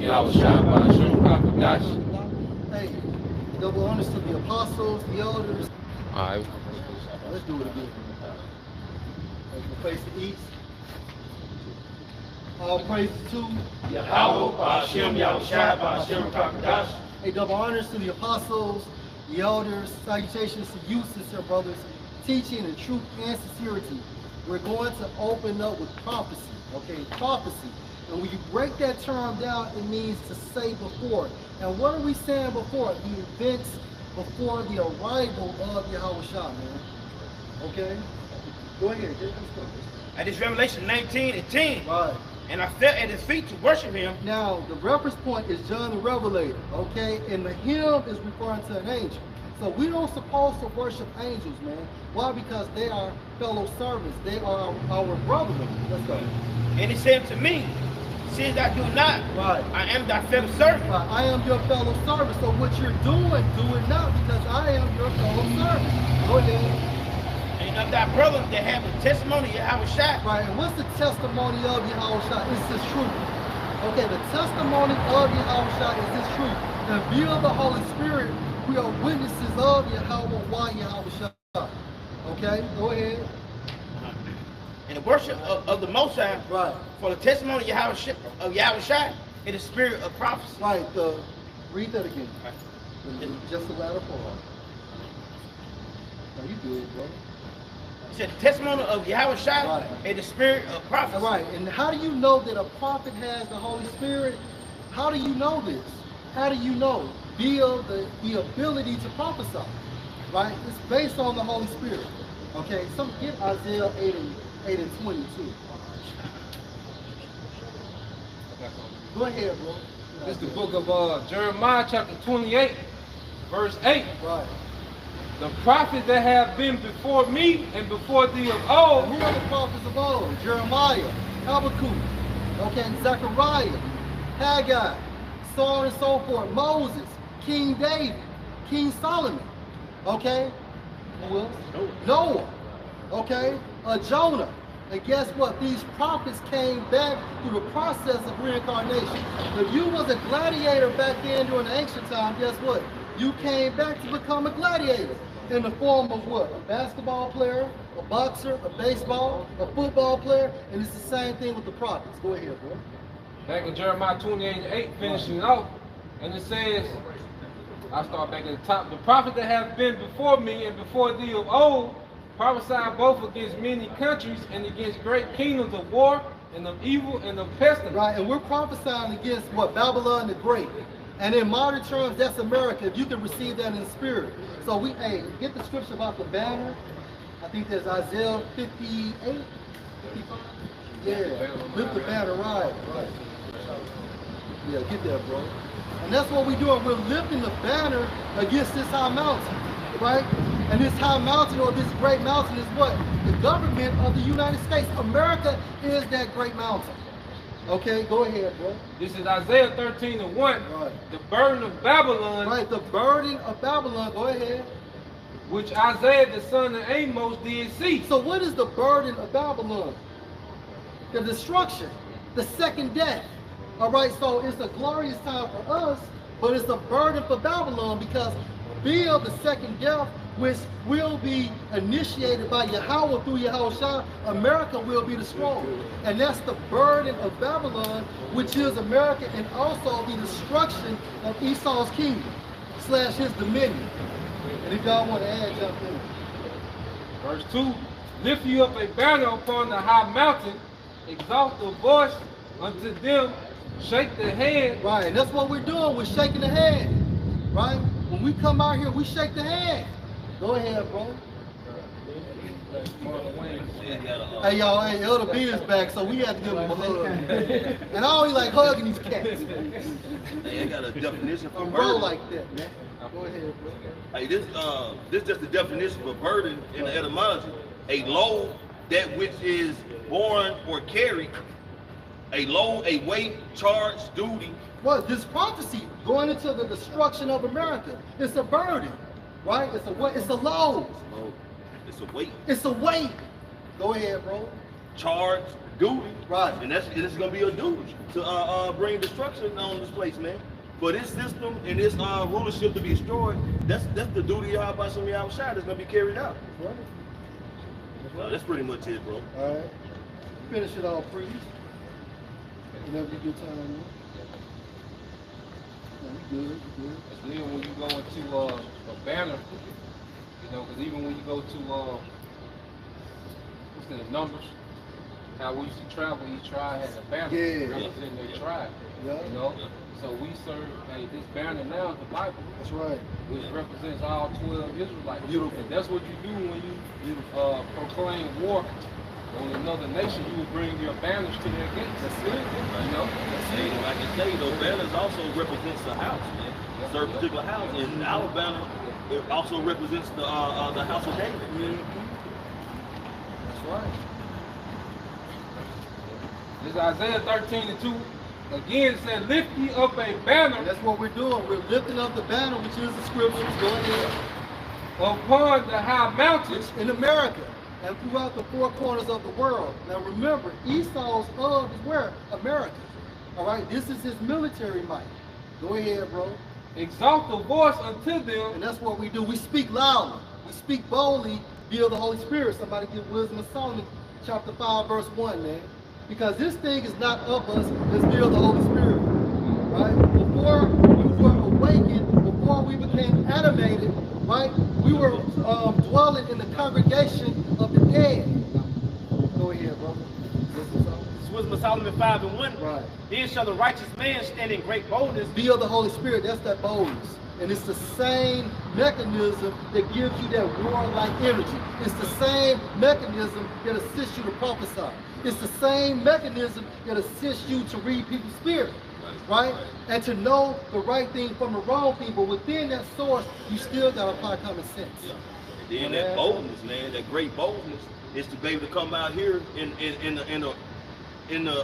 Hey, double honors to the apostles, the elders. Alright. Let's do it again. We'll face the east. All praise to Hey, double honors to the apostles, the elders. Salutations to you, sister brothers, teaching in truth and sincerity. We're going to open up with prophecy. Okay, prophecy. And when you break that term down, it means to say before. And what are we saying before? The events before the arrival of Yahushua, man. Okay? Go ahead. And it's Revelation 19:10. Right. And I fell at his feet to worship him. Now, the reference point is John the Revelator, okay? And the hymn is referring to an angel. So we don't supposed to worship angels, man. Why? Because they are fellow servants. They are our brethren. Let's go. And he said to me, since I do not, right, I am thy fellow servant. Right. I am your fellow servant. So what you're doing, do it not, because I am your fellow servant. Go ahead. And of thy brothers that have the testimony of Yahushua. Right, and what's the testimony of Yahushua? It's his truth. Okay, the testimony of Yahushua is his truth. In view of the Holy Spirit, we are witnesses of Yahushua. Okay, go ahead. And the worship of the Most High, right, for the testimony of Yahushua is the spirit of prophecy. Right, read that again. Right. Just the latter part. No, you good, bro. It said the testimony of Yahushua, right, is the spirit of prophecy. Right, and how do you know that a prophet has the Holy Spirit? How do you know this? How do you know? Via the ability to prophesy, right? It's based on the Holy Spirit. Okay, so get Isaiah 8 and 22. Go ahead, bro. This is the book of Jeremiah chapter 28, verse 8. Right. The prophets that have been before me and before thee of old. And who are the prophets of old? Jeremiah, Habakkuk, okay, Zechariah, Haggai, so on and so forth. Moses, King David, King Solomon, okay? Who else? Noah, okay? Jonah. And guess what? These prophets came back through the process of reincarnation. If you was a gladiator back then during the ancient time, guess what? You came back to become a gladiator in the form of what? A basketball player, a boxer, a baseball, a football player, and it's the same thing with the prophets. Go ahead, bro. Back in Jeremiah 28:8, finishing off, and it says, I'll start back at the top. The prophets that have been before me and before thee of old prophesied both against many countries and against great kingdoms of war and of evil and of pestilence. Right, and we're prophesying against what? Babylon the Great. And in modern terms, that's America, if you can receive that in the spirit. So get the scripture about the banner. I think there's Isaiah 58, 55. Yeah, lift the banner, right. Yeah, get there, bro. And that's what we're doing. We're lifting the banner against this high mountain, right? And this high mountain, or this great mountain, is what? The government of the United States. America is that great mountain. Okay, go ahead, bro. This is Isaiah 13:1. Right. The burden of Babylon. Right, the burden of Babylon. Go ahead. Which Isaiah the son of Amos did see. So what is the burden of Babylon? The destruction, the second death. All right, so it's a glorious time for us, but it's a burden for Babylon, because via the second death, which will be initiated by Yahweh through Yahushua, America will be destroyed. And that's the burden of Babylon, which is America, and also the destruction of Esau's kingdom / his dominion. And if y'all want to add, jump in. Verse 2, lift you up a banner upon the high mountain, exalt the voice unto them, shake the hand. Right, and that's what we're doing. We're shaking the hand, right? When we come out here, we shake the hand. Go ahead, bro. Hey, y'all, Elder B is back, so we have to give him a hug. And I only like hugging these cats. Hey, I got a definition for I'm burden. roll like that, man. Go ahead, bro. Hey, this is just the definition for burden in the etymology. A load, that which is borne or carried. A load, a weight, charge, duty. Well, this prophecy going into the destruction of America, it's a burden, right? It's a load. It's a weight. It's a weight. Go ahead, bro. Charge, duty. Right. And it's gonna be a duty to bring destruction on this place, man. For this system and this rulership to be destroyed, that's the duty of Yahweh Shem Yahweh Shai that's gonna be carried out. That's right. Well, that's pretty much it, bro. All right. Finish it off, please. Whenever you get time. You good, you good. It's then when you go into a banner, you know, because even when you go to what's the numbers, how we used to travel, each tribe had a banner representing their tribe. Yeah. You know? So we serve this banner now is the Bible. That's right. Which represents all 12 Israelites. Beautiful. And that's what you do when you proclaim war on another nation. You will bring your banners to their gates. That's it. You know? Hey, I can tell you, those banners also represents the house, man. A certain particular house. And our banner, it also represents the house of David. That's right. This is Isaiah 13:2. Again, it said, lift ye up a banner. And that's what we're doing. We're lifting up the banner, which is the scriptures. Go ahead. Upon the high mountains. In America and throughout the four corners of the world. Now remember, Esau's hub is where? America. All right, this is his military might. Go ahead, bro. Exalt the voice unto them. And that's what we do. We speak loudly. We speak boldly via the Holy Spirit. Somebody give Wisdom of Solomon, chapter 5, verse 1, man. Because this thing is not of us, it's via the Holy Spirit. Right? Before we were awakened, before we became animated, right? We were dwelling in the congregation of the dead. Go ahead, bro. This Wisdom of Solomon 5:1. Right. Then shall the righteous man stand in great boldness. Via the Holy Spirit, that's that boldness. And it's the same mechanism that gives you that warlike energy. It's the same mechanism that assists you to prophesy. It's the same mechanism that assists you to read people's spirit, right? And to know the right thing from the wrong thing. But within that source, you still got to apply common sense. Yeah. And then that boldness, man, that great boldness is to be able to come out here in the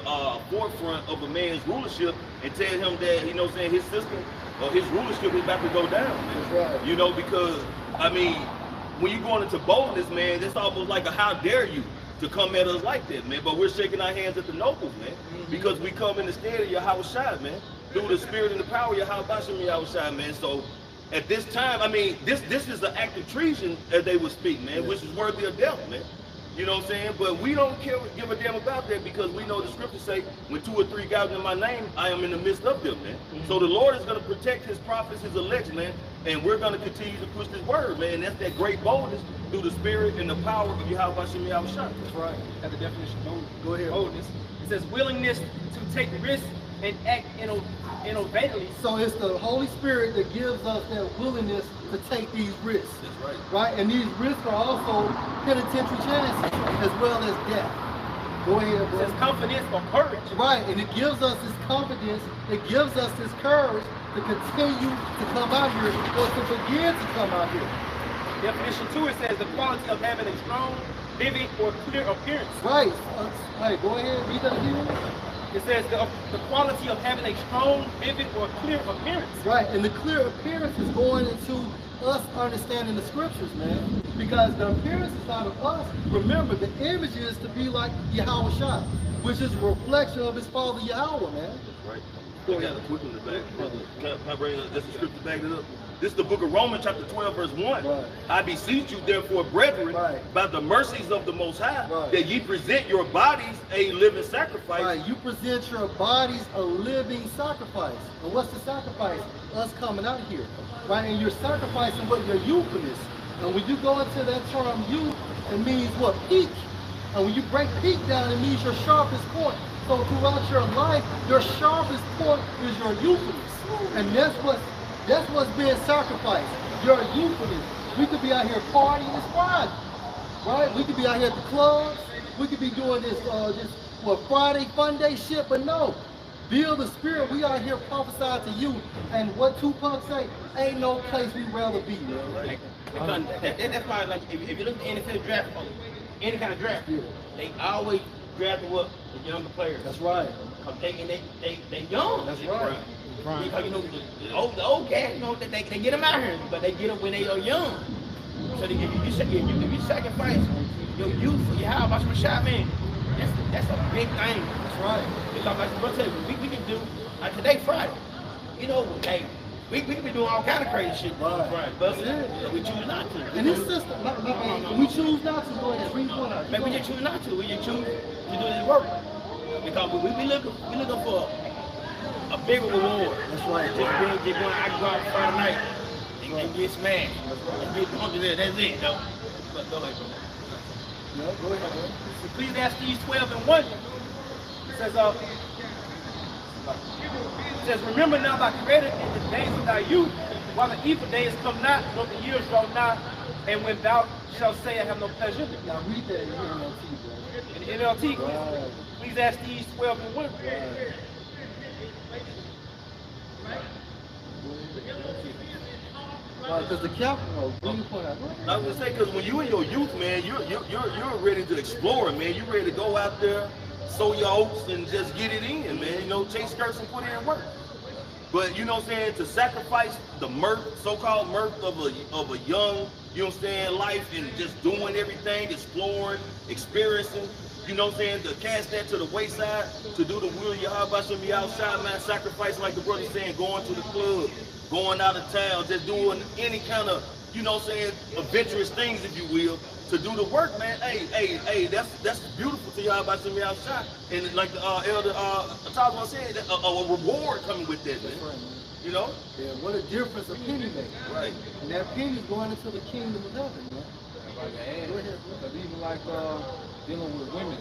forefront of a man's rulership and tell him that, you know what I'm saying, his system or his rulership is about to go down, man. That's right. You know, because, I mean, when you're going into boldness, man, it's almost like a how dare you to come at us like that, man. But we're shaking our hands at the nobles, man, because we come in the stead of Yahweh Shai, man, through the spirit and the power of Yahweh Shai, man. So at this time, I mean, this is an act of treason, as they would speak, man, which is worthy of death, man. You know what I'm saying? But we don't give a damn about that because we know the scriptures say, when 2 or 3 gather in my name, I am in the midst of them, man. So the Lord is going to protect his prophets, his elect, man, and we're going to continue to push this word, man. And that's that great boldness through the spirit and the power of Yahweh Shem Yahweh Shai. That's right. At the definition of boldness. Go ahead. Boldness. It says willingness to take risks and act innovatively. So it's the Holy Spirit that gives us that willingness to take these risks. That's right. Right? And these risks are also penitentiary chances as well as death. Go ahead, It bro. says confidence or courage. Right, and it gives us this confidence, it gives us this courage to continue to come out here or to begin to come out here. Definition 2, it says the quality of having a strong, vivid, or clear appearance. Right. Hey, go ahead, read that again. It says the quality of having a strong, vivid, or clear appearance. Right, and the clear appearance is going into us understanding the scriptures, man. Because the appearance is not of us. Remember, the image is to be like Yahweh Shai, which is a reflection of his father Yahweh, man. Right. I got a quick one in the back, brother. Can I bring this scripture back it up? This is the book of Romans, chapter 12, verse 1. Right. I beseech you, therefore, brethren, Right. by the mercies of the Most High, Right. that ye present your bodies a living sacrifice. Right, you present your bodies a living sacrifice. And what's the sacrifice? Us coming out here. Right, and you're sacrificing what your youthfulness. And when you go into that term youth, it means what? Peak. And when you break peak down, it means your sharpest point. So throughout your life, your sharpest point is your youthfulness. And that's what's being sacrificed. Your youthfulness. We could be out here partying, it's Friday. Right? We could be out here at the clubs. We could be doing this Friday fun day shit, but no. Build the spirit. We out here prophesying to you. And what Tupac say, ain't no place we'd rather be, man. Right. That's why, like, if you look at the NFL draft, any kind of draft, they always draft what the younger players. That's right. They young. That's right. Because, you know, the old cats, you know, they get them out here, but they get them when they are young. So if you sacrifice your youth for your house, watch my shot, man, That's a big thing. That's right. Because like I tell you, we can do, like today, Friday. You know, hey, we can be doing all kind of crazy shit. Right. But Yeah. we choose not to. And this system, we choose not to go ahead and read Man, we just choose not to. We just choose to do this work. Because we looking for a bigger reward. That's right. Just going, I can go out Friday night and get smashed. And get drunk there. That's it, though. But go ahead, bro. No, go ahead, bro. Ecclesiastes 12:1 says, remember now thy Creator in the days of thy youth, while the evil days come not, nor the years draw nigh, and when thou shalt say, I have no pleasure. Now read that in the NLT, bro. In the NLT, Right. Ecclesiastes 12:1. Because the capital, bring your point out. I was gonna say, because when you in your youth, man, you're ready to explore, man. You're ready to go out there, sow your oats, and just get it in, man. You know, chase skirts and put in work. But you know what I'm saying, to sacrifice the mirth, so-called mirth of a young, you know what I'm saying, life, and just doing everything, exploring, experiencing, you know what I'm saying, to cast that to the wayside, to do the will of Yahweh Shem be outside, man, sacrifice, like the brother saying, going to the club, going out of town, just doing any kind of, you know what I'm saying, adventurous things, if you will, to do the work, man. Hey, that's beautiful to Yahweh Shem be outside. And like the elder Tazwan said, a reward coming with that, man. Right. You know? Yeah, what a difference a penny makes. Right. And that penny is going into the kingdom of heaven, man. Like I Go ahead, bro. because even like dealing with women,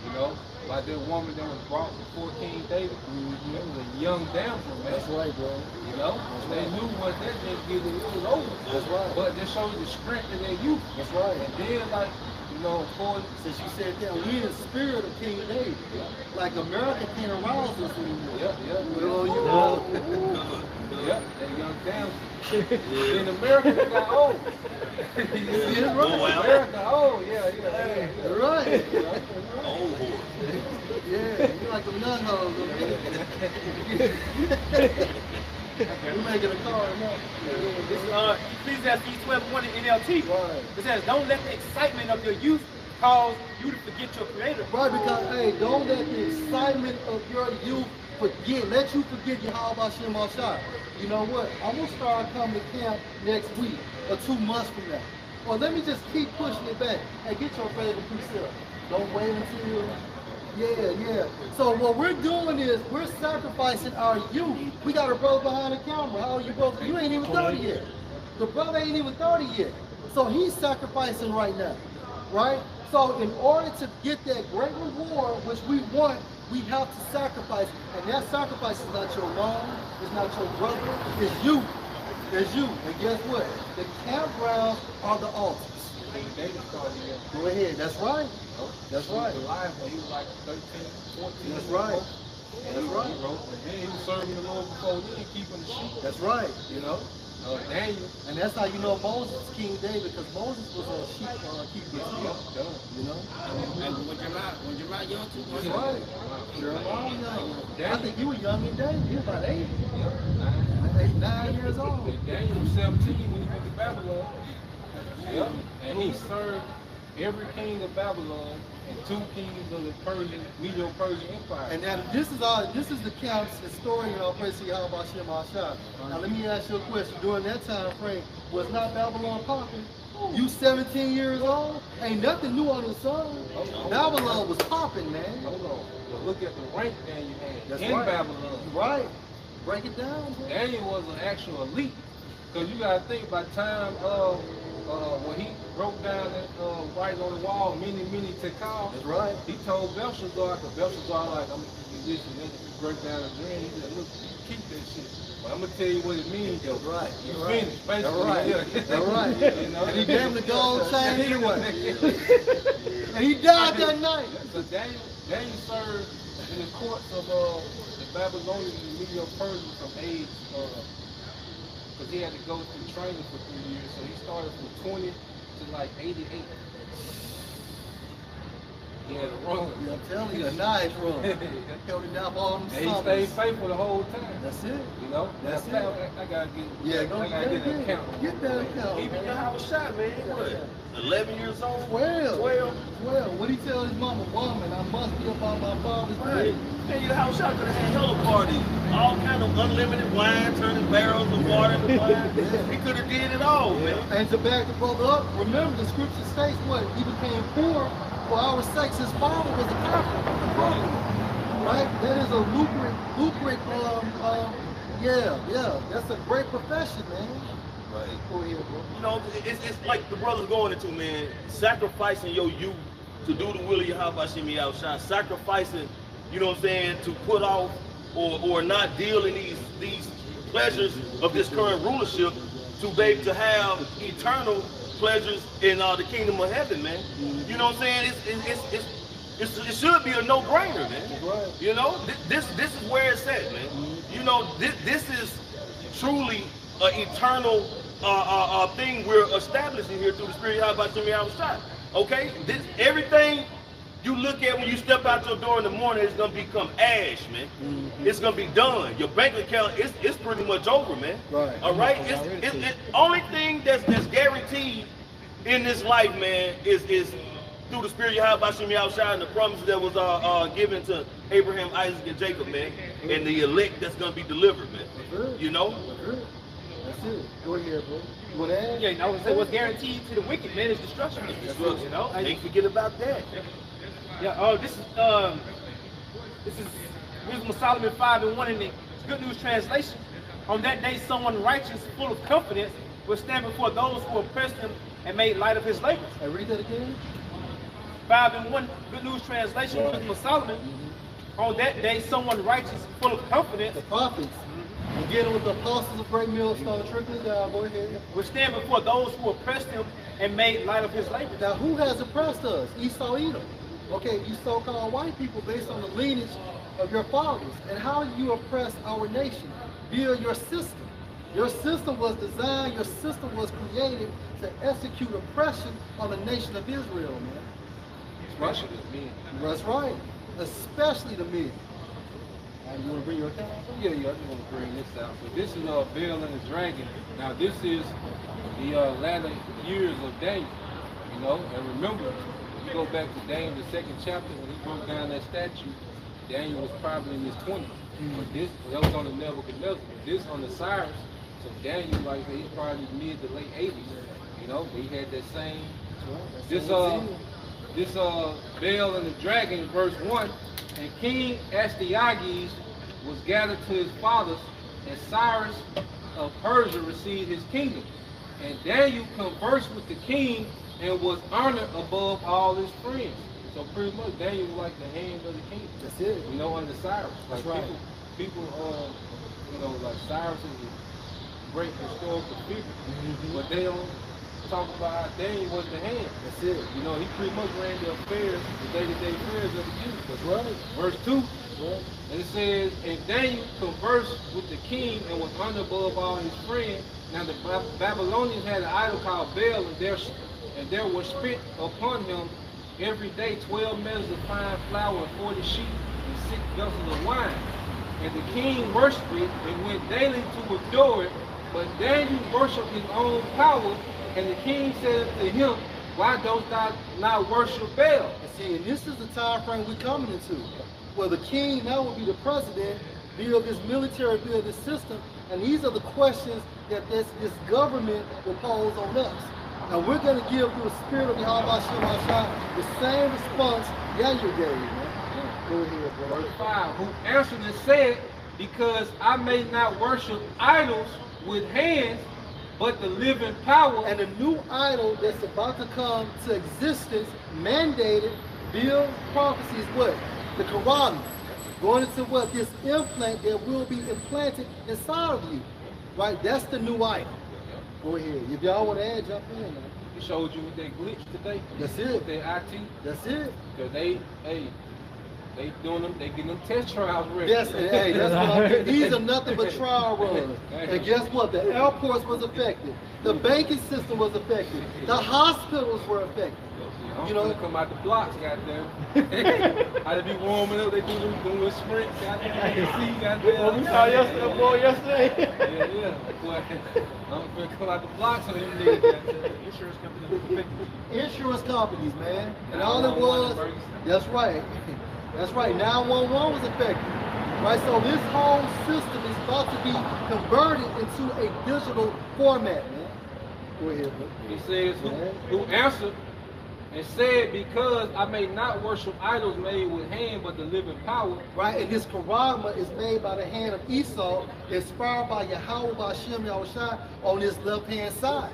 you know, like that woman that was brought before King David, that was a young damsel, man. That's right, bro. You know, they knew what that didn't give it was over. That's right. But that shows the strength in their youth. That's right. And then, like, you know, for Since you said that, we in the spirit of King David. Like America can't arouse us anymore. You know. yeah, that young damsel. In America, they got old. See, that's right. America, oh yeah. Right. Oh, boy. Yeah, you like them nut hoes. We're making a car now. This is Ecclesiastes 12:1 in NLT. Right. It says, don't let the excitement of your youth cause you to forget your Creator. Right, because, hey, don't let the excitement of your youth let you forget Yahweh Shem Ashai. You know what? I'm going to start coming to camp next week or 2 months from now. Or let me just keep pushing it back. Hey, get your favorite precept. Don't wait until... Yeah. So what we're doing is we're sacrificing our youth. We got a brother behind the camera. How old you, brother? You ain't even 30 yet. The brother ain't even 30 yet. So he's sacrificing right now, right? So in order to get that great reward, which we want, we have to sacrifice. And that sacrifice is not your mom, it's not your brother, it's you. It's you. And guess what? The campgrounds are the altars. David started here. Go ahead. That's right. That's right. He was alive when he was like 13, 14. That's right. And That's right. And then he was serving the Lord before then, keeping the sheep. That's right. You know, Daniel. And that's how you know Moses, King David, because Moses was a sheep keeper. You know? When Jeremiah young too. That's right. Jeremiah young. I think you were young in David. You were about 8. Yeah, 9 years old. Daniel was 17 when he went to Babylon. Yep. And he served every king of Babylon and 2 kings of the Medo-Persian Empire. And now this is the count's story of praise to Yahweh Shem Ashai. Now let me ask you a question. During that time frame, was not Babylon popping? You 17 years old? Ain't nothing new under the sun. Babylon was popping, man. Hold on. But look at the rank Daniel had That's in right. Babylon. Right. Break it down, bro. Daniel was an actual elite. Because you got to think by the time when he broke down that writing on the wall, many tekal. That's right. He told Belshazzar, because Belshazzar like, I'm going to do this and then he break down the dream. He said, look, you keep that shit. But I'm going to tell you what it means, though. That's right. You That's finished, right. basically. That's right. Yeah. That's right. You know? And he gave him the gold chain anyway. And he died that night. So Daniel served in the courts of the Babylonians and Medo-Persians from age, because he had to go through training for 3 years. So he started from 20 to like 88. He had a run. Yeah, I'm telling you, a nice run. Held it down for all them And he summers. stayed faithful the whole time. That's it. You know? That's it. I gotta get. Yeah, I gotta get an account. Get that account. Even your house shot, man. What? 11 years old? 12. 12. 12. What he tell his mama, woman, I must be about my father's Right. business. Man, your house shot could have had hella parties. All kind of unlimited wine, turning barrels of water into wine. He could have did it all, man. And to back the brother up, remember the scripture states what? He became poor for our sakes. His father was a carpenter. Right? That is a lucrative, yeah. That's a great profession, man. Right. Go ahead, bro. You know, it's like the brothers going into, man, sacrificing your youth to do the will of Yahweh Shemi Shah, sacrificing, you know what I'm saying, to put off or not deal in these pleasures of this current rulership to be able to have eternal pleasures in the kingdom of heaven, man. You know what I'm saying? It should be a no-brainer, man. Right. You know, this is where it's at, man. You know, this is truly an eternal thing we're establishing here through the Spirit of Yahweh. Okay, everything you look at when you step out your door in the morning, it's gonna become ash, man. It's gonna be done. Your bank account, it's pretty much over, man. Right. All right. It's only thing that's guaranteed in this life, man, is through the Spirit of Yahweh and the promises that was given to Abraham, Isaac, and Jacob, man, and the elect that's gonna be delivered, man. You know. That's it. Go ahead, bro. You want to add? Yeah, I would say what's guaranteed to the wicked man is destruction. You know, Ain't forget about that. yeah. This is Wisdom of Solomon 5:1 in the Good News translation. On that day, someone righteous, full of confidence, will stand before those who oppressed him and made light of his labors. Hey, read that again. 5:1 Good News translation, Wisdom of Solomon. On that day, someone righteous, full of confidence, The prophets. Beginning with the apostles of Great Millstone, trickling down. Go ahead. will stand before those who oppressed him and made light of his labors. Now, who has oppressed us? Esau, Edom. Okay, you so-called white people based on the lineage of your fathers. And how you oppress our nation? Via your system. Your system was designed, your system was created to execute oppression on the nation of Israel, man. Especially the men. That's right. Especially the men. And you want to bring your account? Yeah, I just want to bring this out. So this is Baal and the Dragon. Now this is the latter years of Daniel, you know. And remember, if you go back to Daniel, the 2nd chapter, when he broke down that statue, Daniel was probably in his 20s. But this, that was on the Nebuchadnezzar. This on the Cyrus. So Daniel, like he's probably mid to late 80s. You know, he had that same. This Baal and the Dragon, verse 1. And King Astyages was gathered to his fathers, and Cyrus of Persia received his kingdom. And Daniel conversed with the king and was honored above all his friends. So pretty much Daniel was like the hand of the king. That's it. You know, under Cyrus. Like That's right. people, you know, like Cyrus is a great historical figure, but they don't talk about how Daniel was the hand. That's it. You know, he pretty much ran the affairs, the day-to-day affairs of the Jews. That's right. Verse 2, Right. and it says, and Daniel conversed with the king and was honored above all his friends. Now the Babylonians had an idol called Baal, and there was spit upon him every day 12 measures of fine flour and 40 sheep and 6 vessels of wine. And the king worshipped it and went daily to adore it, but Daniel worshipped his own power. And the king said to him, why don't thou not worship Baal? And see, and this is the time frame we're coming into. Well, the king now will be the president, build this military, build this system, and these are the questions that this government will pose on us. And we're going to give through the spirit of Yahweh Shemashah the same response Daniel gave, man. Go ahead, bro. Verse 5, who answered and said, because I may not worship idols with hands, but the living power. And a new idol that's about to come to existence, mandated, build prophecies, what? The Quran. Going into what? This implant that will be implanted inside of you. Right? That's the new idol. Go ahead. If y'all want to add, jump in, man. He showed you what they glitched today. That's it. With their IT. That's it. Because they doing them, they getting them test trials ready. Yes, and hey, that's what I'm saying. These are nothing but trial runs. And guess what? The airports was affected. The banking system was affected. The hospitals were affected. You know, come out the blocks, goddamn. How they be warming up, they do them little sprints, goddamn. You can see, goddamn. What we saw yesterday, boy, yesterday. Yeah. Boy, I'm gonna come out the blocks on them niggas, goddamn. Insurance company. insurance companies, man. And all it was, that's right. That's right. 911 was affected. Right, so this whole system is about to be converted into a digital format, man. Go ahead, bro. He says, who answered and said, because I may not worship idols made with hand, but the living power. Right, and this karama is made by the hand of Esau, inspired by Yahweh, by Shem Yahushai on his left-hand side.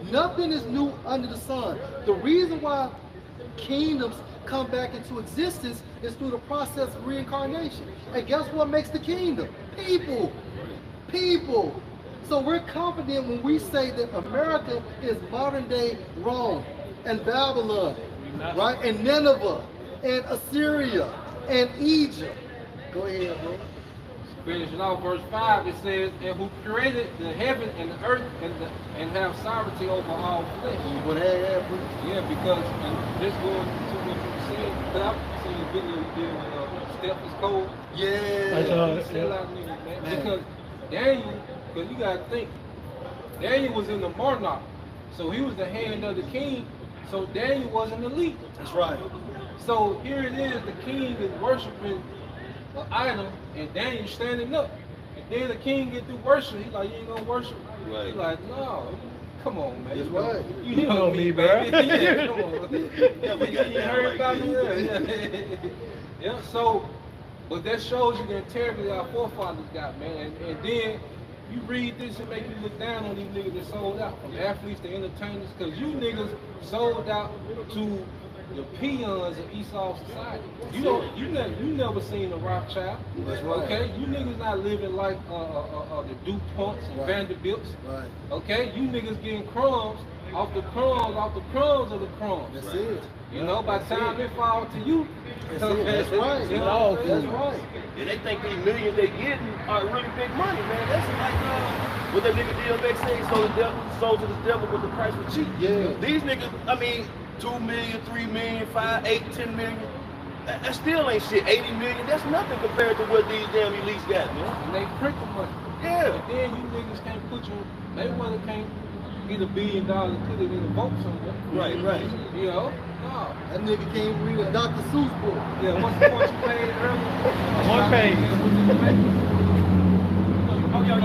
Nothing is new under the sun. The reason why kingdoms come back into existence is through the process of reincarnation. And guess what makes the kingdom? People. People. So we're confident when we say that America is modern day Rome and Babylon, right? And Nineveh and Assyria and Egypt. Go ahead, bro. Finishing off verse 5, it says, and who created the heaven and the earth and have sovereignty over all flesh. What had bro? Yeah, because, and this going to what you said, because I've seen a video you did with Steph is Cold. Yeah. Sell out niggas, man. Because Daniel, because you got to think, Daniel was in the monarch, so he was the hand of the king, so Daniel wasn't elite. That's right. So here it is, the king is worshiping an idol, and Daniel standing up. And then the king get through worship, he's like, you ain't gonna worship? Right. He's like, no, come on, man. That's right. You know me, bro. Yeah, come on. Yeah, we got You that heard right about me? here. Yeah, so, but that shows you the integrity our forefathers got, man. And then you read this and make you look down on these niggas that sold out, from athletes to entertainers, because you niggas sold out to the peons of Esau society. You never seen a Rothschild. That's right. Okay, you niggas not living like the DuPonts and Vanderbilts. Right. Okay, you niggas getting crumbs off the crumbs of the crumbs. That's it. You know, by the time it falls to you, That's it. That's right. You know, That's right. And they think these millions they getting are really big money, man. That's like what that nigga DMX said, sold to the devil, but the price was cheap. Yeah. These niggas, I mean, 2 million, 3 million, 5, 8, 10 million. That still ain't shit. 80 million, that's nothing compared to what these damn elites got, man. and they print the money. Yeah. And then you niggas can't put your, Mayweather can't get $1 billion and put it in a vote somewhere. Right, right. You know? No. That nigga can't read a Dr. Seuss book. Yeah, what's the point you paid earlier? One page. Yeah, Oh, yeah.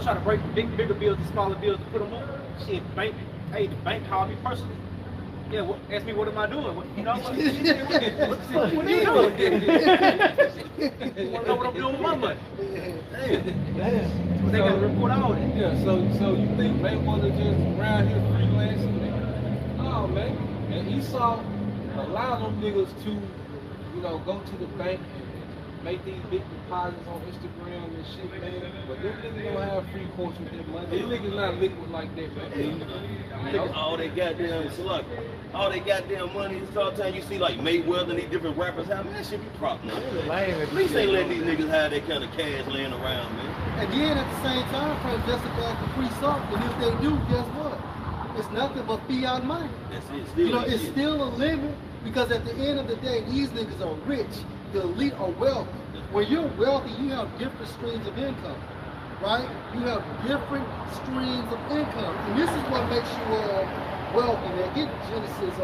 Trying to break bigger bills to smaller bills to put them on. Shit, bank. Hey, the bank called me personally. Yeah, ask me what am I doing? You know what you doing? You want to know what I'm doing with my money? Hey, they got to report all that. Yeah, so you think Mayweather just around here freelancing? No, man. And Esau allowed them niggas to, go to the bank and make these big deposits on Instagram and shit, man. But them niggas don't have free course with their money. Them niggas not liquid like that, man. Niggas, all they goddamn money. Sometimes you see like Mayweather and these different rappers have, man, that shit be prop, man. At least ain't letting these niggas have that kind of cash laying around, man. And then at the same time, trying to justify the free something. And if they do, guess what? It's nothing but fiat money. That's it. Still It's still a limit, because at the end of the day, these niggas are rich. The elite are wealthy. When you're wealthy, you have different streams of income, right? You have different streams of income. And this is what makes you wealthy, man. Get Genesis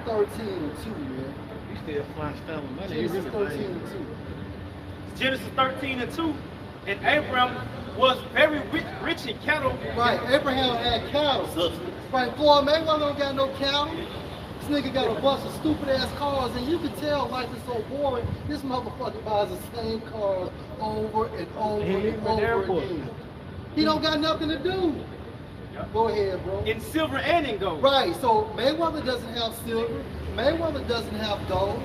13:2, man. You still flying stuff with money. Genesis 13:2. Genesis 13:2, and Abram was very rich in cattle. Right, Abraham had cattle. Right, Floyd Mayweather don't got no cattle. This nigga got a bunch of stupid ass cars, and you can tell life is so boring. This motherfucker buys the same cars over and over and over again. He don't got nothing to do. Go ahead, bro. In silver and in gold. Right, so Mayweather doesn't have silver. Mayweather doesn't have gold.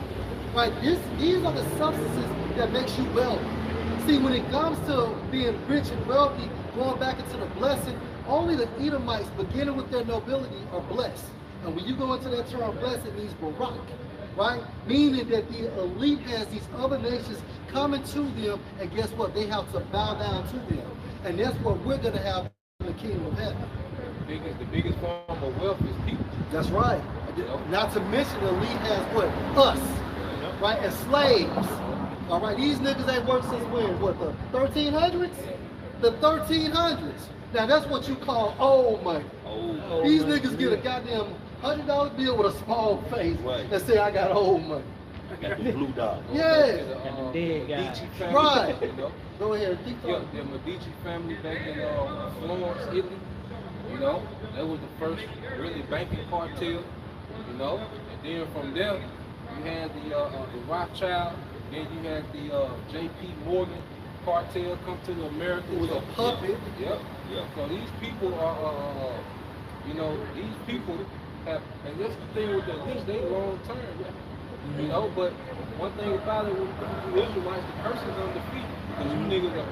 Right, these are the substances that makes you wealthy. See, when it comes to being rich and wealthy, going back into the blessing, only the Edomites, beginning with their nobility, are blessed. And when you go into that term blessed, it means barak, right? Meaning that the elite has these other nations coming to them, and guess what? They have to bow down to them. And that's what we're going to have in the kingdom of heaven. The biggest form of wealth is people. That's right. Not to mention the elite has what? Us. Right? As slaves. All right, these niggas ain't worked since when? What, the 1300s? The 1300s. Now that's what you call old money. These niggas get a goddamn $100 bill with a small face and say, I got old money. I got the blue dot. Yeah. Medici family, Right. you know? Go ahead. Keep Yeah, talking. the Medici family back in Florence, Italy. You know, that was the first really banking cartel. You know, and then from there, you had the Rothschild. Then you had the J.P. Morgan cartel come to the Americas. It was a puppet. Yep. So these people are, you know, these people have, and that's the thing with the elites, they long term. You know, but one thing about it with the Israelites, the curse is on the feet. Because you niggas are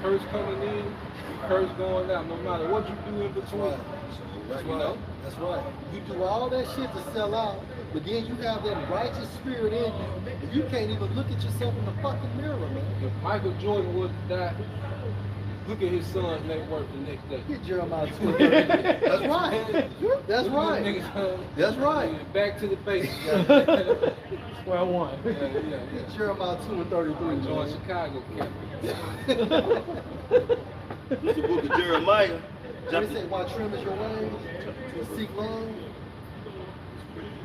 curse coming in, curse going out, no matter what you do in between. That's You right. know? That's right. You do all that shit to sell out, but then you have that righteous spirit in you, and you can't even look at yourself in the fucking mirror, man. If Michael Jordan was to die, look at his son's net worth the next day. Get Jeremiah 2. That's right. That's Look at right. them niggas, That's right. Back to the basics. Square one. Get Jeremiah 2 and 33. Join man. Chicago, It's the book of Jeremiah. They say, why trim is your ways? To seek love?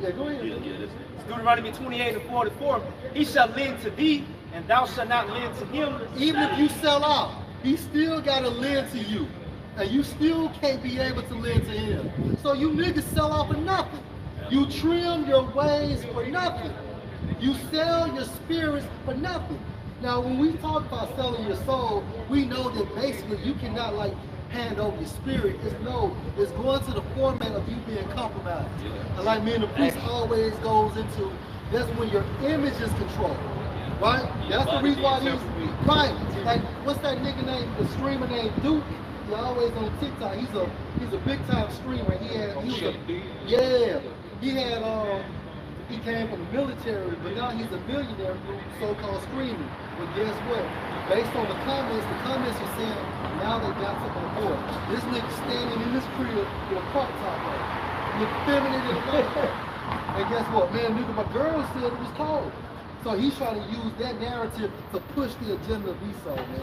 Yeah, go ahead. Deuteronomy 28:44. He shall lend to thee, and thou shalt not lend to him. Even if you sell out, he still got to lend to you. And you still can't be able to lend to him. So you niggas sell out for nothing. You trim your ways for nothing. You sell your spirits for nothing. Now, when we talk about selling your soul, we know that basically you cannot like hand over your spirit. It's going to the format of you being compromised. And like me and the priest always goes into, that's when your image is controlled. Right? That's the reason why these, right, like, what's that nigga name, the streamer named Duke? He always on TikTok. He's a big time streamer. He came from the military, but now he's a millionaire through so-called streaming. But guess what? Based on the comments are saying, now they got something on board. This nigga standing in this crib with a crop top on. Look feminine and white. And guess what? Man, nigga, my girl said it was cold. So he's trying to use that narrative to push the agenda of Esau, man.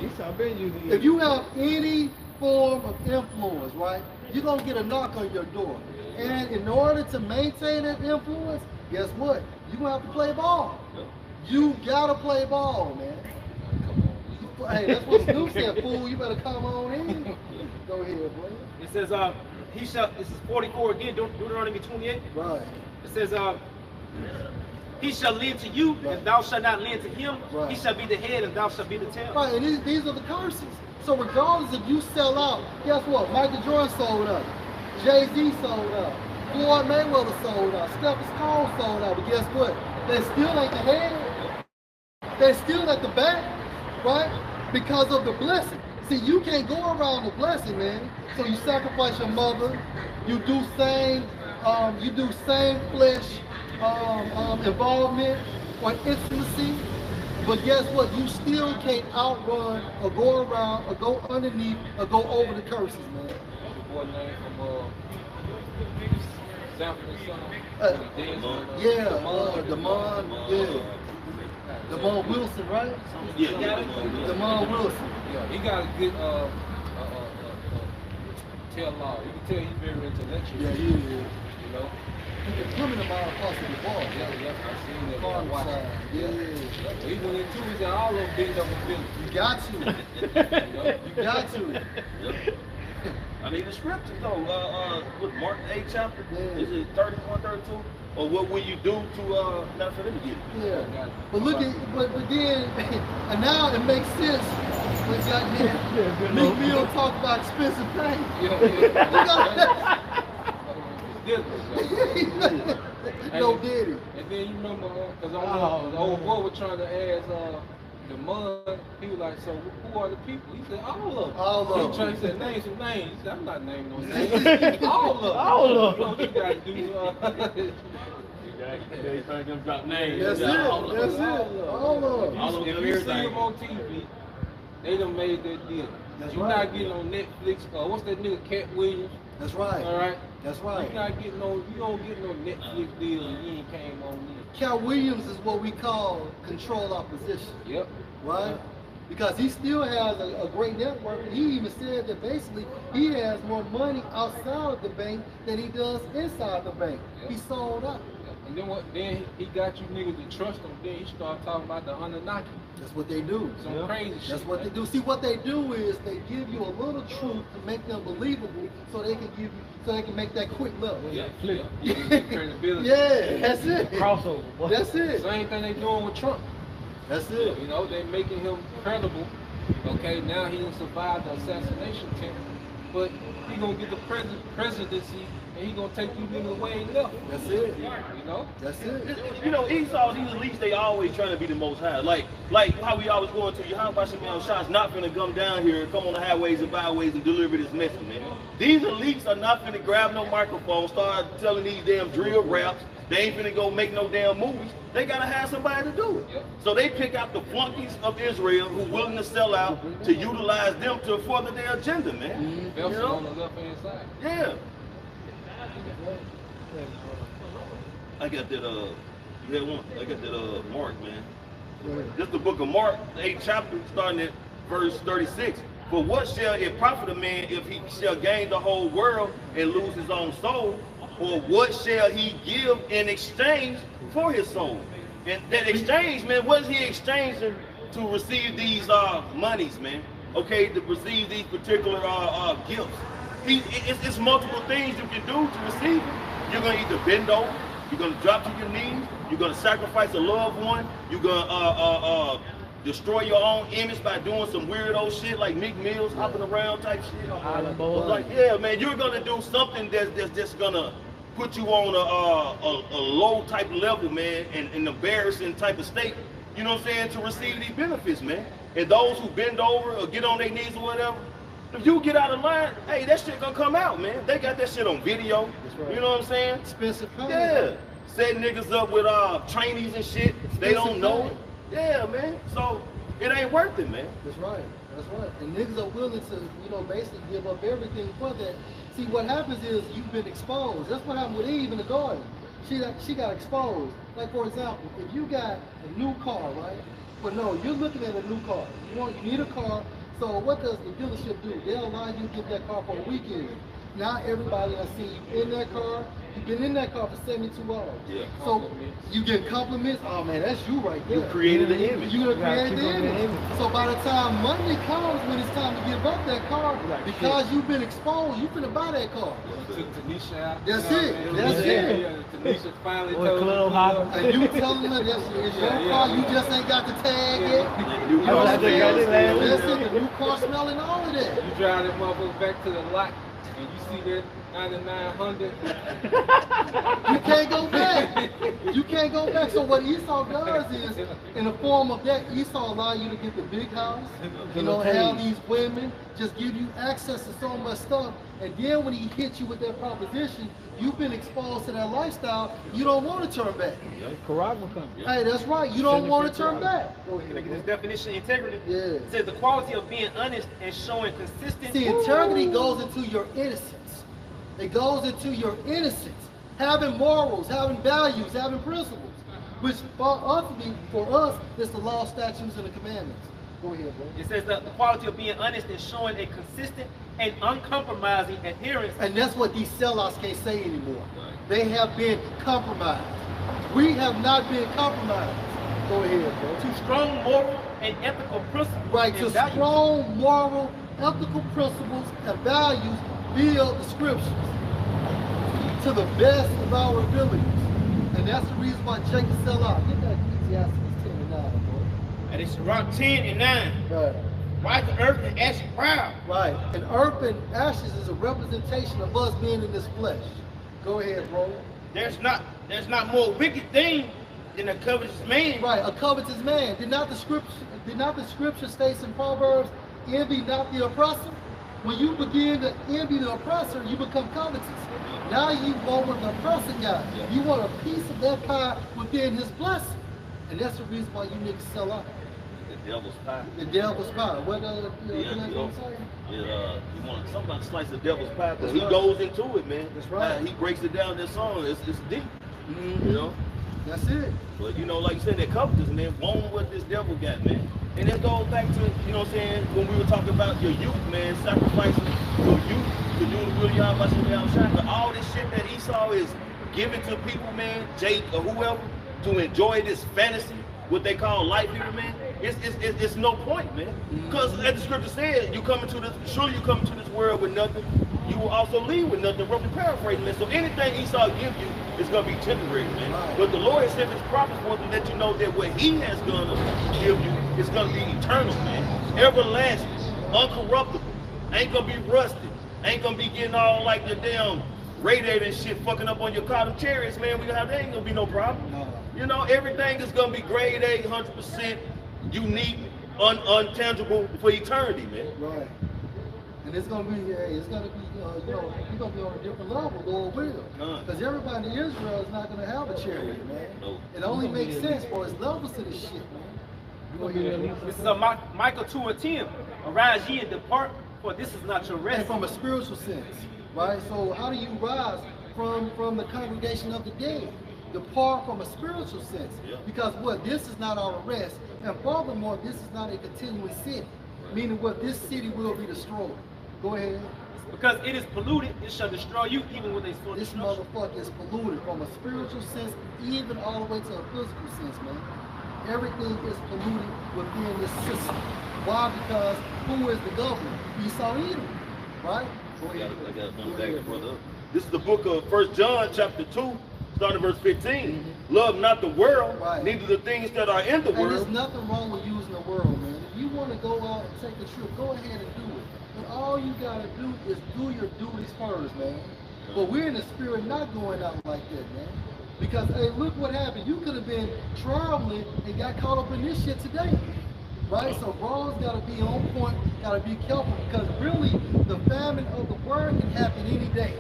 If you have any form of influence, right, you're going to get a knock on your door. And in order to maintain that influence, guess what? You're going to have to play ball. You got to play ball, man. Hey, that's what Snoop said, fool. You better come on in. Go ahead, boy. It says, he shall, this is 44 again, Deuteronomy 28. Right. It says, he shall lend to you, and thou shalt not lend to him. Right. He shall be the head, and thou shalt be the tail. Right, and these are the curses. So regardless if you sell out, guess what? Michael Jordan sold out. Jay-Z sold out. Floyd Mayweather sold out. Stephen Curry sold out. But guess what? They still ain't the head. They still at the back, right? Because of the blessing. See, you can't go around the blessing, man. So you sacrifice your mother. You do same flesh involvement or intimacy. But guess what? You still can't outrun or go around or go underneath or go over the curses, man. The boy name from Sanford and Son. Demond, yeah. Demond Wilson, right? Yeah. Demond Wilson. Yeah, he got a good tell law. You can tell he's very intellectual. Yeah, he is. You know? He can come in the mile across the ball. Yeah, I seen that. Farm Watch side. it. Yeah. He went into he said all of them big double Billy. You got to. You got to. I mean, the scriptures though, with Mark 8 chapter, Yeah. is it 31, 32? Or what will you do to, not for them to get it? Yeah. But look at, but then, and now it makes sense when goddamn Meek Mill talk about expensive pain. No Diddy. And then you remember, because the old boy was trying to ask the mud, he was like, so who are the people? He said, all of them. All of them. He trying to say, name some names. He said, I'm not naming no names. All of them. All of You know what you got to do? Drop names. That's it. All of them. That's it. All of them. All of If them, you see everything. them on TV, they done made that deal. That's You're right. not getting on Netflix. What's that nigga, Cat Williams? That's right. All right. That's right. You don't get no Netflix deal and you ain't came on in. Cal Williams is what we call control opposition. Yep. Right? Because he still has a great network, and he even said that basically he has more money outside of the bank than he does inside the bank. Yep. He sold out. Yep. And then what? Then he got you niggas to trust him. Then he started talking about the Anunnaki. That's what they do. Some crazy shit. That's what they do. See, what they do is they give you a little truth to make them believable, so they can make that quick level. Yeah, flip. Yeah, get credibility. Yeah, that's it. Crossover. That's it. Same thing they doing with Trump. That's it. You know, they making him credible. Okay, now he didn't survive the assassination attempt, but he gonna get the presidency, and he gonna take you niggas away and left. That's it. You know? That's it. You know, Esau, these elites, they always trying to be the most high. Like how we always going to Yahweh Shah's not gonna come down here and come on the highways and byways and deliver this message, man. These elites are not gonna grab no microphone, start telling these damn drill raps. They ain't finna go make no damn movies. They gotta have somebody to do it. Yep. So they pick out the flunkies of Israel who willing to sell out to utilize them to further their agenda, man. You know? On the left hand side. Yeah. I got that I got that Mark, man. This is the book of Mark, the 8th chapter, starting at verse 36. But what shall it profit a man if he shall gain the whole world and lose his own soul? Or what shall he give in exchange for his soul? And that exchange, man, what is he exchanging to receive these monies, man? Okay, to receive these particular gifts. It's multiple things you can do to receive it. You're gonna either bend over, you're gonna drop to your knees, you're gonna sacrifice a loved one, you're gonna destroy your own image by doing some weirdo shit like Meek Mills hopping around type shit. Like, yeah, man, you're gonna do something that's just gonna put you on a low type level, man, and an embarrassing type of state, you know what I'm saying, to receive these benefits, man. And those who bend over or get on their knees or whatever, if you get out of line, hey, that shit gonna come out, man. They got that shit on video. Right. You know what I'm saying? Expensive content. Yeah. Setting niggas up with trainees and shit. They don't know it. Yeah, man. So it ain't worth it, man. That's right. That's right. And niggas are willing to, basically give up everything for that. See, what happens is you've been exposed. That's what happened with Eve in the garden. She got exposed. Like, for example, if you got a new car, right? But no, you're looking at a new car. You need a car. So what does the dealership do? They'll allow you to get that car for a weekend. Now everybody has seen you in that car. You've been in that car for 72 hours. Yeah. So you get compliments. Oh man, that's you right there. You created the image. You created the image. So by the time Monday comes, when it's time to give up that car, because you've been exposed, you finna buy that car. Took Tanisha out. That's it. That's it. Yeah, Tanisha finally told her. And you telling her it's your car, you just ain't got the tag yet. You know what I'm saying? That's it. The new car smelling all of that. You drive that motherfucker back to the lot and you see that 9900. You can't go back. You can't go back. So what Esau does is, in the form of that, Esau allow you to get the big house, have these women, just give you access to so much stuff. And then when he hits you with that proposition, you've been exposed to that lifestyle, you don't want to turn back. Quran will come. Hey, that's right. You don't want to turn back. Can I get this definition of integrity? Yeah. It says the quality of being honest and showing consistent. See, integrity goes into your innocence. It goes into your innocence. Having morals, having values, having principles. Which for us, is the law, statutes, and the commandments. Go ahead, bro. It says that the quality of being honest and showing a consistent and uncompromising adherence. And that's what these sellouts can't say anymore. They have been compromised. We have not been compromised. Go ahead, bro. To strong moral and ethical principles. Right, to strong moral, ethical principles and values build the scriptures to the best of our abilities. And that's the reason why Jacob sell out. Get that Ecclesiastes 10 and 9, boy. And it's around 10 and 9. Right. Right, the earth and ashes proud. Right. And earth and ashes is a representation of us being in this flesh. Go ahead, bro. There's not more wicked thing than a covetous man. Right, a covetous man. Did not the scripture states in Proverbs, envy not the oppressor? When you begin to envy the oppressor, you become covetous. Now you want what the oppressor got. You want a piece of that pie within his blessing. And that's the reason why you niggas sell out. Devil's pie. The devil's pie. What You want something about slice of devil's pie because That's he right. goes into it, man. That's right. He breaks it down in that song. It's deep. Mm-hmm. You know. That's it. But you know, like you said, that covetousness, man, want what this devil got, man. And that goes back to, you know what I'm saying, when we were talking about your youth, man, sacrificing your youth to do the will of Yahweh outside. But all this shit that Esau is giving to people, man, Jake or whoever, to enjoy this fantasy, what they call life here, man, it's no point, man. Because as the scripture said, you come into this world with nothing, you will also leave with nothing. Roughly paraphrasing, man. So anything Esau gives you is going to be temporary, man. Right. But the Lord sent his prophets for to let you know that what he has going to give you is going to be eternal, man. Everlasting, uncorruptible, ain't going to be rusted, ain't going to be getting all like the damn radiator and shit fucking up on your car. Them chariots, man, there ain't going to be no problem. No. You know, everything is going to be grade A, 100% unique, untangible for eternity, man. Right. And it's gonna be, you know, you're gonna be on a different level, Lord will. Because everybody in Israel is not gonna have a chariot, man. No. It only makes sense for its levels to this shit, man. Go ahead. This is Micah 2:10. Arise ye and depart, for this is not your And rest. from a spiritual sense, right? So how do you rise from the congregation of the dead? Depart from a spiritual sense. Yeah. Because what? This is not our rest. And furthermore, this is not a continuous city. Meaning what? This city will be destroyed. Go ahead. Because it is polluted, it shall destroy you even with a sword. This motherfucker is polluted from a spiritual sense, even all the way to a physical sense, man. Everything is polluted within this system. Why? Because who is the governor? Esau Edom, right? Go I ahead. gotta come back, brother. This is the book of 1 John chapter 2, starting verse 15. Love not the world, Right. neither the things that are in the And there's world. nothing wrong with using the world, man. If you want to go out and take a trip, go ahead and do it. But all you gotta do is do your duties first, man. But we're in the spirit not going out like that, man. Because hey, look what happened. You could have been traveling and got caught up in this shit today. Right? So bros gotta be on point, gotta be careful, because really the famine of the word can happen any day.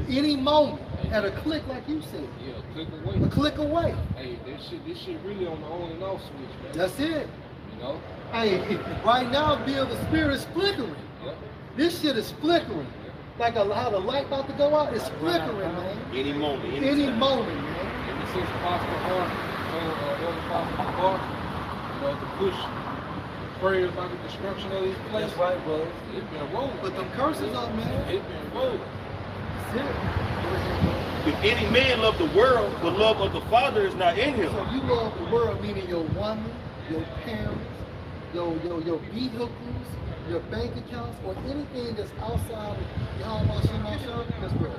Any moment. At a click, like you said. Yeah, click away. A click away. Hey, this shit really on the on and off switch, man. That's it. You know? Hey, right now, Bill, the spirit is flickering. Yep. This shit is flickering. Like how the light about to go out, it's flickering, man. Any moment, Any anytime. moment, man. And it says possible heart, other possible heart, you know, to push prayers about the destruction of this place. That's right, bro. It's been rolling. Put them curses up, man. It's been rolling. That's it. If any man love the world, the love of the Father is not in him. So you love the world, meaning your woman, your parents, your vehicles, your bank accounts, or anything that's outside of Yahweh Shema, that's where.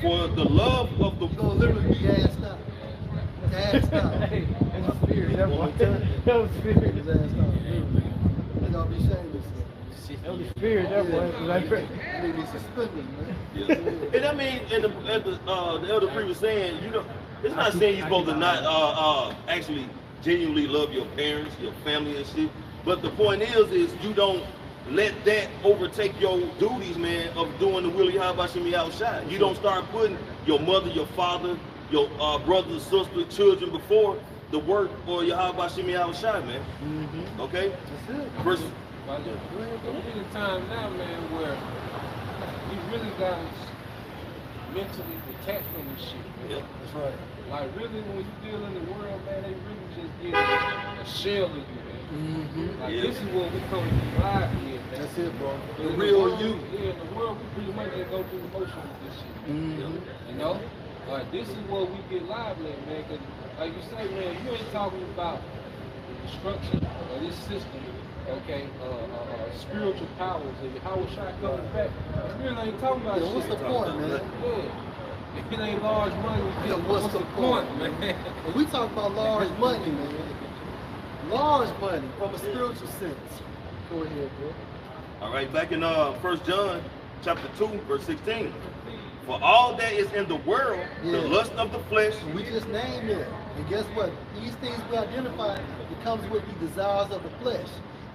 For the love of the You're gonna literally be asked out. Asked out. Hey, in the spirit, that was Spirit is asked out. They're gonna be shameless. That was spirit, that was. They be suspended, man. Yeah. And I mean, and the elder priest was saying, you know, it's not saying you're supposed to not actually genuinely love your parents, your family and shit. But the point is you don't let that overtake your duties, man, of doing the will of Yahweh Shemi outside. You don't start putting your mother, your father, your brothers, sisters, children before the work or Yahweh Shemi outside, man. Okay? That's it. Verse. But we're in a time now, man, where we really got mentally detached from this shit, man. Yeah. That's right. Like really, when you deal in the world, man, they really just get a shell of you, man. Like Yeah. this is what we come to be live here, man. That's it, bro. But The in real world, you. Yeah, in the world, we pretty much just go through the motion with this shit. You know? Like this is where we get lively, man. Cause like you say, man, you ain't talking about the destruction of this system. Okay, spiritual powers and how was shot coming back. You really ain't talking about Yeah, shit. what's the point, man? Yeah. If it ain't large money, Yeah, what's the point, man? When we talk about large money, man. Large money from a spiritual sense. Go ahead, bro. All right, back in 1 John chapter 2, verse 16. For all that is in the world, the Yeah. lust of the flesh. We just named it. And guess what? These things we identify, it comes with the desires of the flesh.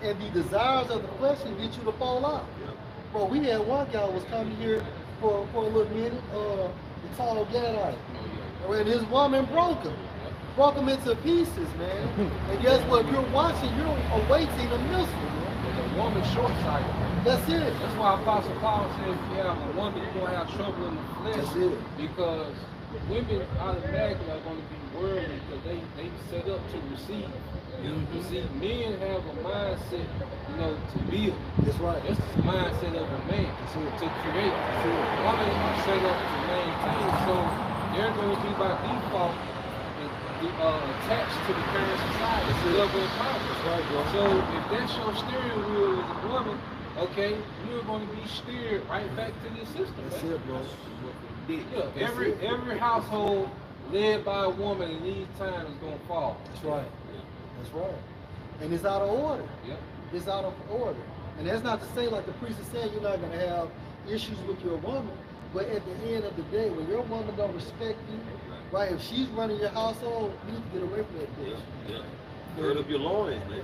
And the desires of the flesh can get you to fall out. Bro, we had one guy was coming here for a little minute, the tall Gadite. And his woman broke him. broke them into pieces, man. And guess what? If you're watching, you're awaiting a missile, man. The woman short-sighted. That's it. That's why Apostle Paul says if you have a woman, you're going to have trouble in the flesh. That's it. Because women automatically are going to be worldly because they set up to receive. You see, men have a mindset, to build. That's right. That's the mindset of a man, to create. Women are set up to maintain, so they're going to be by default attached to the current society. It's love and power. That's right, bro. So if that's your steering wheel as a woman, okay, you're going to be steered right back to this system. That's it, bro. Yeah, every household led by a woman in these times is going to fall. That's right. That's right. And it's out of order. Yep. It's out of order. And that's not to say, like the priest is saying, you're not going to have issues with your woman. But at the end of the day, when your woman don't respect you, right, if she's running your household, you need to get away from that bitch. Yeah. Gird up your loins, man.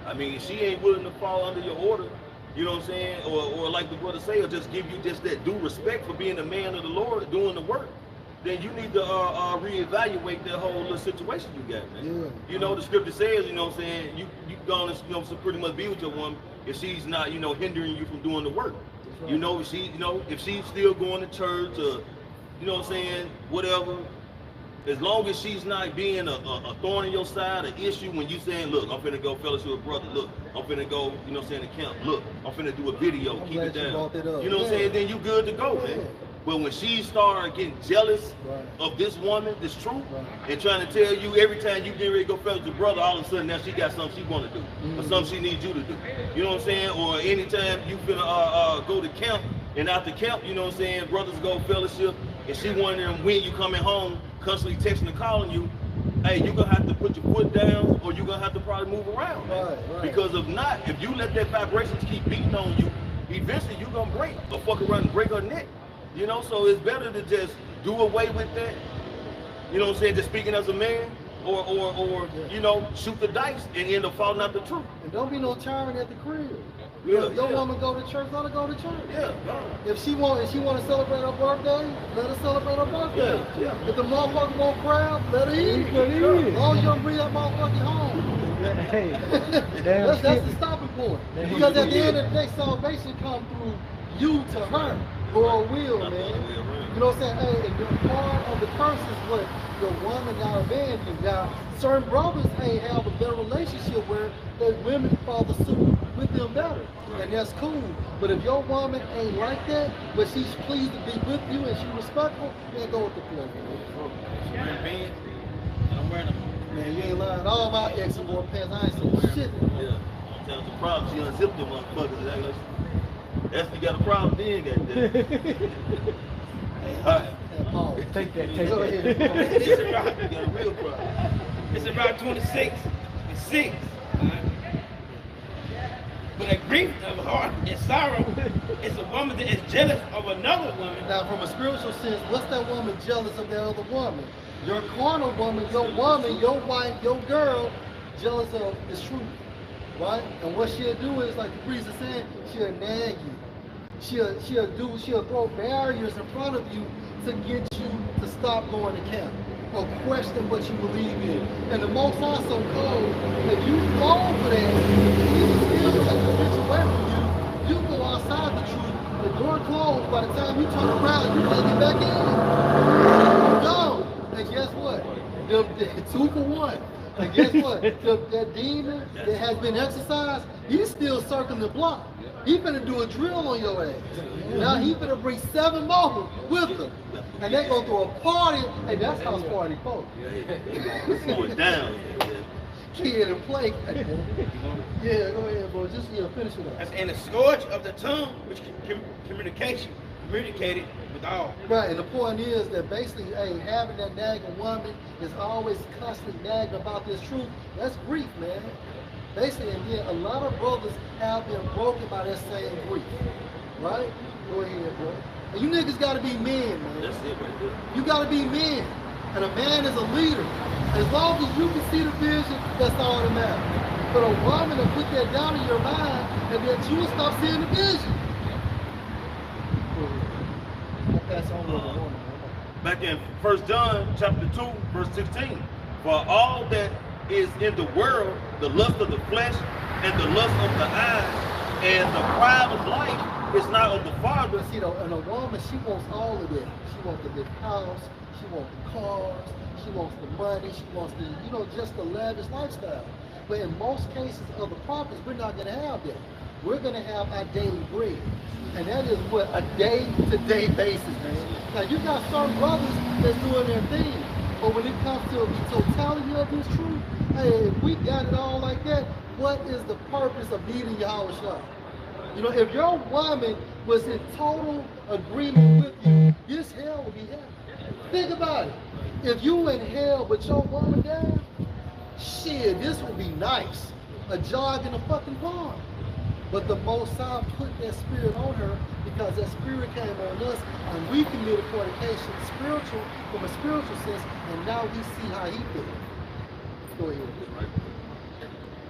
I mean, if she ain't willing to fall under your order, you know what I'm saying? Or like the brother say, or just give you just that due respect for being a man of the Lord, doing the work, then you need to reevaluate that whole little situation you got, man. Yeah. You know, the scripture says, you know what I'm saying, you gonna, so pretty much be with your woman if she's not, hindering you from doing the work. Right. If she's still going to church or, you know what I'm saying, whatever, as long as she's not being a thorn in your side, an issue when you saying, look, I'm finna go fellowship with brother, look, I'm finna go, to camp, look, I'm finna do a video, keep it down. You know what I'm saying? Then you good to go, man. But when she start getting jealous of this woman, this truth, and trying to tell you every time you get ready to go fellowship with brother, all of a sudden now she got something she want to do, or something she needs you to do. You know what I'm saying? Or anytime you finna go to camp, and after camp, you know what I'm saying, brothers go fellowship, and she wondering when you coming home, constantly texting and calling you, hey, you're gonna have to put your foot down, or you're gonna have to probably move around, man. Right. Because if not, if you let that vibration keep beating on you, eventually you're gonna break, or fuck around and break her neck. So it's better to just do away with that, you know what I'm saying, just speaking as a man, or shoot the dice and end up falling out the truth. And don't be no tyrant at the crib. Yeah, if your woman go to church, let her go to church. Yeah. If she want to celebrate her birthday, let her celebrate her birthday. Yeah. If the motherfucker want crab, let her eat. As long as you don't bring that motherfucker home. Hey, that's the stopping point. Because at the end of the day, salvation comes through you to her. For a will, man. You know what I'm saying? Hey, and you're part of the curse is what your woman got abandoned you. Now, certain brothers have a better relationship where the women follow suit with them better. And that's cool. But if your woman ain't like that, but she's pleased to be with you and she's respectful, then go with the flow. Wearing pants, and I'm wearing them. Man, you ain't lying. All my exes wore pants. I ain't seen shit. Yeah. That's the problem. She unzipped them motherfuckers. That's you got a problem then, goddamn. Paul, take that. Go ahead. You got a real problem. It's about 26 and 6. But a grief of heart and sorrow is a woman that is jealous of another woman. Now, from a spiritual sense, what's that woman jealous of the other woman? Your carnal woman, your wife, your girl, jealous of the truth, right? And what she'll do is, like the priest is saying, she'll nag you. She'll throw barriers in front of you to get you to stop going to camp or question what you believe in. And the Most High so cold, if you fall for that, He's still take the bitch away from you. You go outside the truth, the door closed. By the time you turn around, you can't get back in. No. And guess what? The 2 for 1. And guess what? That demon that has been exercised, he's still circling the block. He finna do a drill on your ass. Now he finna bring 7 more with him. And they gonna throw a party. Hey, that's house party, folks. It's going down. Kid and play. Yeah, go ahead, bro. Just finish it up. And the scourge of the tongue, which communicated with all. Right, and the point is that basically, hey, having that nagging woman is always constantly nagging about this truth. That's grief, man. Basically, and then a lot of brothers have been broken by that same grief. Right? Go ahead, bro. And you niggas gotta be men, man. That's it right there. You gotta be men. And a man is a leader. As long as you can see the vision, that's all that matters. But a woman will put that down in your mind, and then you will stop seeing the vision. Pass on to the woman. Back in 1 John chapter 2, verse 16. For all that is in the world, the lust of the flesh and the lust of the eyes and the pride of life is not of the Father. See, and a woman, she wants all of that. She wants the big house, she wants the cars, she wants the money, she wants the, just the lavish lifestyle. But in most cases of the prophets, we're not going to have that. We're going to have our daily bread. And that is what a day-to-day basis, man. Now, you got certain brothers that's doing their thing. But when it comes to the totality of this truth, hey, if we got it all like that, what is the purpose of needing Yahushua? If your woman was in total agreement with you, this hell would be heaven. Think about it. If you in hell but your woman down, shit, this would be nice. A jog in a fucking pond. But the Most High put that spirit on her because that spirit came on us and we committed fornication from a spiritual sense, and now we see how he did it. Go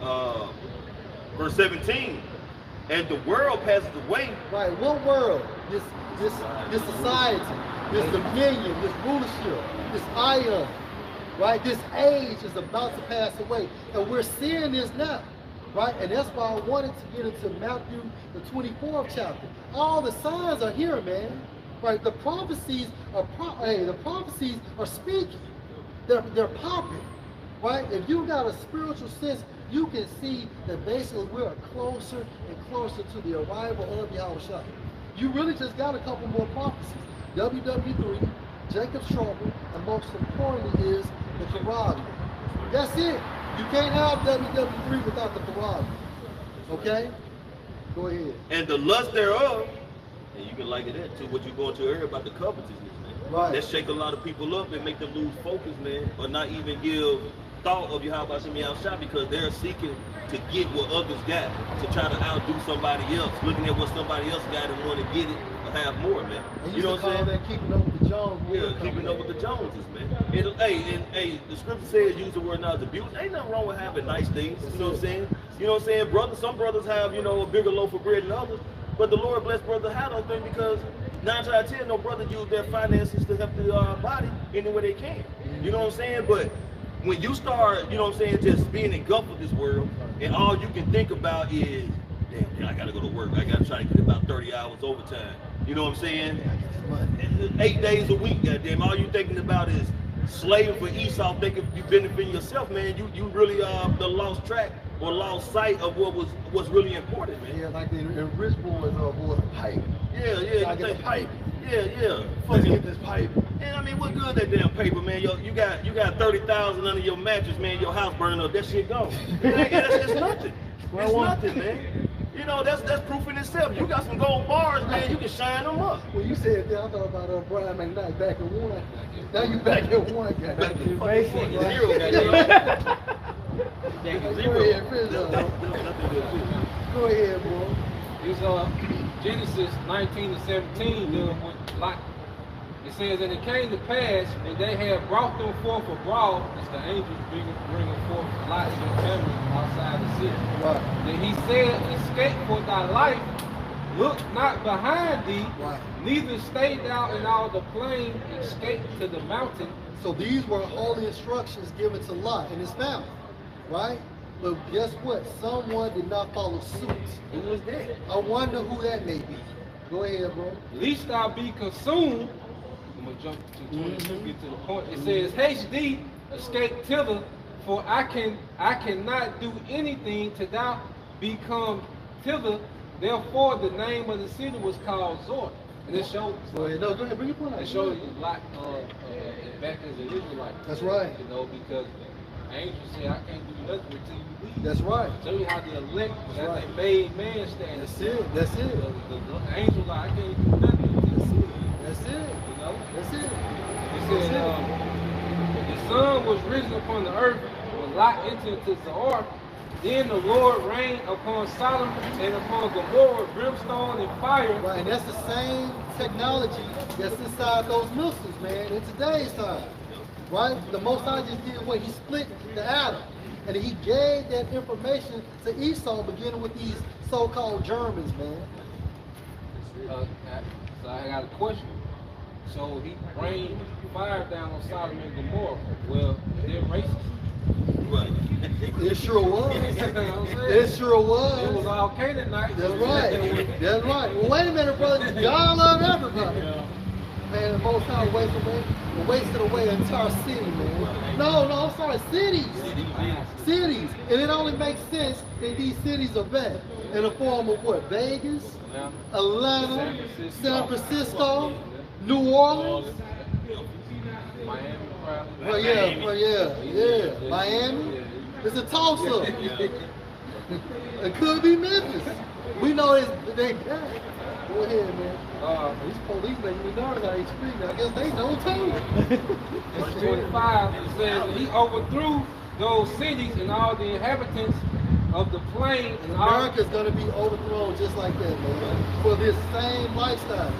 ahead. Verse 17, and the world passes away. Right, what world? This society, this dominion, this rulership, this ion, right? This age is about to pass away. And we're seeing this now. Right? And that's why I wanted to get into Matthew, the 24th chapter. All the signs are here, man. Right? The prophecies are speaking. They're popping. Right? If you got a spiritual sense, you can see that basically we're closer and closer to the arrival of Yahushua. You really just got a couple more prophecies. WW3, Jacob's trouble, and most importantly is the Quran. That's it. You can't have WW3 without the Quran. Okay? Go ahead. And the lust thereof, and you can like it that too, what you're going to earlier about the covetousness, man. Right. That shake a lot of people up and make them lose focus, man, or not even give thought of Yahweh Shem Yahushua because they're seeking to get what others got, to try to outdo somebody else, looking at what somebody else got and want to get it or have more, man. You know what I'm saying? Keeping up with the Jones. Yeah, keeping up with the Joneses, man. And the scripture says use the word not to abuse. Ain't nothing wrong with having nice things. You know what I'm saying? You know what I'm saying? Brothers, some brothers have, a bigger loaf of bread than others. But the Lord bless brother have those things because 9 times out of 10, no brother use their finances to help the body any way they can. You know what I'm saying? But when you start, just being engulfed with this world, and all you can think about is, damn, I gotta go to work. I gotta try to get about 30 hours overtime. You know what I'm saying? 8 days a week, goddamn. All you thinking about is slaving for Esau, thinking you benefiting yourself, man. You really lost track or lost sight of what's really important, man. Yeah, like the rich boys was a pipe. Yeah. I get the pipe. Yeah. Let's get this pipe. And I mean, what good that damn paper, man? You got 30,000 under your mattress, man. Your house burning up. That shit gone. It's nothing. It's nothing, man. That's proof in itself. You got some gold bars, man. You can shine them up. When you said that, I thought about Brian McKnight back in one. Now you back in one, guy. Back in basic, zero, goddamn. Zero. Go ahead, finish up. Go ahead, bro. It's Genesis 19 to 17 dealing with Lot. It says, and it came to pass, and they had brought them forth abroad, as the angels bringing forth Lot and his family outside the city. Right. Then he said, escape for thy life, look not behind thee, Right. neither stay thou in all the plain, escape to the mountain. So these were holy instructions given to Lot and his family, right? But guess what? Someone did not follow suit. Who was that? I wonder who that may be. Go ahead, bro. Lest thou be consumed. I'm gonna jump to 22, get to the point. It says, haste thee, escape thither, for I cannot do anything till thou be come thither. Therefore the name of the city was called Zor. And it shows, Go ahead, bring your point out. it shows you Lot back as an Israelite. That's right. Because angels say, I can't do nothing until you leave. That's right. Show you how the elect, That's right. they made man stand. That's it. That's it. The angel like, I can't do nothing until you leave. That's it. That's it. It said, the sun was risen upon the earth when Lot entered into the ark. Then the Lord rained upon Sodom and upon Gomorrah brimstone and fire. Right, and that's the same technology that's inside those missiles, man, in today's time. Right? The Most High just did what? He split the atom. And he gave that information to Esau, beginning with these so-called Germans, man. So I got a question. So he rained fire down on Sodom and Gomorrah. Well, they're racist. Right. It sure was. You know what I'm saying? It sure was. It was all Canaanites. That's right. That's right. Well, wait a minute, brother. God love everybody. Man, the Most High wasted away an entire city, man. No, I'm sorry, cities. Cities. And it only makes sense if these cities are bad. In the form of what? Vegas, Atlanta, San Francisco, New Orleans. Miami, probably. Well, yeah. Miami. It's a toss-up. It could be Memphis. We know they bad. Go ahead, man. These police making me nervous how they speak. I guess they know too. Verse 25, it says, he overthrew those cities and all the inhabitants of the plain. And America's going to be overthrown just like that, man. For this same lifestyle.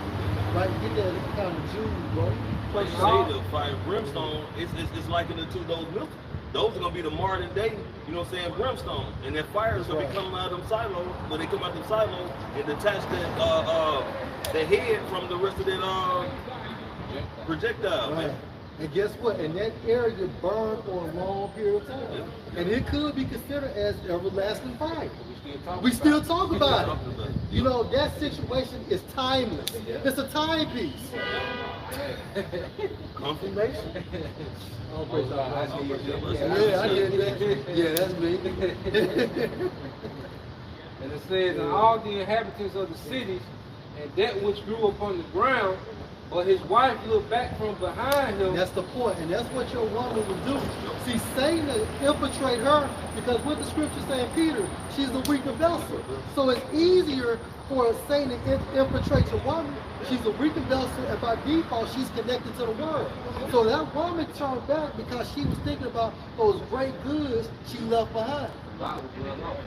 Right? Get that kind of Jews, bro. Like you say, the fire and brimstone, it's likened to those milk. Those are gonna be the modern day, you know what I'm saying, brimstone. And that fire is gonna be coming out of them silos. When they come out of them silos and detach the head from the rest of that projectile. Right. Man. And guess what? And that area burned for a long period of time. Yeah. And it could be considered as everlasting fire. We still talk about it. You know, that situation is timeless. It's a timepiece. Confirmation. Oh, praise God. Yeah, I did that. Yeah, that's me. And it says, and all the inhabitants of the cities, and that which grew upon the ground, but his wife looked back from behind him. That's the point, and that's what your woman will do. See, Satan will infiltrate her because what the scripture saying, Peter, she's a weaker vessel. So it's easier for Satan to infiltrate your woman. She's a weaker vessel, and by default, she's connected to the world. So that woman turned back because she was thinking about those great goods she left behind.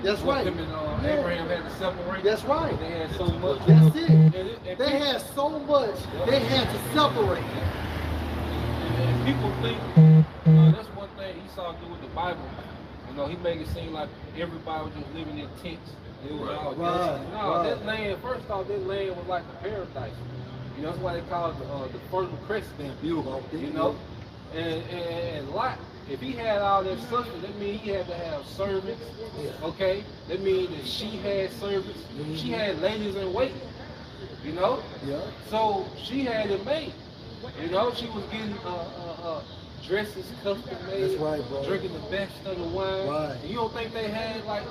That's right. Him and Abraham had to separate. That's right. They had so much. That's it. And They had so much, they had to separate. And people think, that's one thing Esau do with the Bible. You know, he make it seem like everybody was just living in tents. It was all No, that land, first off, that land was like a paradise. You know, that's why they call it the Fertile Crescent. Beautiful. You know? And Lot, if he had all that substance, that means he had to have servants. Okay? That means that she had servants. She had ladies in waiting. You know? Yeah. So she had it made. You know, she was getting dresses custom made. That's right, bro. Drinking the best of the wine. Right. And you don't think they had like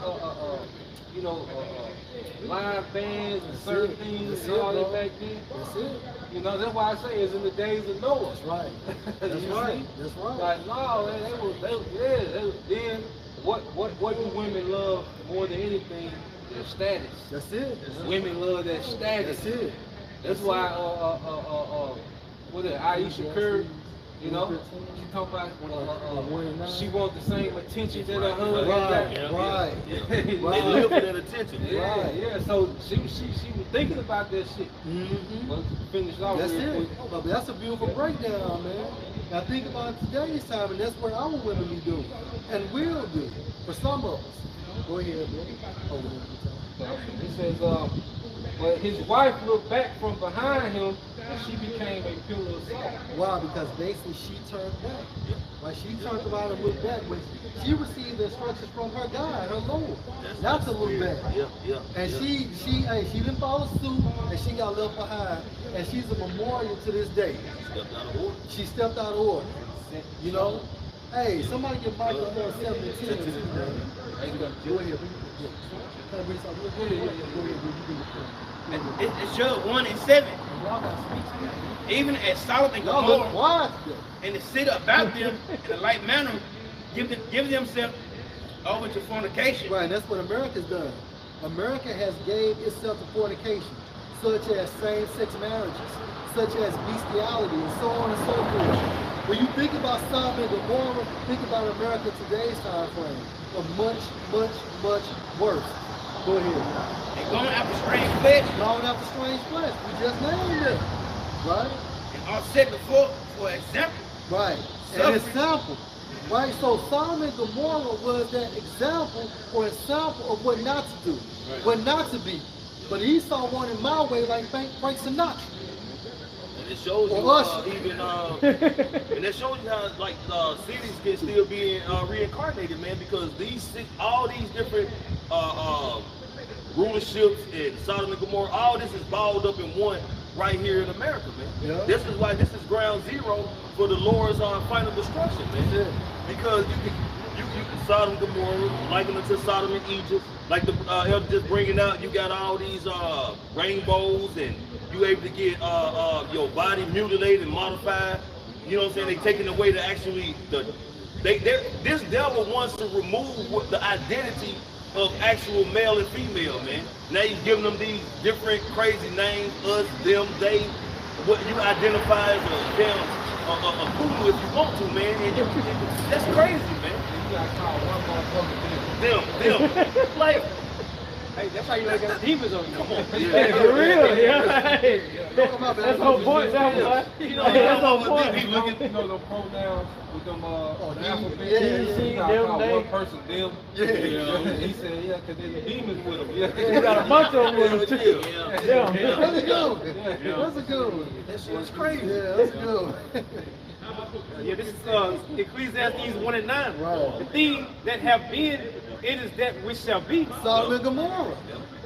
live bands and certain things and all that back then? That's it. You know, that's why I say it's in the days of Noah. That's right. That's right. That's right. Like, no, then what do women love more than anything? Their status. That's it. Women love that status. That's it. That's why what is it, Aisha Curry, you know, she talk about she wants the same attention that her husband got. Right. They live for that attention. Yeah. So she was thinking about that shit. But finish off. That's real it. quick. But that's a beautiful breakdown, man. Now think about today's time, and that's what our women be doing, and will do for some of us. Go ahead, bro. It says, but his wife looked back from behind him, and she became a pillar of salt. Why? Because basically she turned back. Like she turned around and looked back when she received the instructions from her God, her Lord, not to look back. And she didn't follow suit, and she got left behind, and she's a memorial to this day. She stepped out of order. You know? Hey, somebody get Michael 7:10. Go ahead. It's Job 1:7. Even as Sodom and Gomorrah and the city about them in a like manner, give themselves over to fornication. Right, and that's what America's done. America has gave itself to fornication, such as same-sex marriages, such as bestiality, and so on and so forth. When you think about Sodom and Gomorrah, think about America today's time frame, but much, much, much worse. Go ahead. And going after strange flesh. Going after strange flesh. We just named it. Right? And all set before for example. Right. An example. Right? So Sodom and Gomorrah was that example or example of what not to do, what not to be. But Esau wanted my way like Frank Sinatra. it shows you Well, even, and it shows you how like cities can still be reincarnated, man, because all these different rulerships in Sodom and Gomorrah, all this is balled up in one right here in America, man. Yeah. This is why this is ground zero for the Lord's final destruction, man. Yeah. Because you Sodom and Gomorrah, likened it to Sodom and Egypt, like the elder just bringing out, you got all these rainbows, and you able to get your body mutilated and modified. You know what I'm saying? They taking away the actually this devil wants to remove the identity of actual male and female, man. Now he's giving them these different crazy names, us, them, they. What you identify as a poodle if you want to, man. And that's crazy, man. You gotta call one motherfucker Them. Like, Hey, that's how you like got demons on you. come on. Hey, for real, yeah. Hey, that's no point, that one. You know, That's no I'm point. You know those pronouns with them the alphabet? yeah. You gotta call Them, one they. person them. Yeah. You know, he said, yeah, because there's demons with them. Yeah. You got a bunch of them with them too. Yeah. Yeah. That's a good one. Yeah. That's a good one. That shit's crazy. Yeah, that's a good one. Yeah, this is Ecclesiastes 1:9. Right. The thing that have been, it is that which shall be. Sodom and Gomorrah,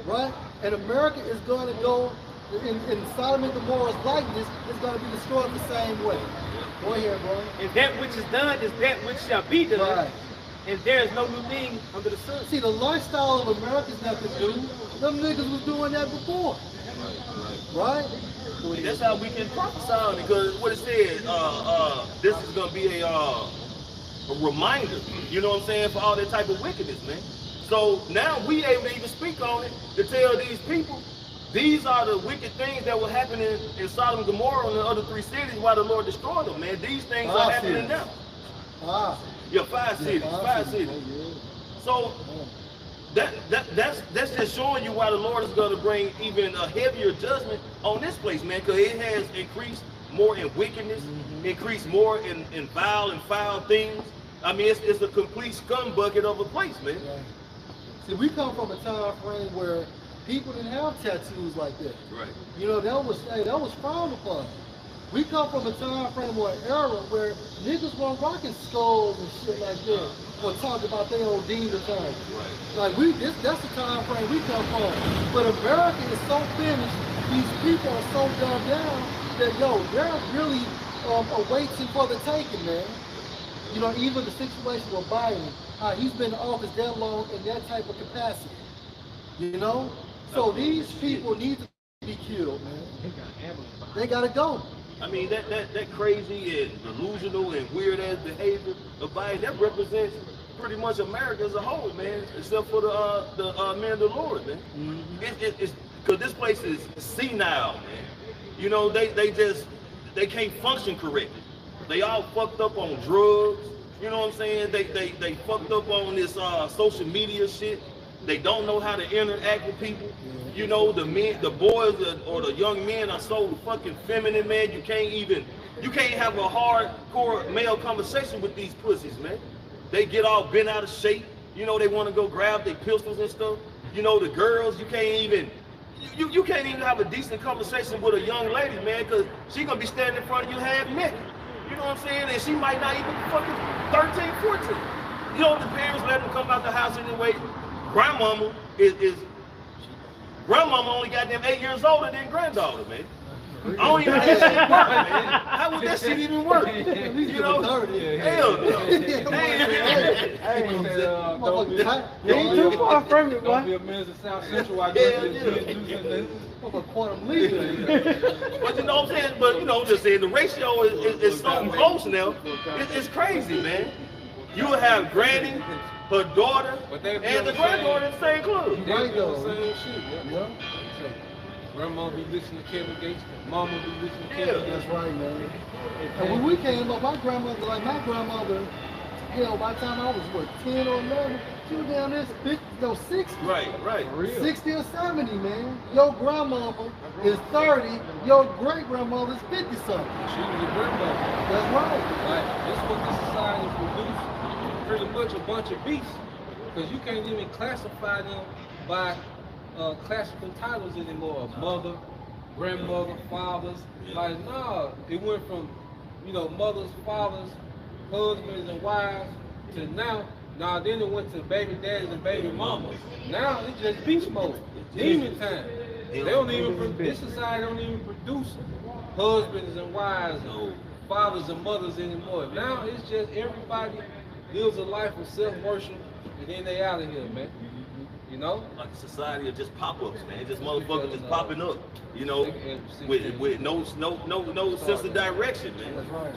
right? And America is going to go in Sodom and Gomorrah's likeness. Is going to be destroyed the same way. Go ahead, bro. And that which is done is that which shall be done. Right. And there is no new thing under the sun. See, the lifestyle of America's nothing new. Them niggas was doing that before, right? That's how we can prophesy, because what it said, this is gonna be a reminder, you know what I'm saying, for all that type of wickedness, man. So now we able to even speak on it to tell these people, these are the wicked things that were happening in Sodom and Gomorrah and the other 3 cities while the Lord destroyed them, man. These things are happening now. Ah, Yeah, 5 cities, 5 cities. So that's just showing you why the Lord is going to bring even a heavier judgment on this place, man, because it has increased more in wickedness, increased more in vile and foul things. I mean, it's a complete scum bucket of a place, man. right. See, we come from a time frame where people didn't have tattoos like that. Right. You know, that was frowned upon. We come from a time frame or an era where niggas weren't rocking skulls and shit like that, or talk about their old demon times. Right. Like that's the time frame we come from. But America is so finished. These people are so dumbed down that they're really awaiting for the taking, man. You know, even the situation with Biden, he's been in office that long in that type of capacity. You know, so these people need to be killed, man. They gotta go. I mean, that crazy and delusional and weird ass behavior of Biden, that represents pretty much America as a whole, man, except for the men of the Lord, man. It's because this place is senile, man. You know, they can't function correctly. They all fucked up on drugs. You know what I'm saying? They fucked up on this social media shit. They don't know how to interact with people. You know, the boys or the young men are so fucking feminine, man. You can't have a hardcore male conversation with these pussies, man. They get all bent out of shape. You know, they want to go grab their pistols and stuff. You know, the girls, you can't even have a decent conversation with a young lady, man, because she gonna be standing in front of you half naked. You know what I'm saying? And she might not even fucking 13, 14. You know, the parents let them come out the house anyway. Grandmama grandmama only got them 8 years older than granddaughter, man. I don't even know how that shit work, man. How would that shit even work? You know? Hell no. You ain't too far from it, Don't be boy. a minister of South Central while Yeah, you're Quantum leap. But you know what I'm saying? But you know, just saying the ratio is so close now. It's crazy, man. You will have Granny, her daughter, and the granddaughter in the same club. Right though. Same shit, yeah. Grandma be listening to Kevin Gates, mama be listening to Kevin Gates. That's right, man. And when we came up, my grandmother, hell, by the time I was, 10 or 11, she was down there, 60. Right. 60 or 70, man. Your grandmama is 30, your great-grandmother is 50-something. She was a grandmother. That's right. Like, this is what this society produced, pretty much a bunch of beasts. Because you can't even classify them by classical titles anymore. Mother, grandmother, fathers. Yeah. Like, nah, it went from, mothers, fathers, husbands, and wives to now. Nah, then it went to baby daddies and baby mamas. Now it's just beast mode, demon time. They don't even, this society don't even produce husbands and wives, and fathers and mothers anymore. Now it's just everybody lives a life of self-worship, and then they out of here, man. You know? Like a society of just pop-ups, man. Just motherfuckers just popping up, with no sense of direction, man. That's right.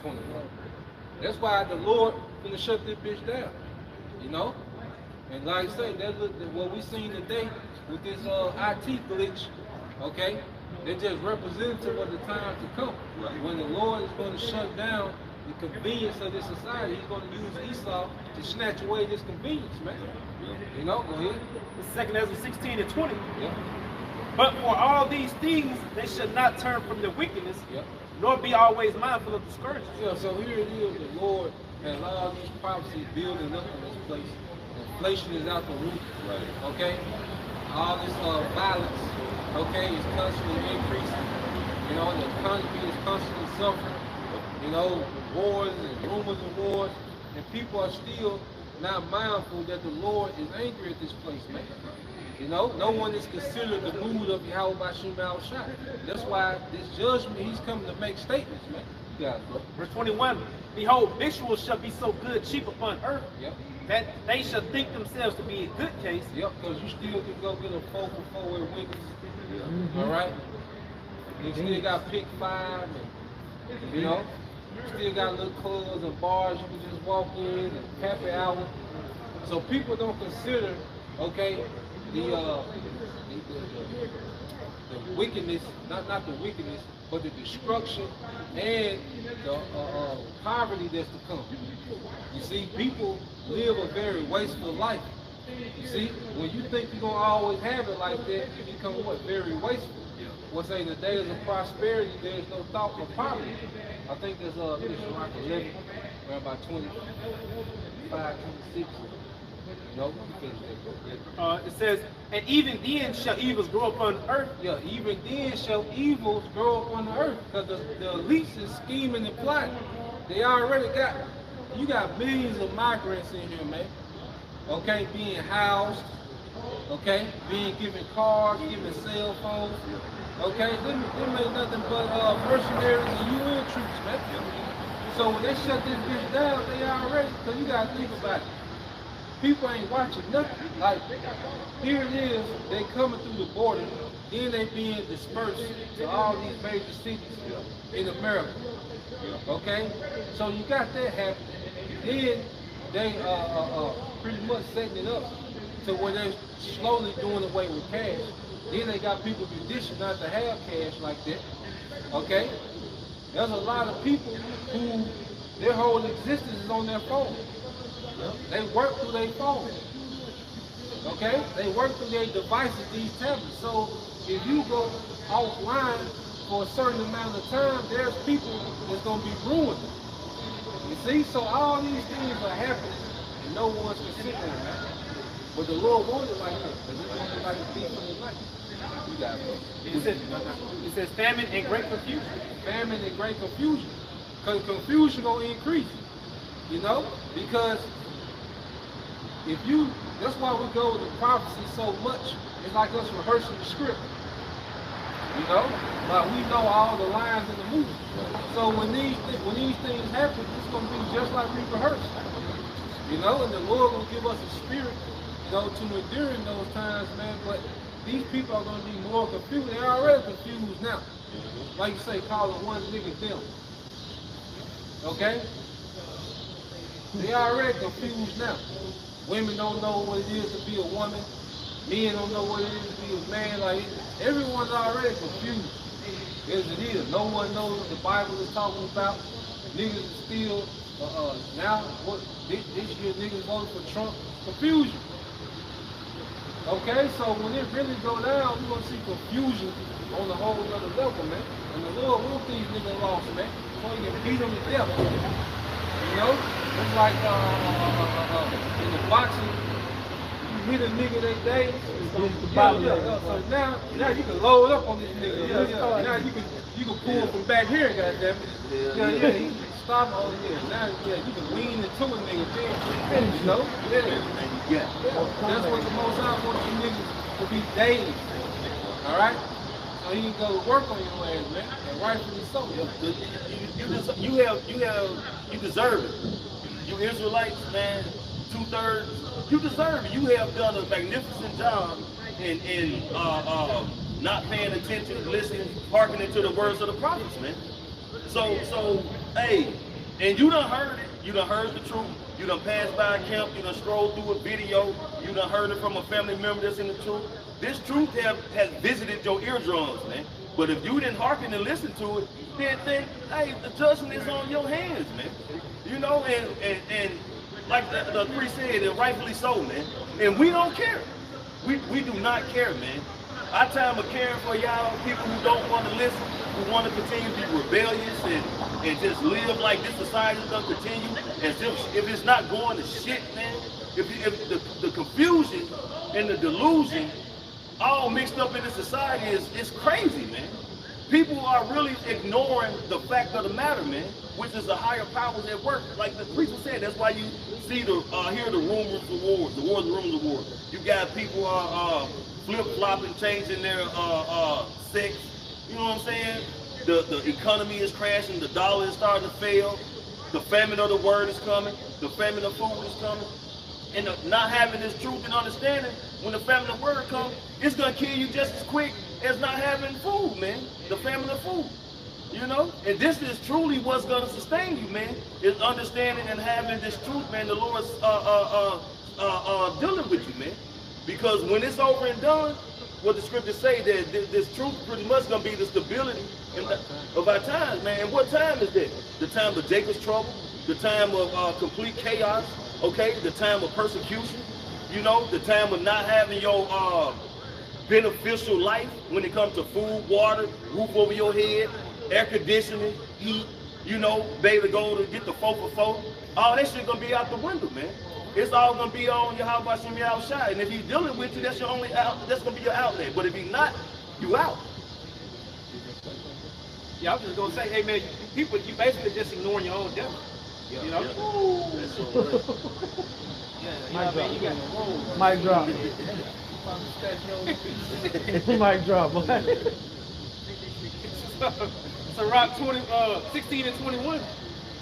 That's why the Lord gonna shut this bitch down. And like I say, that's what we seen today with this IT glitch. Okay, they're just representative of the time to come. Right. When the Lord is going to shut down the convenience of this society, He's going to use Esau to snatch away this convenience, man. Go ahead. The 2 Esdras 16 and 20. Yeah. But for all these things, they should not turn from their wickedness, Yeah. nor be always mindful of the scourges. Yeah, so here it is, the Lord has allowed these prophecies building up in this place. Inflation is out the roof, Right. okay? All this violence, okay, is constantly increasing. The economy is constantly suffering. Wars and rumors of wars, and people are still not mindful that the Lord is angry at this place, man. No one is considered the mood of Yahweh Bashim al-Shai. That's why this judgment, he's coming to make statements, man. You got it, bro. Verse 21, behold, victuals shall be so good cheap upon earth, Yep. that they shall think themselves to be in good case. Yep, because you still can go get a 4 for 4 with witness. All right? You still got pick 5, and, you still got little clubs and bars you can just walk in, and happy hour. So people don't consider, okay, the wickedness, not the wickedness, but the destruction and the poverty that's to come. You see, people live a very wasteful life. You see, when you think you're going to always have it like that, you become what? Very wasteful. What's saying the days of prosperity, there's no thought of poverty. I think there's Mark 11, around about 25, 26. It says, and even then shall evils grow upon earth. Yeah, even then shall evils grow up on the earth, because the elites is scheming and plotting. They already you got millions of migrants in here, man. Okay, being housed, okay, being given cars, given cell phones. Okay, them ain't nothing but mercenaries and UN troops, man. So when they shut this bitch down, they already, because you gotta think about it. People ain't watching nothing. Like, here it is, they coming through the border, then they being dispersed to all these major cities in America. Okay? So you got that happening. Then they pretty much setting it up to where they're slowly doing away with cash. Then they got people conditioned not to have cash like that. Okay? There's a lot of people who their whole existence is on their phone. They work through their phone. Okay? They work through their devices, these tablets. So if you go offline for a certain amount of time, there's people that's going to be ruined. You see? So all these things are happening and no one's considering it. But the Lord wanted it like that, because He wanted it like a thief in the night. You got it. It says famine and great confusion. Famine and great confusion. Because confusion gonna increase. Because that's why we go with the prophecy so much. It's like us rehearsing the script. Like we know all the lines in the movie. So when these things happen, it's gonna be just like we rehearsed. And the Lord gonna give us a spirit, to endure in those times, man. But these people are gonna be more confused. They're already confused now. Like you say, calling one nigga them. Okay? They already confused now. Women don't know what it is to be a woman. Men don't know what it is to be a man. Like, everyone's already confused. As it is. No one knows what the Bible is talking about. Niggas is still, now, this year niggas voted for Trump. Confusion. Okay, so when it really go down, we're going to see confusion on a whole other level, man. And the Lord wants these niggas lost, man. So He can beat them to death. It's like in the boxing, you hit a nigga they day. Yeah. So now you can load up on this nigga. Now you can pull from back here, goddamn it. He stop on here. Now you can lean into a nigga then. You know? Yeah. That's what the Most High wants you niggas to be daily. Alright? So you can go to work on your ass, man. And rightfully so. You deserve it. You Israelites, man, 2/3, you deserve it. You have done a magnificent job in not paying attention, listening, hearkening to the words of the prophets, man. So, hey, and you done heard it. You done heard the truth. You done passed by a camp. You done strolled through a video. You done heard it from a family member that's in the truth. This truth has visited your eardrums, man. But if you didn't hearken and listen to it, then hey, the judgment is on your hands, man. You know, and like the priest said, and rightfully so, man. And we don't care. We do not care, man. Our time of caring for y'all people who don't want to listen, who want to continue to be rebellious and just live like this society is gonna continue as if it's not going to shit, man. If the confusion and the delusion all mixed up in the society is crazy, man. People are really ignoring the fact of the matter, man, which is the higher powers at work. Like the priest was saying, that's why you see hear the rumors of wars, the wars, rumors of war. You got people flip-flopping, changing their sex. You know what I'm saying? The economy is crashing. The dollar is starting to fail. The famine of the word is coming. The famine of food is coming. And not having this truth and understanding, when the famine of word comes, it's going to kill you just as quick as not having food, man. The famine of food. You know? And this is truly what's going to sustain you, man. Is understanding and having this truth, man. The Lord's dealing with you, man. Because when it's over and done, what the scriptures say, that this truth pretty much going to be the stability of our times, man. And what time is that? The time of Jacob's trouble, the time of complete chaos, okay? The time of persecution, you know, the time of not having your beneficial life when it comes to food, water, roof over your head, air conditioning, heat, you know, be able to go to get the 4 for 4. All that shit going to be out the window, man. It's all gonna be on your how about you outside. And if he's dealing with you, that's your only out. That's gonna be your outlet. But if he's not, you out. Yeah, I was just gonna say, hey man, you basically just ignoring your own devil. You know? Mic drop. Mic drop. So Rock 16 and 21.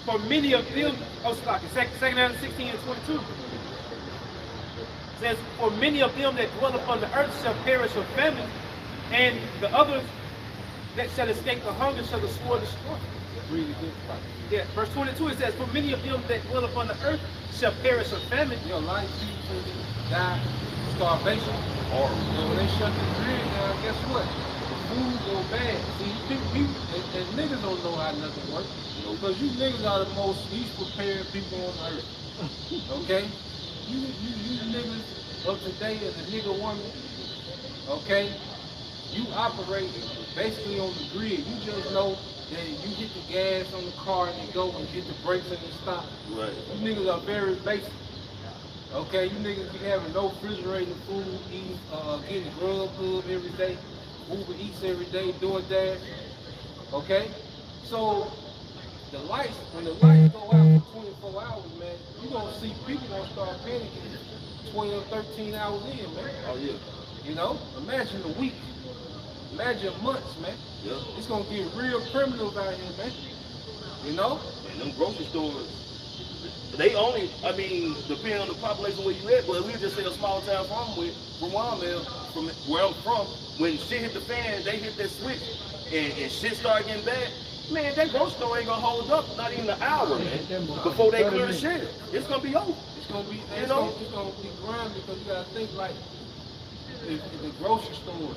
For many of them, second half 16 and 22. Says, for many of them that dwell upon the earth shall perish of famine, and the others that shall escape the hunger shall the sword destroy. Yeah, verse 22 it says, for many of them that dwell upon the earth shall perish of famine. Your life, people die, starvation. Or when they shut the grid down, guess what? The food go bad. See, people and niggas don't know how nothing works. Because you niggas are the most least prepared people on earth. Okay? You niggas of today as a nigga woman, okay? You operate basically on the grid. You just know that you hit the gas on the car and you go and hit the brakes and you stop. Right. You niggas are very basic. Okay? You niggas be having no refrigerated food, eating, getting Grubhub every day, Uber Eats every day, doing that. Okay? So, the lights, when the lights go out for 24 hours, man, you're going to see people going to start panicking 12, 13 hours in, man. Oh, yeah. You know? Imagine a week. Imagine months, man. Yeah. It's going to get real primitive out here, man. You know? And them grocery stores, they only, I mean, depending on the population where you at, but we just say a small town from where I'm from, when shit hit the fan, they hit that switch, and shit start getting bad. Man, that grocery store ain't gonna hold up not even an hour, man, before they clear the shit. It's gonna be over. It's gonna be, you know, it's gonna be grind because you gotta think like if the grocery store.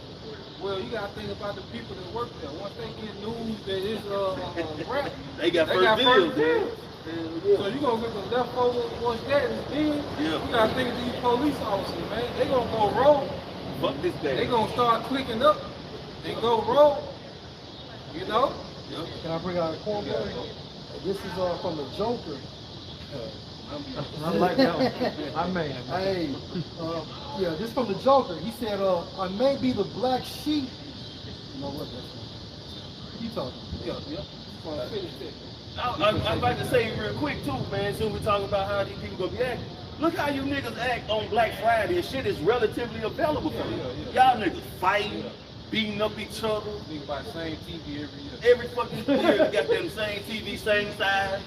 Well, you gotta think about the people that work there. Once they get news that it's rap, they got first deals. So you gonna get the leftover once that is dead. Yeah. You gotta think of these police officers, man. They gonna go rogue. Fuck this day. They gonna start clicking up and go rogue. You know? Can I bring out a quote? This is from the Joker. I like that one. I mean, Hey, yeah, this from the Joker. He said, I may be the black sheep. You know what? You talking? Yeah. Finish that. I'd like to say real quick too, man, since we talking about how these people gonna be acting. Look how you niggas act on Black Friday and shit is relatively available for you. Y'all niggas fighting, beating up each other. Nigga buy the same TV every year. Every fucking year you got them same TV, same size.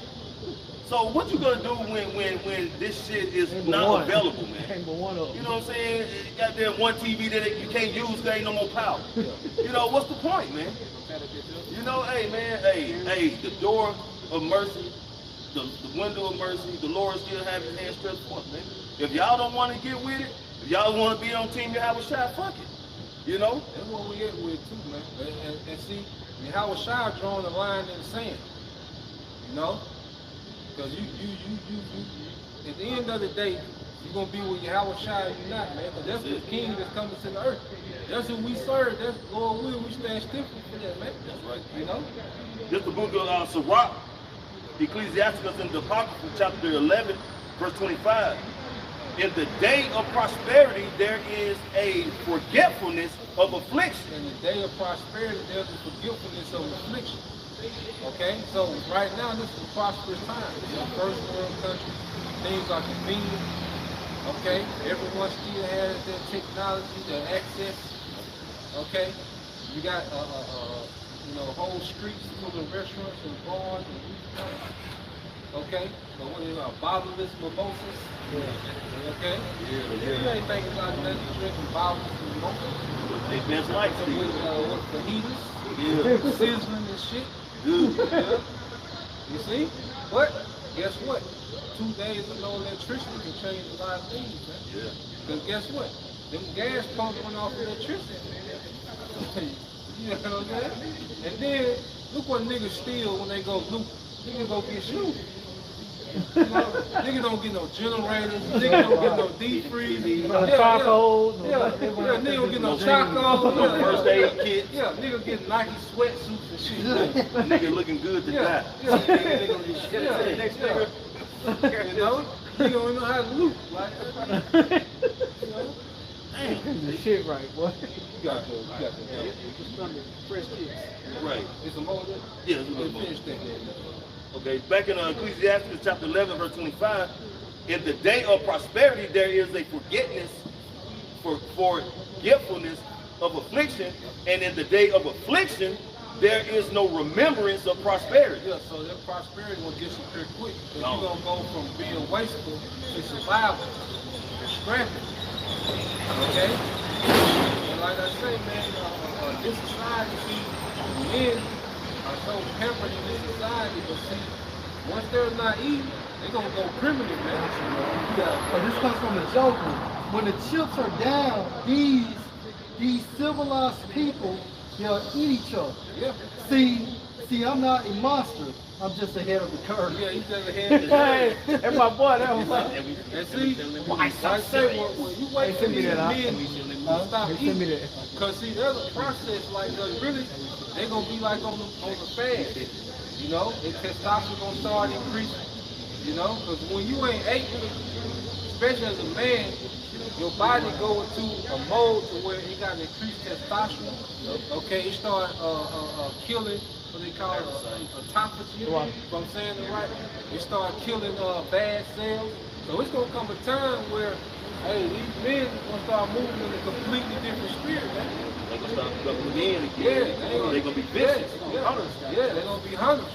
So what you gonna do when this shit is not available, man? Ain't but one of them. You know what I'm saying? You got that one TV that you can't use because ain't no more power. You know, what's the point, man? You know, hey man, hey, the door of mercy, the window of mercy, the Lord still have his hand stretched forth, man. If y'all don't want to get with it, if y'all want to be on team Yahweh Shai, fuck it. You know? That's what we at with too, man. And see, Yahweh Shai drawing the line in the sand. You know? Because you, at the end of the day, you're going to be with Yahweh Shai or you're not, man. Because that's the king that's coming to the earth. That's who we serve. That's Lord will. We stand stiff for that, man. That's right. You know? This the book of Sirach, Ecclesiasticus in the Apocrypha, chapter 11, verse 25. In the day of prosperity, there is a forgetfulness of affliction. In the day of prosperity, there's a forgetfulness of affliction. Okay? So right now, this is a prosperous time. It's a first world country. Things are convenient. Okay? Everyone still has their technology, their access. Okay? You got whole streets full of restaurants and bars and restaurants. Okay? So what is bottomless mimosas? Yeah. Okay? You ain't thinking about nothing drinking bottomless mimosas. They best like to With fajitas, sizzling and shit. Good. Yeah. You see? But guess what? 2 days of no electricity can change a lot of things, man. Yeah. Because guess what? Them gas pumps went off electricity. You know what I'm saying? And then, look what niggas steal when they go loot. Niggas go get shoes. You know, niggas don't get no generators, niggas don't get no deep freeze. Charcoal. Niggas don't get no charcoal. No first aid kit. Yeah, niggas get Nike sweatsuits and shit. Nigga looking good to die. Next nigga. You know? Nigga don't know how to loot. Like, you know? Damn. The shit right, boy. You got to. Just under fresh kicks. Right. It's a more than. Yeah, it's a little more. Finish that. Okay, back in Ecclesiastes chapter 11, verse 25, in the day of prosperity there is a forgetfulness of affliction, and in the day of affliction there is no remembrance of prosperity. Yeah, so that prosperity will get you pretty quick. So you're going to go from being wasteful to survival, scrapping. Okay? And like I say, man, this society, see, men are so pampered in this society, but see, once they're not eating, they're going to go primitive, man. Yeah, so this comes from the Joker. When the chips are down, these civilized people, they'll eat each other. Yeah. See, I'm not a monster. I'm just ahead of the curve. Yeah, he's just ahead of the curve. Hey, and my boy, that was like, And see, like I say, when you wait for these men to stop eating, because see, there's a process like really, they're going to be like on the fast. You know, their testosterone going to start increasing. You know, because when you ain't ate, especially as a man, your body go into a mode to where it got increased testosterone. Okay, it start killing what they call autophagy. If I'm saying it right, it start killing bad cells. So it's gonna come a time where, hey, these men gonna start moving in a completely different spirit, man. They're gonna start coming in again. Yeah, they're gonna be vicious. Yeah, they're gonna be hunters.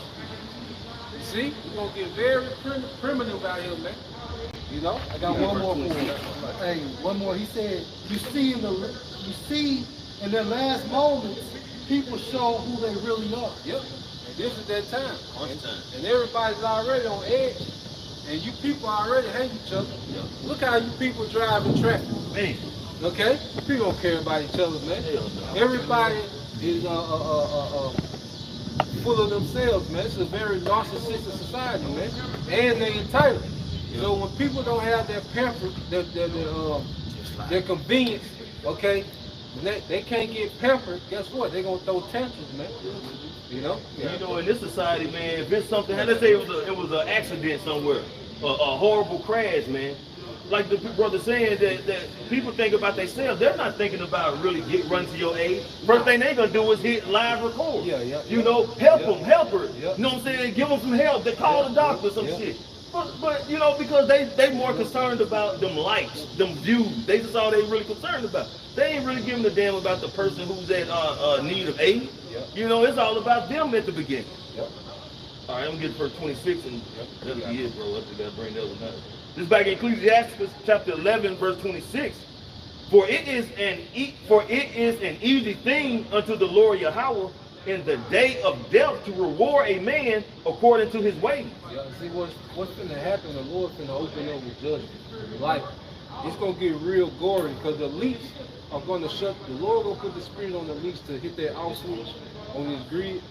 You see, we're gonna get very primitive out here, man. You know, I got one more for you. Hey, one more. He said, you see in their last moments, people show who they really are. Yep. And this is that time. And everybody's already on edge. And you people already hate each other. Yep. Look how you people drive in traffic. Man. Okay? People don't care about each other, man. Everybody is full of themselves, man. It's a very narcissistic society, man. And they're entitled. So when people don't have their pamper, their convenience, okay, they can't get pampered, guess what? They're gonna throw tantrums, man. You know? You know, in this society, man, if it's something, let's say it was an accident somewhere, a horrible crash, man. Like the brother saying that people think about themselves, they're not thinking about really run to your aid. First thing they're gonna do is hit live record. You know, help them, help her. You know what I'm saying? Give them some help. They call the doctor, some shit. But you know, because they more concerned about them likes, them views. They just all they really concerned about. They ain't really giving a damn about the person who's at need of aid. You know, it's all about them at the beginning. All right, I'm gonna get to verse 26 and that'll be it, bro. I just gotta bring that one up. This is back in Ecclesiastes chapter 11, verse 26. For it is an easy thing unto the Lord Yahweh in the day of death to reward a man according to his ways. Yeah, see what's gonna happen, the Lord's gonna open up with judgment. Like, it's gonna get real gory because the leaks are gonna the Lord gonna put the spirit on the leaks to hit that out switch on his grid.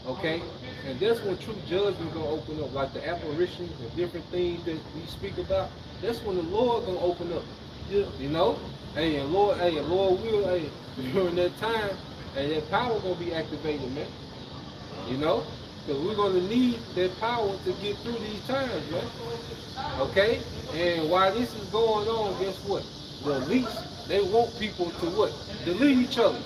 Okay? And that's when true judgment gonna open up, like the apparitions and different things that we speak about. That's when the Lord gonna open up. You know? Hey, and Lord will, during that time, and that power gonna be activated, man. You know? Because we're gonna need that power to get through these times, man. Okay? And while this is going on, guess what? The elites, they want people to what? Delete each other.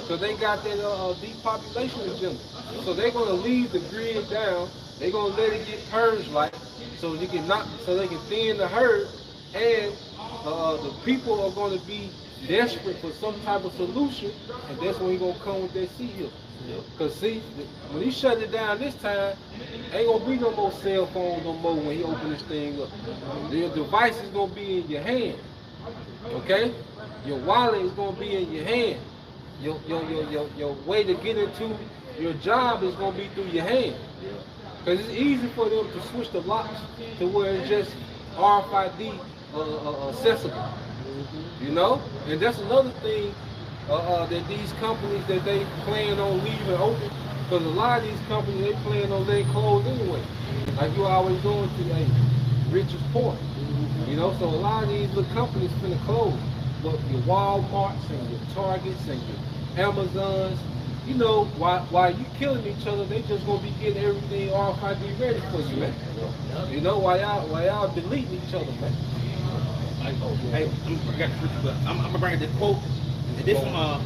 So they got that depopulation agenda. So they're gonna leave the grid down. They're gonna let it get purged, like, so they can thin the herd, and the people are gonna be desperate for some type of solution, and that's when he's gonna come with that seal. Cause see, when he shut it down this time, ain't gonna be no more cell phones no more when he open this thing up. The device is gonna be in your hand. Okay? Your wallet is gonna be in your hand. Your way to get into your job is gonna be through your hand. Cause it's easy for them to switch the locks to where it's just RFID accessible. You know? And that's another thing that these companies that they plan on leaving open, because a lot of these companies they plan on letting close anyway. Like you always going to a richest point. You know, so a lot of these little companies finna close. But your Walmarts and your Targets and your Amazons, you know, while you killing each other, they just gonna be getting everything RFID ready for you, man. You know, while y'all deleting each other, man. Hey, I'm gonna bring this quote. This from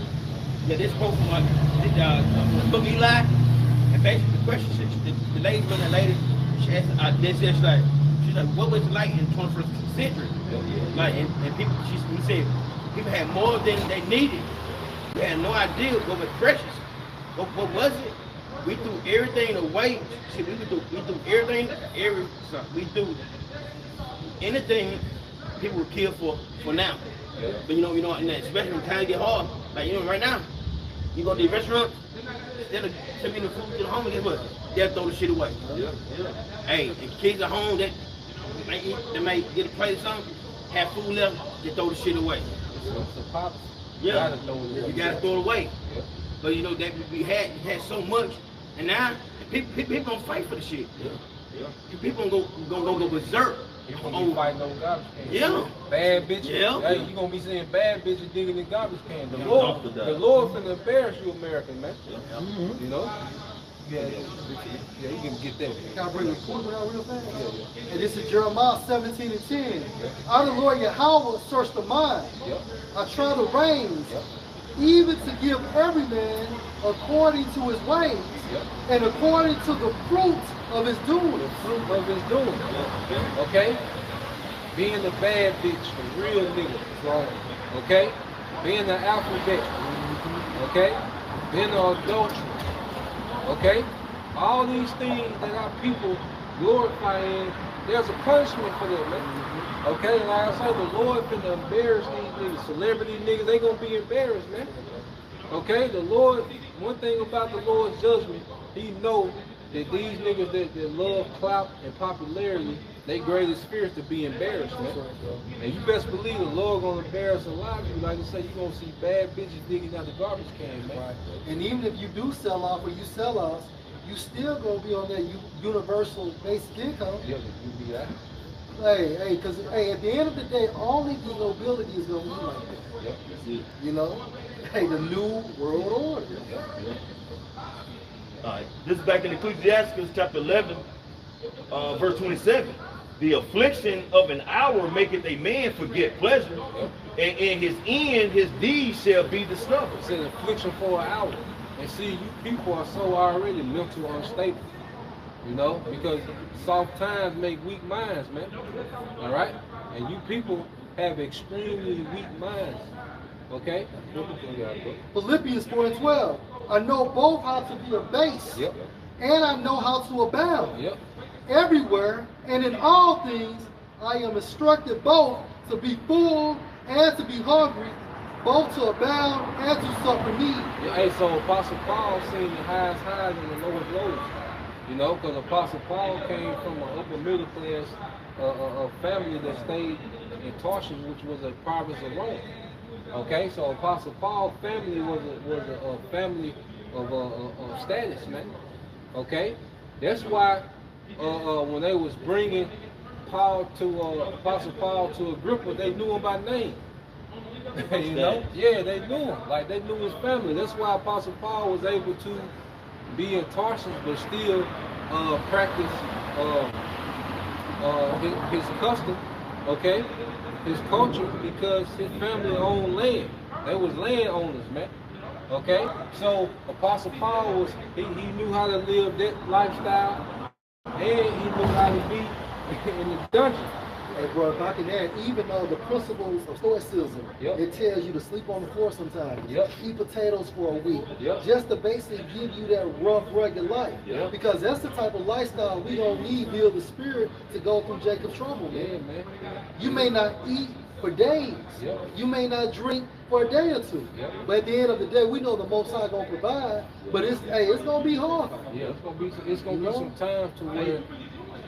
this quote from the book Eli. And basically the question, the lady, she asked, she's like, what was it like in the 21st century? Like, and people, she said, people had more than they needed. We had no idea what was precious. What was it? We threw everything away. See, we do everything, we do anything people would kill for now. But you know, and especially when times get hard, like you know, right now, you go to the restaurant, instead of taking the food to the home, guess what? They'll throw the shit away. Hey, if kids at home that they may get a plate or something, have food left, they throw the shit away. So pops, you gotta throw it away. But you know that we had so much, and now people don't fight for the shit. People gonna go berserk. On fighting on garbage cans. Bad bitches. Hey, you gonna be seeing bad bitches digging in garbage cans. The Lord finna embarrass you, American, man. You know? Yeah, you can get that. Can I bring the quote out real fast? And this is Jeremiah 17:10. I, the Lord Yahweh, search the mind. I try the reins, even to give every man according to his ways, and according to the fruit of his doing. The fruit of his doing. Okay? Being a bad bitch, a real nigga. Okay? Being an alphabet. Okay? Being an adulterer. Okay? All these things that our people glorify in, there's a punishment for them, man. Okay? And like I say, the Lord finna embarrass these niggas. Celebrity niggas, they gonna be embarrassed, man. Okay? The Lord, one thing about the Lord's judgment, he knows that these niggas that love clout and popularity, they greatest fears to be embarrassed, man. And you best believe the Lord gonna embarrass a lot of you. Like I say, you gonna see bad bitches digging out the garbage can, man. And even if you do sell off or you sell off, you still gonna be on that universal basic income. Yeah, you be that. Hey, because at the end of the day, only the nobility is gonna be like that. You know? Hey, the new world order. All right, this is back in Ecclesiastes chapter 11, verse 27. the affliction of an hour maketh a man forget pleasure, and in his end his deeds shall be discovered. It's an affliction for an hour. And see, you people are so already mental unstable, you know, because soft times make weak minds, man. All right? And you people have extremely weak minds, okay? Philippians 4:12. I know both how to be abased, Yep. and I know how to abound. Yep. Everywhere and in all things, I am instructed both to be full and to be hungry, both to abound and to suffer need. Yeah, hey, so Apostle Paul seen the highest highs and the lowest lows, you know, because Apostle Paul came from an upper middle class family that stayed in Tarshish, which was a province of Rome. Okay, so Apostle Paul's family was a family of status, man. Okay, that's why when they was bringing Paul to Apostle Paul to Agrippa, they knew him by name. You know, yeah, they knew him, like they knew his family. That's why Apostle Paul was able to be in Tarshish, but still practice his custom, okay, his culture, because his family owned land. They was landowners, man. Okay, so Apostle Paul was he knew how to live that lifestyle, and he knew how to be in the dungeon. Hey, bro, if I can add, even though the principles of Stoicism, Yep. it tells you to sleep on the floor sometimes, Yep. eat potatoes for a week, Yep. just to basically give you that rough, rugged life. Yep. Because that's the type of lifestyle we don't need build the spirit to go through Jacob's trouble. Yeah, man. You may not eat for days. Yep. You may not drink for a day or two. Yep. But at the end of the day, we know the Most High gonna provide. But it's gonna be hard. Yeah, it's gonna be some times to where,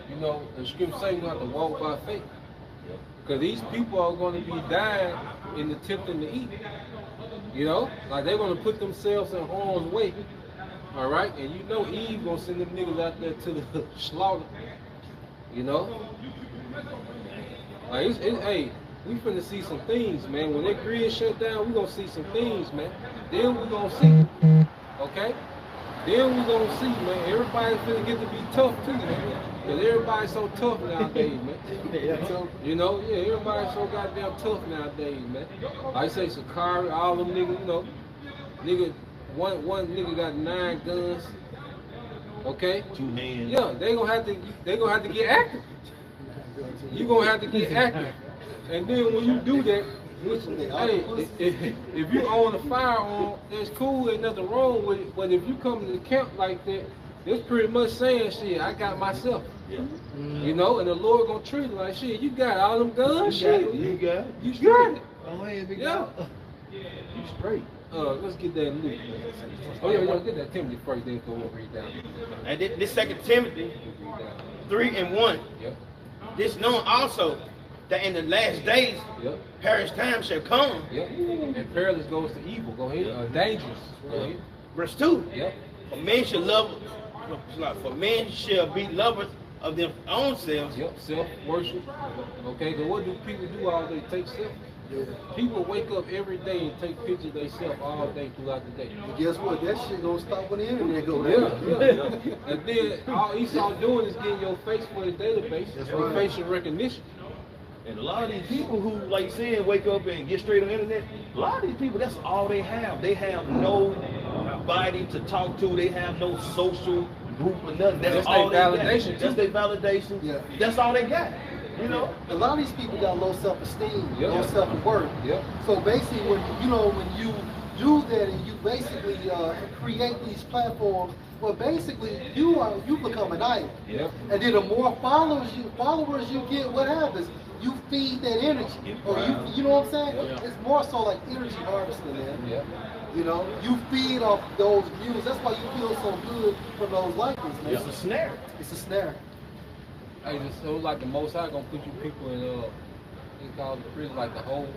you know, the scripture say we have to walk by faith. Because these people are going to be dying in attempting to eat. You know, like they're going to put themselves in harm's way. All right, and you know Eve gonna send them niggas out there to the slaughter. You know, like hey, we finna see some things, man. When that grid shut down, we gonna see some things, man. Then we gonna see, okay? Then we gonna see, man. Everybody's finna get to be tough too, man. Cause everybody's so tough nowadays, man. You know, yeah, everybody's so goddamn tough nowadays, man. Like I say, Sakari, all them niggas, you know, one nigga got 9 guns. Okay. 2 hands. Yeah, they gonna have to get active. You gonna have to get active. And then when you do that, which, hey, if you own a firearm, that's cool, ain't nothing wrong with it. But if you come to the camp like that, it's pretty much saying, shit, I got myself. Yeah. You know, and the Lord gonna treat it like, shit, you got all them guns, shit. You got it. You got it. Go ahead, big Yeah. dog. You straight. Let's get that loot. Oh yeah, get that Timothy first, then go read down. And this 2 Timothy Read down. 3:1. Yep. This known also that in the last days Yep. perilous times shall come. Yep. And perilous goes to evil. Go ahead. Dangerous. Go ahead. Verse 2. Yep. For men shall be lovers of their own selves. Yep. Self-worship. Okay. So what do people do all day? Take selfies. People wake up every day and take pictures of themselves all day throughout the day. But guess what? That shit gonna stop when the internet go Yeah, down. yeah. And then all Esau doing is getting your face for his database, That's your right. facial recognition. And a lot of these people who, like saying, wake up and get straight on the internet, a lot of these people, that's all they have. They have nobody to talk to. They have no social group or nothing. That's all their they got. validation, That's too. their validation. Yeah. That's all they got. You know? A lot of these people got low self-esteem, Yep. low self-worth. Yep. So basically, when you use that and you basically create these platforms, well, basically you become an idol. Yep. And then the more followers you get, what happens? You feed that energy, or you know what I'm saying? Yep. It's more so like energy harvesting, man. Yep. You know, you feed off those views. That's why you feel so good from those likes, man. It's a snare. It's a snare. Hey, so like the Most High gonna put you people in he calls it prison, like the hole,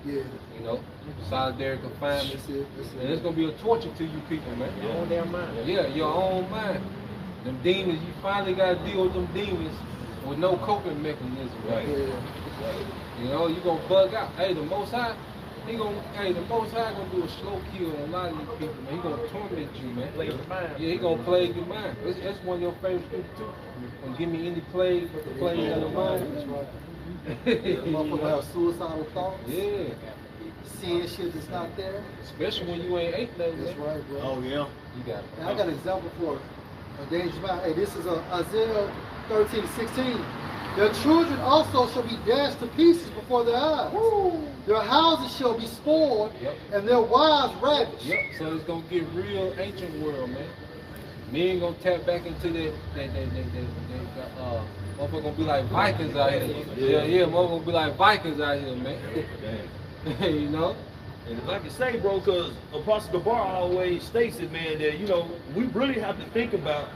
Yeah. you know, solitary confinement. That's it. That's And it. it's gonna be a torture to you people, man. Your own damn mind. Yeah, your own mind. Them demons, you finally gotta deal with them demons with no coping mechanism, right? Yeah. You know, you gonna bug out. Hey, the Most High, He gonna, hey, the Most High gonna do a slow kill on a lot of these people, man. He gonna torment you, man. Plague your mind. Yeah, he gonna plague your mind. That's one of your favorite scriptures too. Gonna give me any plague but the plague of the mind. That's right. Motherfucker have suicidal thoughts. Yeah, Seeing shit that's not there. especially when you ain't ate nothing. That's man. right, bro. Oh yeah. You got it. And I got an example for a dangerous mind. Hey, this is Isaiah 13:16. Their children also shall be dashed to pieces before their eyes. Their houses shall be spoiled, Yep. and their wives ravished. Yep. So it's gonna get real ancient world, man. Men gonna tap back into that motherfucker gonna be like Vikings out here. Yeah, motherfucker gonna be like Vikings out here, man. You know? And like I say, bro, because Apostle Gabar always states it, man, that, you know, we really have to think about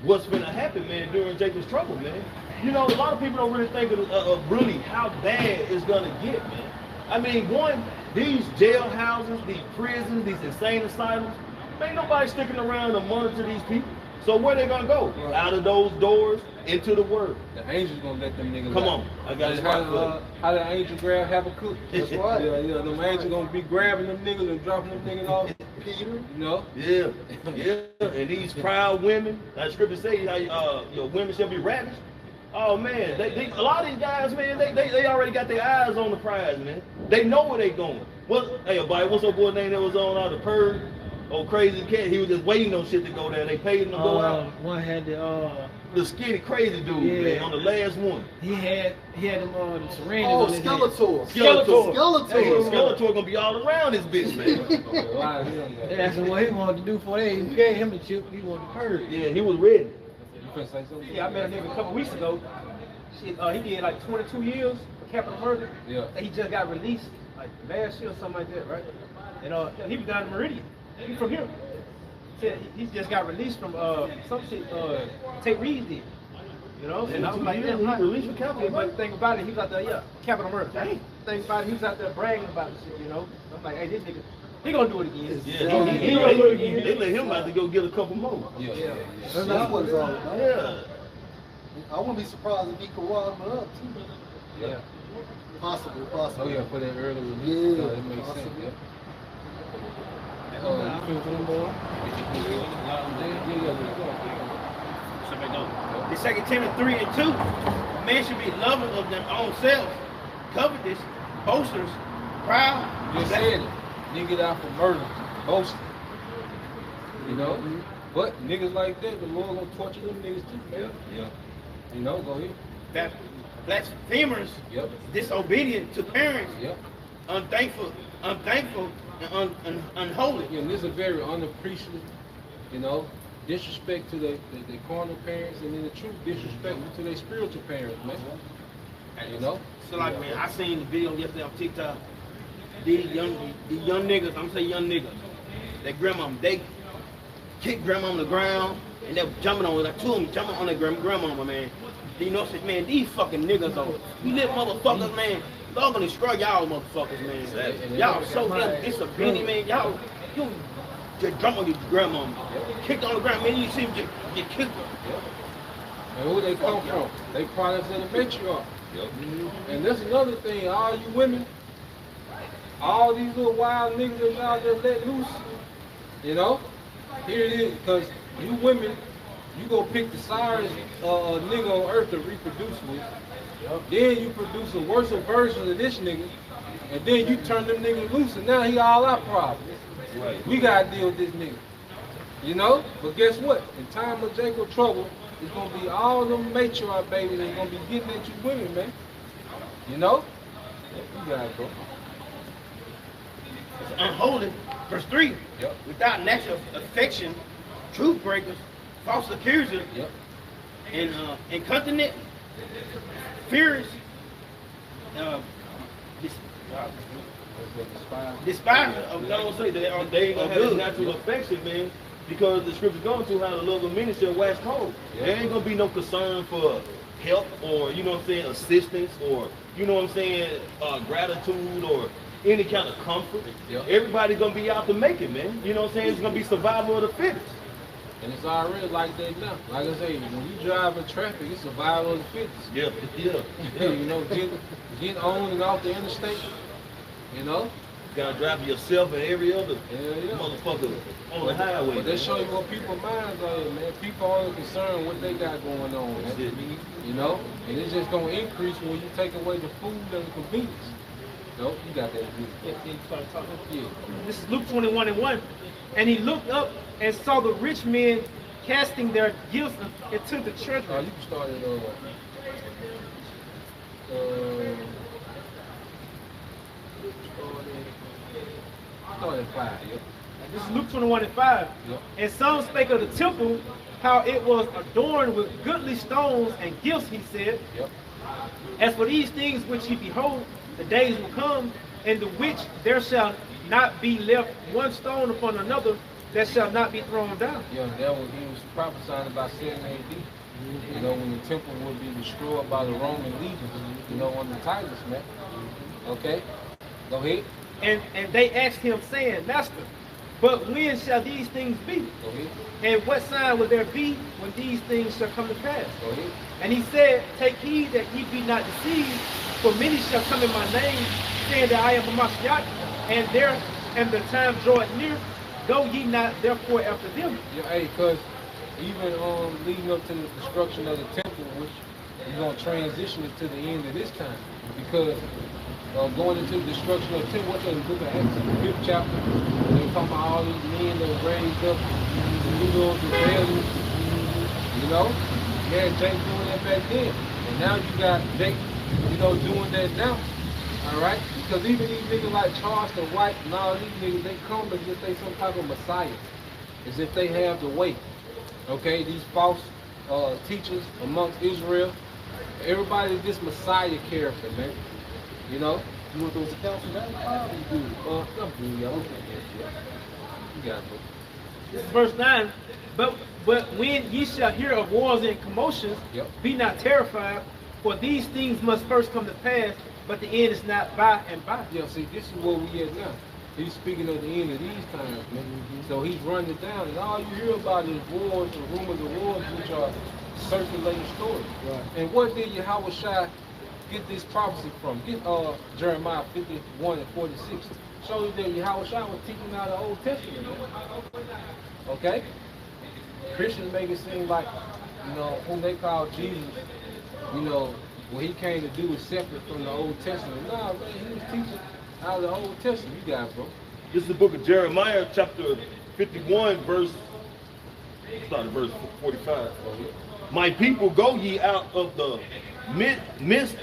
what's going to happen, man, during Jacob's trouble, man. You know, a lot of people don't really think of really how bad it's going to get, man. I mean, one, these jail houses, these prisons, these insane asylums, ain't nobody sticking around to monitor these people. So where they going to go? Right. Out of those doors, into the word. The angels gonna let them niggas Come out. on, I got That's it. how the angel grab Habakkuk. That's right. Yeah, them angels gonna be grabbing them niggas and dropping them niggas off. Peter. You know? Yeah, yeah. And these proud women, that scripture say, your women shall be ravished. Oh man, a lot of these guys, man, they already got their eyes on the prize, man. They know where they going. Hey, buddy, what's up, boy name that was on the Purge? Oh, crazy cat. He was just waiting on shit to go there. They paid him to go out. One had The skinny crazy dude, Yeah. man, on the last one. he had them syringes Oh, on his head. Skeletor. Skeletor. Hey, Skeletor. Skeletor gonna be all around this bitch, man. A lot of them, They asked him what he wanted to do for they gave him the chip. He wanted to purge. Yeah, he was ready. You finna say something? Yeah, I met a nigga a couple weeks ago. Shit, he did like 22 years for capital murder. Yeah. And he just got released like last year or something like that, right? And he was down in Meridian. He from here. Said he just got released from some shit Tate Reed did. You know? And I was like, yeah, he released for capital murder. But the thing about it, he was out there, yeah, capital murder. Dang. The thing about it, he was out there bragging about the shit, you know? I'm like, hey, this nigga, he gonna do it again. Yeah, He gonna do it again. they let him out to go get a couple more. Yeah. That's what it's all about. Yeah. I wouldn't be surprised if he could rise me up too. Yeah. Possible. Oh yeah, for that early release. Yeah. No, that makes sense. Possible. Yeah. I feel for them boy. The 2 Timothy 3 and 2, a man should be loving of their own selves, covetous, boasters, proud. Just said it. Niggas out for murder, boasting. You know? But niggas like that, the Lord gonna torture them niggas too, man. Yeah. You know, go ahead. Blasphemers, Yep. disobedient to parents, Yep. unthankful, and unholy. And this is a very unappreciative, you know, disrespect to the carnal parents, and then the true disrespect to their spiritual parents, man. You know? So like, man, I seen the video yesterday on TikTok. These young niggas, I'm saying young niggas, their grandmama, they kick grandma on the ground, and they're jumping on, like two of them jumping on their grandmama, man. You know, man, these fucking niggas on, you little motherfuckers, man, y'all gonna destroy y'all motherfuckers, man. Y'all so damn disobedient, man. Y'all, you just jump on your grandmama, kicked on the ground, man. You see them just get kicked. And who they come from? They products of the matriarch. And that's another thing, all you women, all these little wild niggas that y'all just let loose, you know, here it is, because you women, you go pick the sorriest nigga on earth to reproduce with, then you produce a worse version of this nigga, and then you turn them niggas loose, and now he all our problem. Right. We gotta deal with this nigga, you know? But guess what? In time of Jacob trouble, it's gonna be all them matriarch babies that's gonna be getting at you women, man. You know? You got it, bro. It's unholy. Verse 3. Yep. Without natural affection, truth breakers, false accusers, Yep. and incontinent, fierce, despiser of I those don't say they ain't gonna have this natural affection, man, because the scripture's going to how the love of many shall wax cold. Yeah. There ain't gonna be no concern for help or, you know what I'm saying, assistance or, you know what I'm saying, gratitude or any kind of comfort. Yeah. Everybody's gonna be out to make it, man. You know what I'm saying? It's gonna be survival of the fittest. And it's already like that now. Like I say, when you drive in traffic, it's survival of the fittest. Yeah. You know, get on and off the interstate, you know? gotta drive yourself and every other Yeah. motherfucker on the highway. But they show you what people's minds are, man. People are only concerned what they got going on, man. That's it. You know? And it's just gonna increase when you take away the food and the convenience. Nope, you got that good. Yeah. This is Luke 21:1. And he looked up and saw the rich men casting their gifts into the treasury. You can start at start at 5, yeah. This is Luke 21:5. Yep. And some spake of the temple, how it was adorned with goodly stones and gifts, he said. Yep. As for these things which ye behold, the days will come, in the which there shall not be left one stone upon another that shall not be thrown down. Yeah, that was, he was prophesying about 7 AD. You know, when the temple would be destroyed by the Roman legions, you know, on the Titus, man. Okay? Go ahead. And they asked him, saying, Master, but when shall these things be? Go ahead. And what sign will there be when these things shall come to pass? Go ahead. And he said, Take heed that ye be not deceived, for many shall come in my name, saying that I am a Mashiach, and the time draweth near. Go ye not therefore after them. Yeah, hey, because even leading up to the destruction of the temple, which we're going to transition it to the end of this time, because going into the destruction of the temple, what's in the book of Acts, the 5th chapter, they're talking about all these men that were raised up, the rebellion, you know? You had Jake doing that back then, and now you got Jake, you know, doing that now, all right? Because even these niggas like Charleston White and all these niggas, they come as if they some type of messiah, as if they have the way, okay? These false teachers amongst Israel, everybody's this messiah character, man. You know? You want those accounts of that? You do. I'm good, y'all. You got it, bro. This is verse 9. But when ye shall hear of wars and commotions, Yep. be not terrified, for these things must first come to pass, but the end is not by and by. Yeah, see, this is where we at now. He's speaking of the end of these times, man. So he's running it down, and all you hear about is wars and rumors of wars, which are circulating stories. Right. And what did Yahushua get this prophecy from? Get Jeremiah 51:46. Show you that Yahushua was teaching out of the Old Testament. Man. Okay? Christians make it seem like, you know, whom they call Jesus, you know, what he came to do is separate from the Old Testament. Nah, man, he was teaching out of the Old Testament. You got it, bro. This is the book of Jeremiah, chapter 51, start at verse 45. My people, go ye out of the midst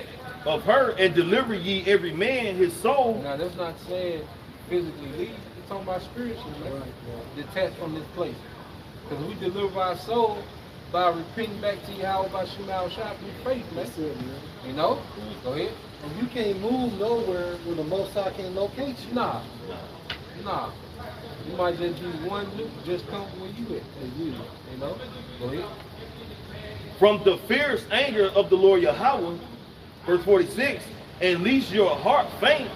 of her, and deliver ye every man his soul. Now, that's not saying physically leave. It's talking about spiritually, man. Detached from this place. Because we deliver our soul by repenting back to Yahweh by Shema Shah through faith, man. That's it, man. You know? Go ahead. And you can't move nowhere where the Most High can't locate you. Nah. You might just be one loop, just come where you at. You know? Go ahead. From the fierce anger of the Lord Yahweh, verse 46, and lest your heart faint,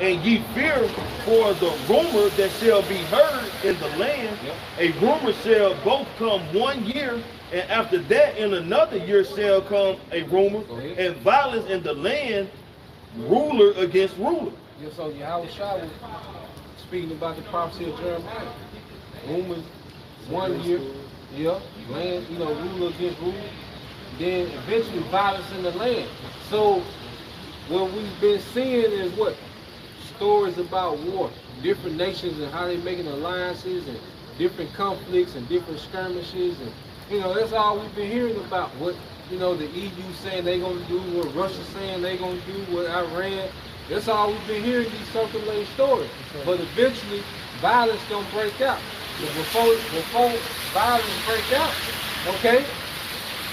and ye fear for the rumor that shall be heard in the land. Yep. A rumor shall both come 1 year, and after that in another year shall come a rumor, and violence in the land, ruler against ruler. Yeah, so Yahweh Shah was speaking about the prophecy of Jeremiah. Rumors 1 year, yeah, land, you know, ruler against ruler. Then eventually violence in the land. So what we've been seeing is what? Stories about war, different nations and how they're making alliances and different conflicts and different skirmishes, and you know, that's all we've been hearing about. What, you know, the EU saying they're gonna do, what Russia saying they're gonna do, what Iran. That's all we've been hearing, these circulating stories. But eventually violence gonna break out. But before violence break out, okay?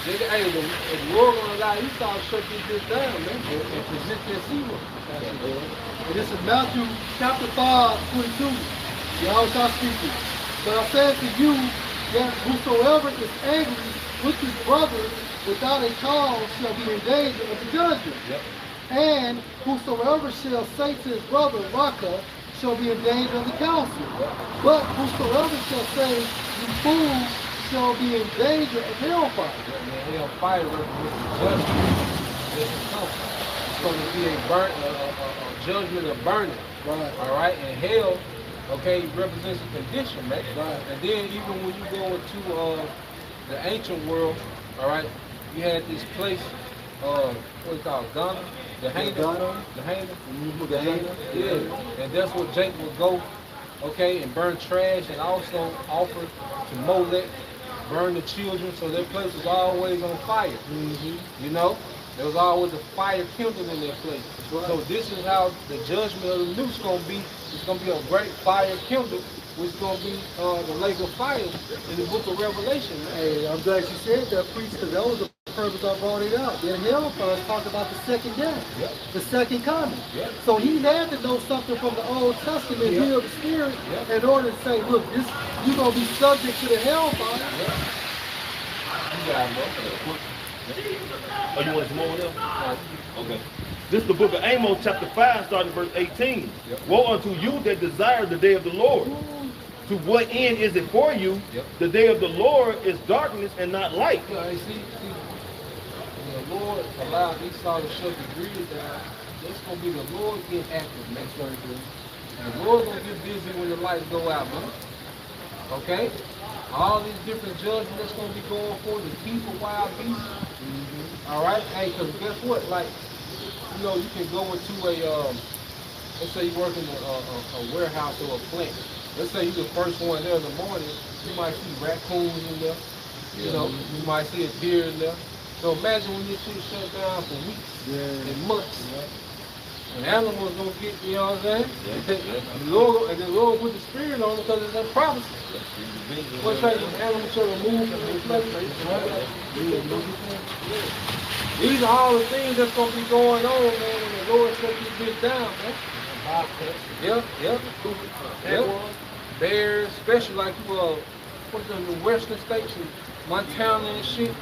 Hey, the world gonna allow you start shutting this down, man, and present that zero. And this is Matthew chapter 5:22. Yahweh speaking. But I say to you that whosoever is angry with his brother without a cause shall be in danger of the judgment. Yep. And whosoever shall say to his brother, Raka, shall be in danger of the council. But whosoever shall say, you fool, shall be in danger of hellfire. Hellfire represents judgment. You going to be a judgment of burning. Right. All right, and hell, okay, represents a condition, man. Right. And then even when you go into the ancient world, all right, you had this place, what is it called, Ghana? The Haina. Yeah. And that's where Jacob would go, okay, and burn trash and also offer to Molech, burn the children. So their place was always on fire. You know? There was always a fire kindled in their place. Right. So this is how the judgment of the noose going to be. It's going to be a great fire kindled, which is going to be the lake of fire in the book of Revelation. Man. Hey, I'm glad you said that, priest, because that was the purpose I brought it out. The hellfire talked about the second death, the second coming. So he had to know something from the Old Testament, heal the spirit, in order to say, look, this you're going to be subject to the hellfire. You got it, Oh, you want some more of them? Okay. This is the book of Amos, chapter 5, starting verse 18. Woe unto you that desire the day of the Lord. To what end is it for you? The day of the Lord is darkness and not light. Yeah, you see, the Lord allowed Esau to shut the grid down. It's going to be the Lord get active next very good. And the Lord going to get busy when the lights go out, man. Okay? All these different judgments that's going to be going for the people, wild beasts. All right? Hey, because guess what? Like, you know, you can go into a, let's say you work in a warehouse or a plant. Let's say you're the first one there in the morning. You might see raccoons in there. You know, you might see a deer in there. So imagine when this shit shut down for weeks and months. And animals gonna get, you know what I'm saying? And the Lord put the spirit on it because it's a prophecy. What's like these animals shall remove from the place? These are all the things that's gonna be going on, man, when the Lord shut this bitch down, man. Yep. Bears, especially like what's the western states, Montana and shit.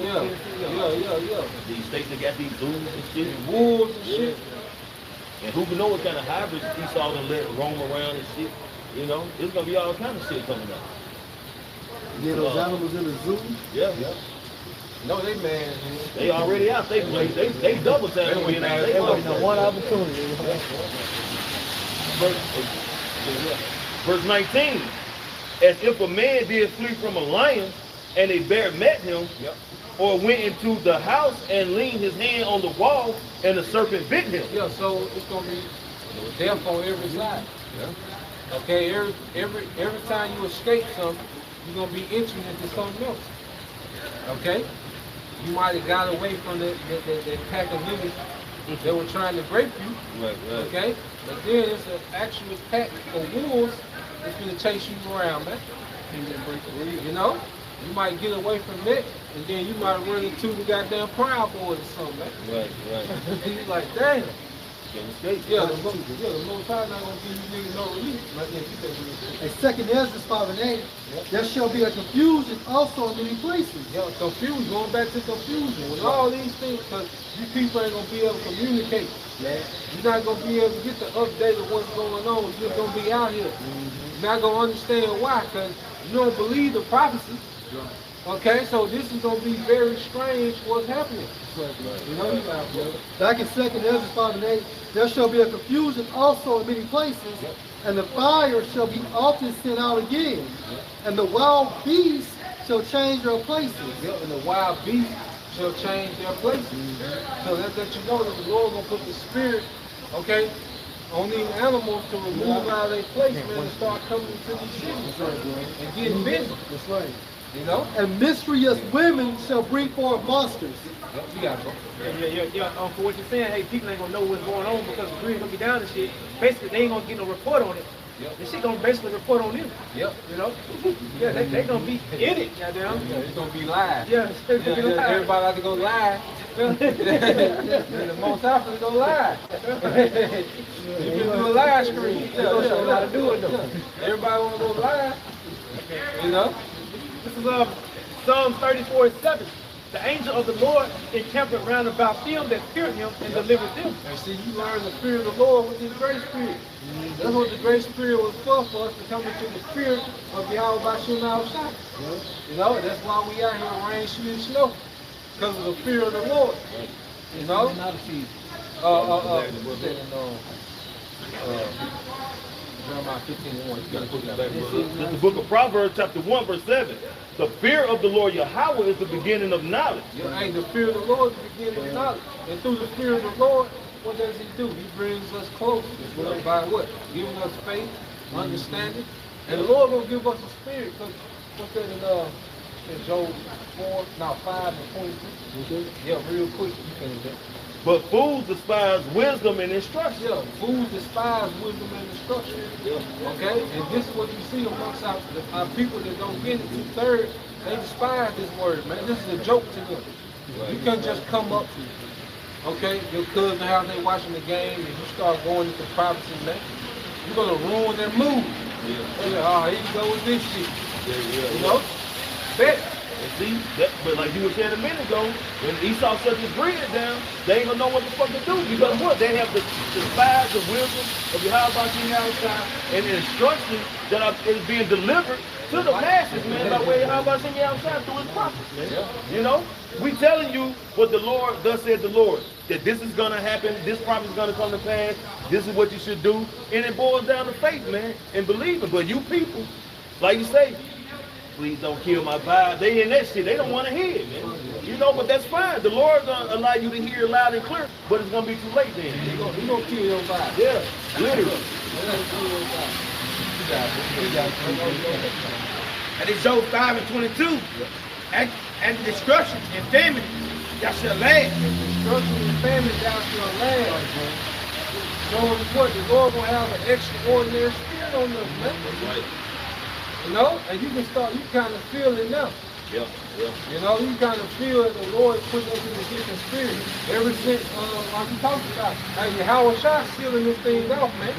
Yeah. These states that got these zoos and shit. And wolves and shit. And who can know what kind of hybrids Esau done let roam around and shit. You know, there's gonna be all kind of shit coming out. Yeah, those animals in the zoo. Yeah. No, they mad. They already out. They double time. They one opportunity. Verse 19. As if a man did flee from a lion, and a bear met him, or went into the house and leaned his hand on the wall, and the serpent bit him. Yeah, so it's gonna be death on every side. Okay, every time you escape something, you're gonna be entering into something else. Okay, you might have got away from that pack of niggas that were trying to grape you. Right. Okay, but then it's an actual pack of wolves that's gonna chase you around, man. You know. You might get away from that, and then you might run into the goddamn Proud Boys or something, man. Right. You're like, damn. Yeah, the Most High not gonna give you niggas no relief. And second Esdras 5:8, there shall be a confusion also in many places. Yeah, confusion, going back to confusion. With all these things, because you people ain't gonna be able to communicate. You're not gonna be able to get the update of what's going on. You're just gonna be out here. You're not gonna understand why, because you don't believe the prophecy. Okay, so this is going to be very strange what's happening. You know, back in 2nd Esdras 5:8, there shall be a confusion also in many places, and the fire shall be often sent out again, and the wild beasts shall change their places. And the wild beasts shall change their places. So that you know that the Lord going to put the spirit, okay, on these animals to remove out of their place, man, and start coming into these cities and getting busy. That's right. You know? And mysterious women shall bring forth monsters. You got it, bro. For what you're saying, hey, people ain't gonna know what's going on because the grid gonna be down and shit. Basically, they ain't gonna get no report on it. This shit gonna basically report on them. You know? Yeah, they gonna be in it, goddamn. It's gonna be live. Yeah, it's gonna be live. Everybody like to go live. The Most High to go live. You can do a live stream. They gonna show how to do it though. Everybody wanna go live. You know? This is Psalm 34:7. The angel of the Lord encamped round about them that feared him and delivered them. And see, you learn the fear of the Lord with his grace spirit. That's what the grace spirit was for us to come into the fear of Yahweh Bashim outside. You know, that's why we out here in rain, sleet, and snow. Because of the fear of the Lord. You know? Jeremiah 15:1. You gotta put that back. It's the book of Proverbs, chapter 1, verse 7. The fear of the Lord Yahweh is the beginning of knowledge. Hey, the fear of the Lord is the beginning of knowledge. And through the fear of the Lord, what does he do? He brings us close. By what? Giving us faith, understanding. And the Lord will give us a spirit. Because what's that in Job 5 and 22? Yeah, real quick. You finish that. But fools despise wisdom and instruction. Yeah, fools despise wisdom and instruction. Yeah. Okay? And this is what you see amongst our people that don't get it. 2/3, they despise this word, man. This is a joke to them. You can't just come up to, okay, your cousin house, they watching the game, and you start going into prophecy, man. You're going to ruin their mood. Yeah. Oh, here you go with this shit. You know? Bet. And see, but like you were saying a minute ago, when Esau shut his bread down, they ain't gonna know what the fuck to do. Because what? They have the spies, the wisdom of Yahweh and the instruction that is being delivered to the masses, man, by way of Yahweh through his prophets, man. You know? We telling you what the Lord, thus said the Lord, that this is gonna happen, this prophet is gonna come to pass, this is what you should do. And it boils down to faith, man, and believing. But you people, like you say, please don't kill my vibe. They in that shit. They don't want to hear it, man. You know, but that's fine. The Lord gonna allow you to hear loud and clear, but it's gonna be too late then. He gonna kill your vibe. Yeah, literally. And in Job 5 and 22, and destruction and famine, y'all shall laugh. Destruction and famine, y'all shall laugh. Showing what the Lord gonna have an extraordinary spirit on us, man. You know, and you can start, you kind of feel it now. Yeah. You know, you kind of feel that the Lord put us in a different spirit. Ever since, like you talked about, like Yahweh Shai sealing this thing off, man.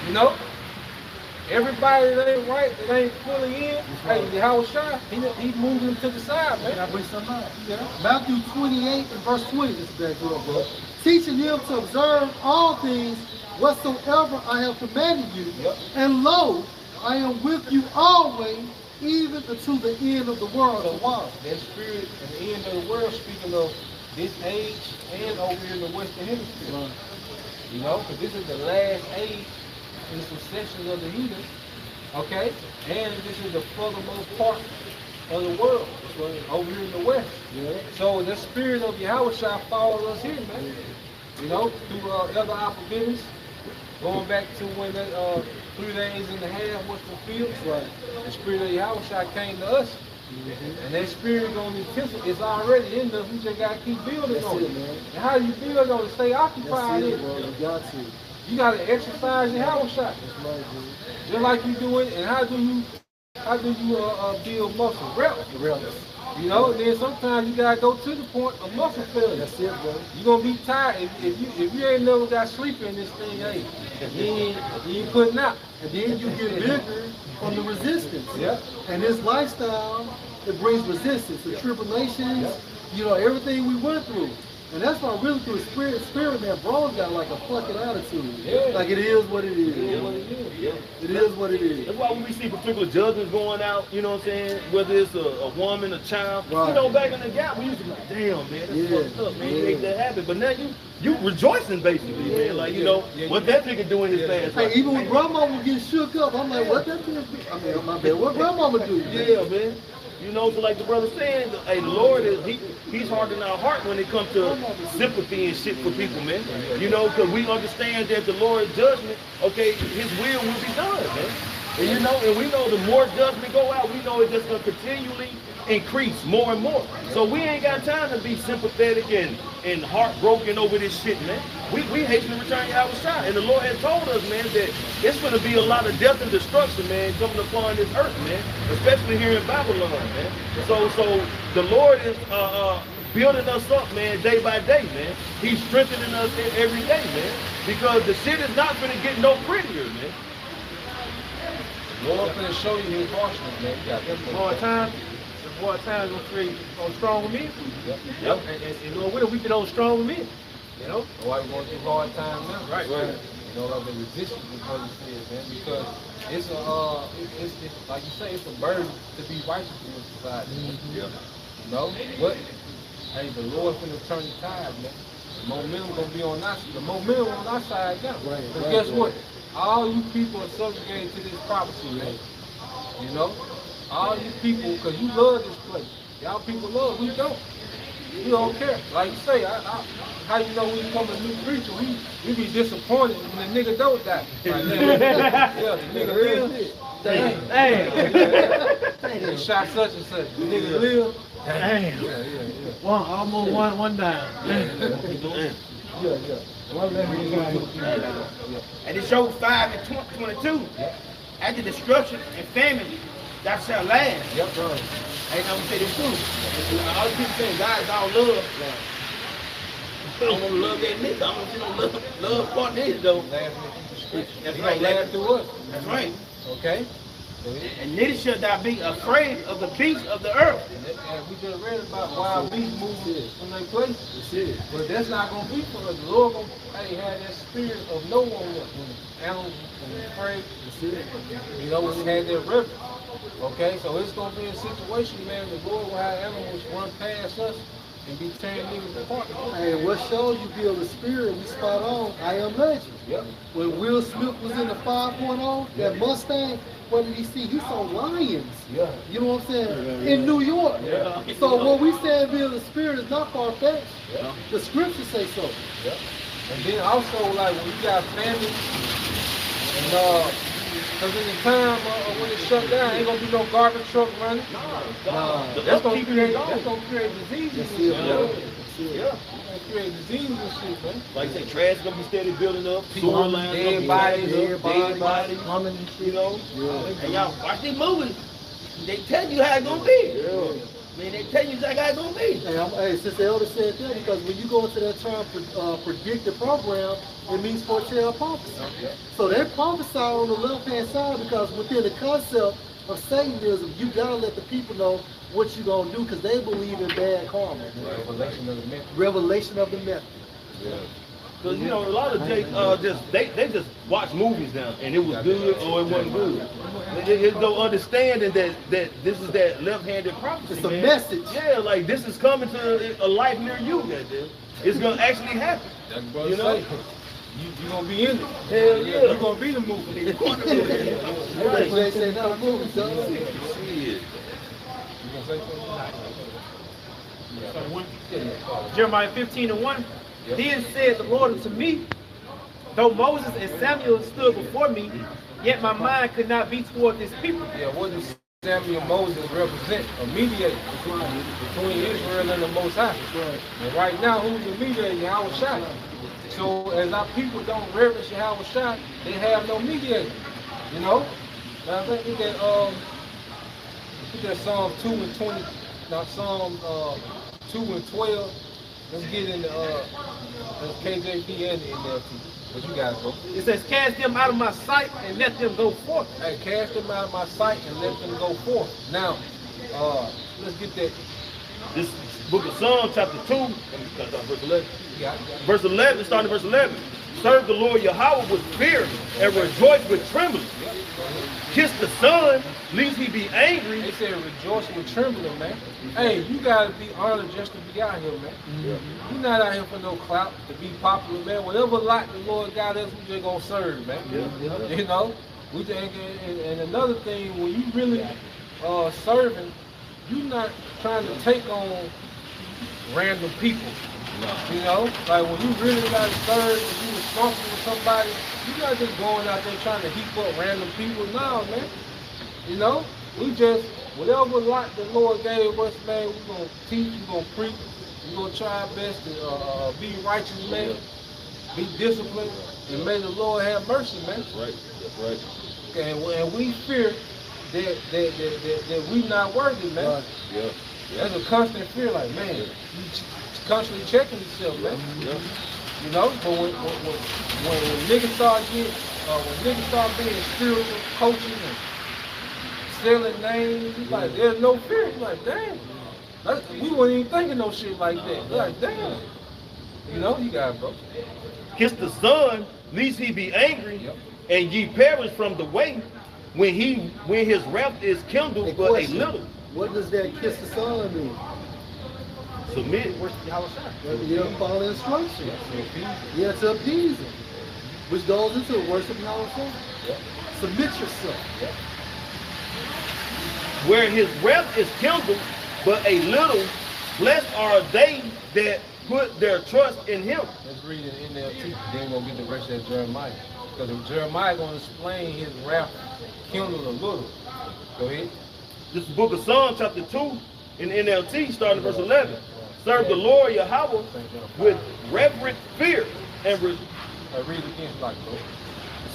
You know, everybody that ain't right, that ain't fully in, hey, Yahweh Shai, he moved them to the side, man. Can I bring something out? Yeah. Matthew 28 and verse 20, this is back here, bro. Teaching them to observe all things whatsoever I have commanded you, and lo, I am with you always, even unto the end of the world. So wow, that spirit at the end of the world, speaking of this age and over here in the Western Hemisphere. Right. You know, because this is the last age in some sections of the heathen, okay? And this is the furthermost part of the world, over here in the West. Yeah. So the spirit of Yahweh shall follow us here, man. You know, through other opportunities. Going back to when that 3 days and a half was fulfilled, the spirit of Yahweh came to us. And that spirit gonna intensify. It's already in us. We just gotta keep building on it. Man. And how do you build on it? Stay occupied in it. You got to. You gotta exercise your Yahweh. Just like you do it. And how do you build muscle? Reps. You know, then sometimes you gotta go to the point of muscle failure. That's it, bro. You're gonna be tired. If you ain't never got sleep in this thing, hey, you ain't putting out. And then you get bigger from the resistance. Yeah. And this lifestyle, it brings resistance, the tribulations, you know, everything we went through. And that's why really through spirit, man, bro's got like a fucking attitude. Yeah. Like it is what it is. It is what it is. Yeah. It is what it is. That's why when we see particular judgments going out, you know what I'm saying, whether it's a woman, a child, right. You know, back in the gap, we used to be like, damn, man, that's fucked up, man, you make that happen. But now you rejoicing basically, man, like, you know, what that nigga do in his past. Hey, even when grandmama get shook up, I'm like, what that thing? I mean, my bad, what grandmama do? Yeah, man. You know, so like the brother saying, hey, the Lord he's hardening our heart when it comes to sympathy and shit for people, man. You know, because we understand that the Lord's judgment, okay, his will be done, man. And you know, and we know the more judgment go out, we know it's just gonna continually increase more and more. So we ain't got time to be sympathetic and heartbroken over this shit, man. We hasten to return Yahweh Shai. And the Lord has told us, man, that it's gonna be a lot of death and destruction, man, coming upon this earth, man. Especially here in Babylon, man. So the Lord is building us up, man, day by day, man. He's strengthening us every day, man. Because the shit is not gonna get no prettier, man. Lord finna show you his harshness, man. You got them hard times. The hard times gonna create on stronger men. Yep. And Lord, what if we get on stronger men? You know? Why we going through hard times now? Right. You know, like the resistance is what he says, man. Because it's like you say, it's a burden to be righteous in this society. Yeah. You know? But hey, the Lord finna turn the tide, man. The momentum gonna be on our side. The momentum on our side now. Right, Because right, guess right. what? All you people are subjugated to this prophecy, man. You know? All you people, because you love this place. Y'all people love, we don't. We don't care. Like you say, how you know we become a new creature? We be disappointed when the nigga don't die. Like, yeah, the nigga live. Damn. Shot such and such. The nigga live. Damn. Yeah. Almost one down. One left. And it shows 5 and 22. After destruction and famine, that shall last. Yep, bro. Ain't no say the truth. All the people saying God's all love. I don't want to love that nigga. I don't want to love part niggas though. That's He right. gonna laugh through us. That's right. Okay? And neither should thou be afraid of the beasts of the earth. And we just read about wild beasts moving from their place. But that's not going to be for us. The Lord going to have that spirit of no one when animals and afraid. You know, when we had that river. Okay, so it's going to be a situation, man, the Lord will have animals run past us and be tearing niggas apart. And what shows you build a spirit, we spot on, I Am Legend. Yep. When Will Smith was in the 5.0, that Mustang, what did he see? He saw lions. Yeah. You know what I'm saying? In New York. Yeah. So what we say build a spirit is not far-fetched. Yeah. The scriptures say so. Yeah. And then also, like, when you got famine, and because in the time when it shut down, ain't gonna be no garbage truck running. That's gonna create diseases. Yeah. Create diseases and shit, man. Like you say, trash gonna be steady building up. People, Sewer lines, dead bodies, dead bodies, Humming and shit. you know. And y'all watch these movies. They tell you how it's gonna be. Man, they tell you exactly how it's gonna be. Hey, since the elder said that, because when you go into that term predictive program, it means foretell prophecy. So they prophesy on the left-hand side because within the concept of Satanism, you gotta let the people know what you're gonna do because they believe in bad karma. Revelation of the myth. Revelation of the method. Because you know a lot of they just watch movies now and it was good or it wasn't good. There's no understanding that this is that left-handed prophecy. It's a man. message. Yeah, like this is coming to a life near you. Goddamn. It's gonna actually happen. That's what You know? you gonna be in it. Hell yeah. You gonna be the movie. Everybody Jay said not a movie, son. Shit. You gonna say something? Jeremiah 15:1. Then said the Lord unto me, though Moses and Samuel stood before me, yet my mind could not be toward this people. Yeah, what does Samuel and Moses represent? A mediator between Israel and the Most High. And right now, who's the mediator? Yahweh Shai. So as our people don't reverence Yahweh Shai, they have no mediator. You know? Now I think we get Psalm 2 and 20. Now Psalm 2 and 12. Let's get in the KJV and the NLT. What you guys go? It says, cast them out of my sight and let them go forth. Hey, cast them out of my sight and let them go forth. Now, let's get that. This book of Psalms, chapter 2, verse 11. Yeah. Verse 11, starting at verse 11. Serve the Lord Yahweh with fear and rejoice with trembling. Kiss the Son, lest he be angry. They said rejoice with trembling, man. Hey, you gotta be honored just to be out here, man. You're not out here for no clout, to be popular, man. Whatever lot the Lord got us, we just gonna serve, man. You know? We just, and another thing, when you really serving, you're not trying to take on random people. You know, like when you really gotta serve and you responsible with somebody, you're not just going out there trying to heap up random people. No, man. You know, we just, whatever lot the Lord gave us, man, we're gonna teach, we're gonna preach, we're gonna try our best to be righteous, man, be disciplined, and may the Lord have mercy, man. That's right, that's right. Okay, and we fear that we not worthy, man. Yeah. That's a constant fear, like, man, you constantly checking yourself, man. You know, but when niggas start being spiritual coaches and selling names, it's like there's no fear. It's like, damn, we weren't even thinking no shit like that. It's like, damn, you know, you got it, bro. Kiss the Son, lest he be angry, and ye perish from the way when his wrath is kindled but a little. What does that kiss the Son mean? Submit. Worship Yahweh Shai. You don't follow instructions. Yeah, to appease him. Which goes into worship Yahweh. Submit yourself. Where his wrath is kindled, but a little, blessed are they that put their trust in him. Let's read it in there too. Then we'll get the rest of Jeremiah. Because Jeremiah going to explain his wrath kindled a little. Go ahead. This is the book of Psalms, chapter 2, in NLT, starting at verse 11. Serve the Lord Yahweh with reverent fear and read it again, like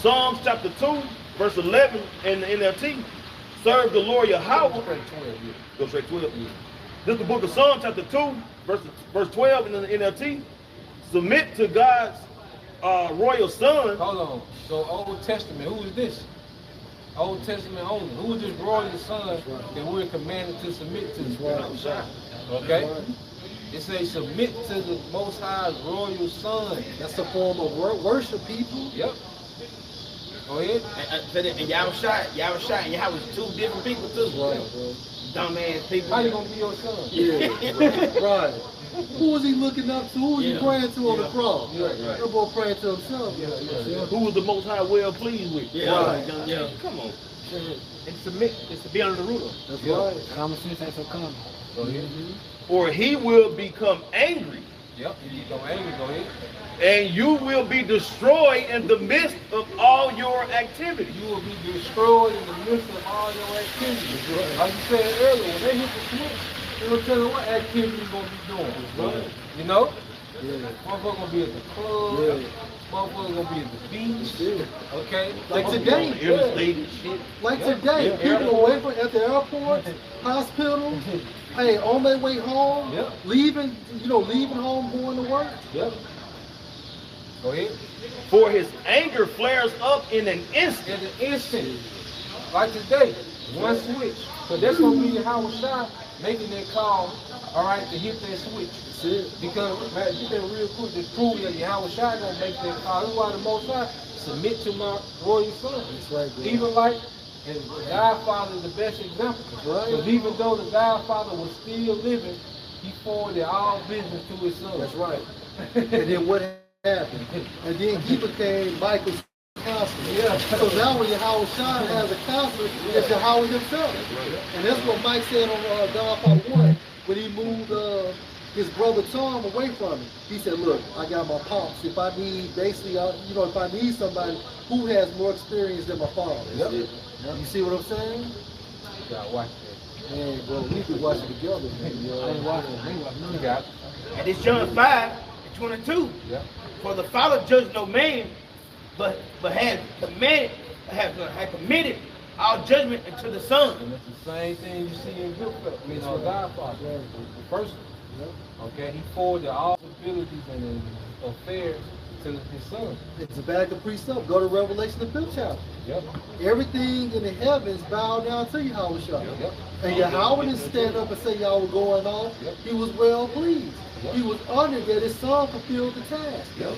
Psalms chapter 2, verse 11 in the NLT. Serve the Lord Yahweh. Go straight 12. This is the book of Psalms, chapter 2, verse 12 in the NLT. Submit to God's royal son. Hold on. So Old Testament, who is this? Old Testament only. Who is this royal son that we're commanded to submit to? Okay? It says submit to the Most High's royal son. That's a form of worship, people. Yep. Go ahead. And Yahweh Shai and Yahweh is two different people too. Right, bro. Dumbass people. How you gonna be your son? Yeah, right. Who was he looking up to? Who was he praying to on the cross? That boy praying to himself. Who was the Most High well pleased with? Right. Come on. And submit is to be under the ruler. That's right. Common sense ain't so common. Go ahead. Or he will become angry. Yep. You become angry. Go ahead. And you will be destroyed in the midst of all your activity. You will be destroyed in the midst of all your activities. Right. Like you said earlier, when they hit the switch, they don't tell you what activity you're going to be doing. Right. You know? Yeah. Motherfucker going to be at the club. Yeah. Motherfucker going to be at the beach. Yeah. Okay? Like today. Interstate shit. Like today. People away from at the airports, hospitals, hey, on their way home, leaving home, going to work. Yep. Go ahead. For his anger flares up in an instant. In an instant. Like today. One switch. So that's going to be Yahweh Shai making that call, all right, to hit that switch. That's it. Because, man, get that real quick to prove that Yahweh Shai going to make that call. That's why the Most High submit to my royal son. That's right, bro. Even like, and the Godfather is the best example. Right. Because even though the Godfather was still living, he forwarded all business to his son. That's right. And then what happened? And then he became Michael's counselor. Yeah. So now when Yahweh Shai has a counselor, it's Yahweh himself. And that's what Mike said on Godfather 1 when he moved his brother Tom away from him. He said, look, I got my pops. If I need, basically, if I need somebody who has more experience than my father. Yep. You see what I'm saying? You gotta watch that. Man, bro, we could watch it together, man. I ain't watching it. You got it. And it's John 5:22. Yep. For the Father judged no man, but had committed all judgment unto the Son. And it's the same thing you see in Godfather. The first one. Okay, he forwarded all abilities and affairs to his son. It's a back of precept. Go to Revelation, the 5th chapter. Yep. Everything in the heavens bow down to Yahweh Shai. Yep. And Yahweh didn't stand up and say y'all were going off. Yep. He was well pleased. Yep. He was honored that his son fulfilled the task. Yep.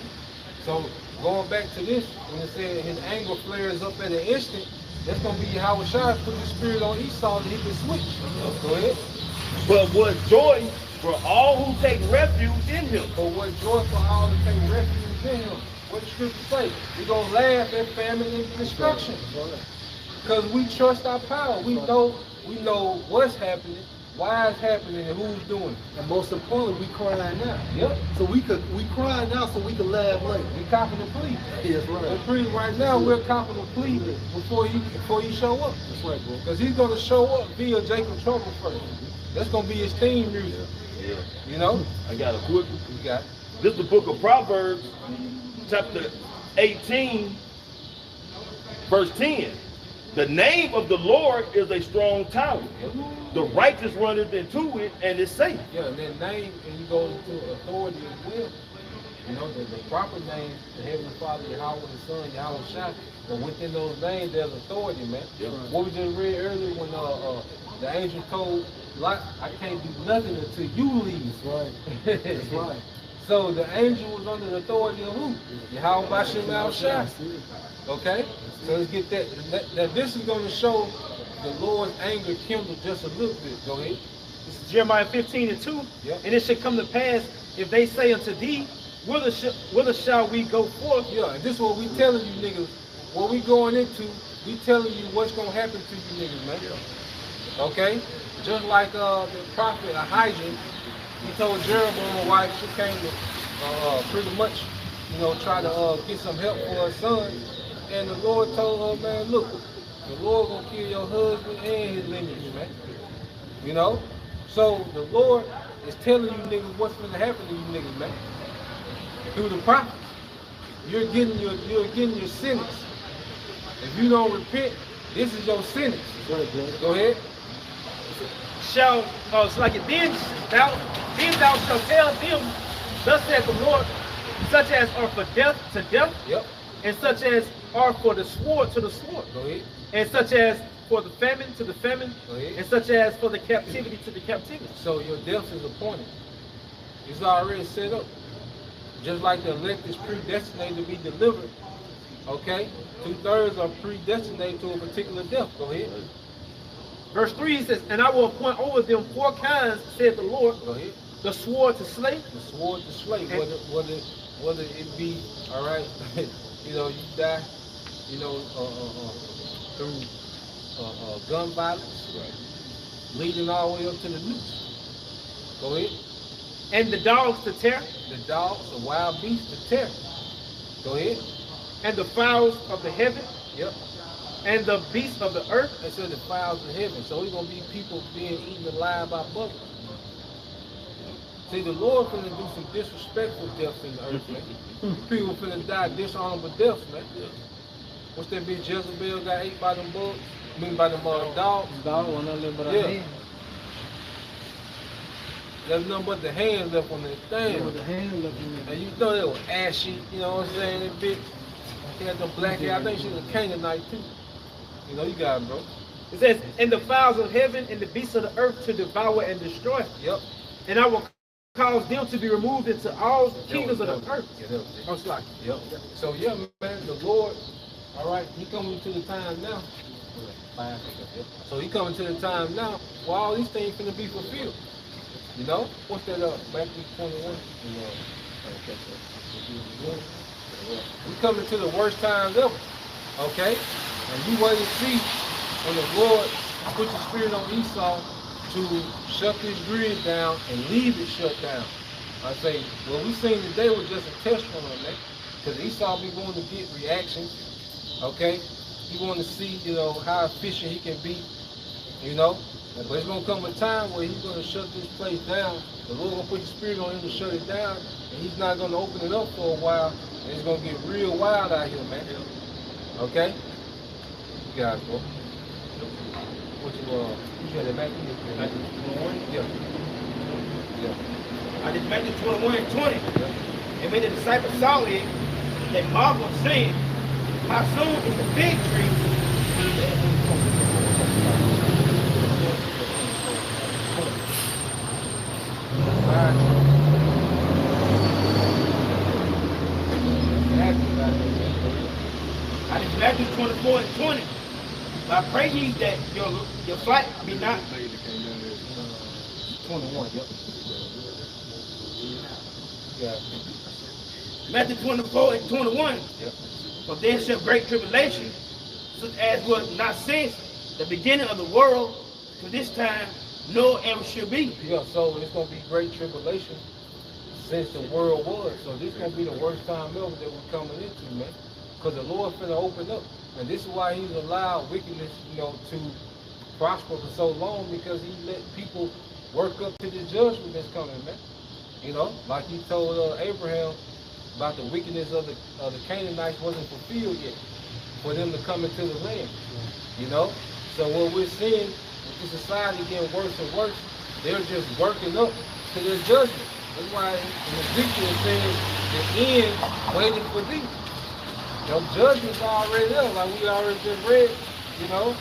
So going back to this, when it said his anger flares up at an instant, that's going to be Yahweh Shai put the spirit on Esau and he can switch. Go ahead. But what joy for all who take refuge in him. But what joy for all to take refuge in him. What the scripture say? We're going to laugh at famine and destruction. Because we trust our power. We know what's happening, why it's happening, and who's doing it. And most importantly, we crying now. Yep. So we crying now so we can laugh later. We copping the plea. Yes, right. The plea right now, we're copping the plea before you show up. That's right, bro. Because he's going to show up via Jacob Trouble first. That's going to be his theme music. Yeah. You know? I got a quick. You got it. This is the book of Proverbs, chapter 18, verse 10. The name of the Lord is a strong tower. The righteous runneth into it and is safe. Yeah, and then name, and you go into authority as well. You know, the proper name, the Heavenly Father, Yahweh, the Son, Yahweh Shai. But within those names, there's authority, man. Yeah. What we just read earlier when the angel told Lot, I can't do nothing until you leave. That's right. That's right. So the angel was under the authority of who? Yahweh Bashem Al Shai. Okay? So let's get that. Now this is going to show the Lord's anger kindled just a little bit. Go ahead. This is Jeremiah 15:2. Yep. And it shall come to pass, if they say unto thee, whither shall we go forth? Yeah, and this is what we telling you niggas. What we going into, we telling you what's gonna happen to you niggas, man. Okay? Just like the prophet Ahijah, he told Jeroboam's wife, she came to pretty much, you know, try to get some help for her son. And the Lord told her, man, look, the Lord gonna kill your husband and his lineage, man. You know? So the Lord is telling you niggas what's gonna happen to you niggas, man. Through the prophets. You're getting your sentence. If you don't repent, this is your sentence. Go ahead. It's like it then thou shalt tell them, thus saith the Lord, such as are for death to death, Yep. and such as are for the sword to the sword, Go ahead. and such as for the famine to the famine, Go ahead. and such as for the captivity to the captivity. So your death is appointed. It's already set up. Just like the elect is predestinated to be delivered. Okay? 2/3 are predestinated to a particular death. Go ahead. Verse 3 says, and I will appoint over them 4 kinds, said the Lord, Go ahead. the sword to slay, The sword to slay. Whether it be, all right, you know, you die, you know, through gun violence, leading all the way up to the noose. Go ahead. and the dogs to tear, The dogs, the wild beasts to tear. Go ahead. and the fowls of the heaven, Yep. and the beasts of the earth. It said the fowls of heaven. So it's gonna be people being eaten alive by bugs. See, the Lord finna do some disrespectful deaths in the earth, man. People finna die dishonorable deaths, man. What's that bitch Jezebel got ate by them bugs? I mean by them dogs? Dog will not live but a Yeah. hand. There's nothing but the hands left on that thing. With the hand looking And you know they were ashy, you know what I'm saying? That bitch, she had them black hair. I think she was a Canaanite too. You know, you got it, bro. It says, and the fowls of heaven and the beasts of the earth to devour and destroy. Yep. And I will cause them to be removed into all kingdoms of the earth. Yeah, that was it. Oh, it's like, Yep. So yeah, man, the Lord, all right, he coming to the time now. So he coming to the time now where all these things finna be fulfilled. You know? What's that Matthew 21? We coming to the worst times ever. Okay? And you wait and see when the Lord put the spirit on Esau to shut this grid down and leave it shut down. I say, what we seen today was just a test run on that. Because Esau be wanting to get reactions. Okay? He want to see, you know, how efficient he can be. You know? But it's going to come a time where he's going to shut this place down. The Lord going to put the spirit on him to shut it down. And he's not going to open it up for a while. And it's going to get real wild out here, man. Okay? You guys, bro. What you had that Matthew? Matthew 21? Yeah. Yeah. I did Matthew 21:20. Yeah. And when the disciples saw it, they marveled, saying, how soon is the fig tree? I did Matthew 24:20. I pray ye that your flight be not 21, yep. Yeah. Matthew 24:21. Yep. For there shall great tribulation, such as was not since the beginning of the world to this time, nor ever shall be. Yeah, so it's going to be great tribulation since the world was. So this is going to be the worst time ever that we're coming into, man. Because the Lord's finna open up. And this is why he's allowed wickedness, you know, to prosper for so long, because he let people work up to the judgment that's coming, man. You know, like he told Abraham about the wickedness of the Canaanites wasn't fulfilled yet for them to come into the land. You know? So what we're seeing with the society getting worse and worse, they're just working up to their judgment. That's why in Ezekiel it says the end waiting for thee. Your judgment's already there, like we already just read, you know.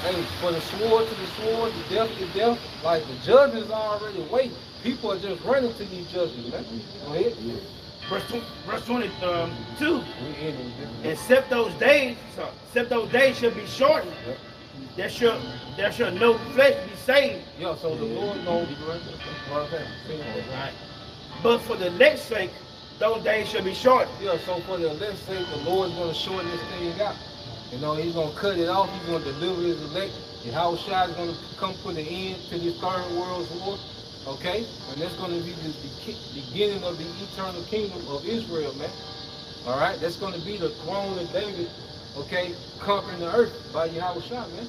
Hey, for the sword to the sword, the death to death, like the judgment's already waiting. People are just running to these judgments, man. Go ahead. Verse 22. We ending this. Except those days shall be shortened, there shall no flesh be saved. Yeah, so the Lord knows. Right. But for the elect's sake, those days shall be shortened. Yeah, so for the elect's sake, the Lord is going to shorten this thing out. You know, he's going to cut it off. He's going to deliver his elect. Yahweh Shai is going to come put an end to this third world's war. Okay? And that's going to be the beginning of the eternal kingdom of Israel, man. All right? That's going to be the throne of David, okay, conquering the earth by Yahweh Shai, man.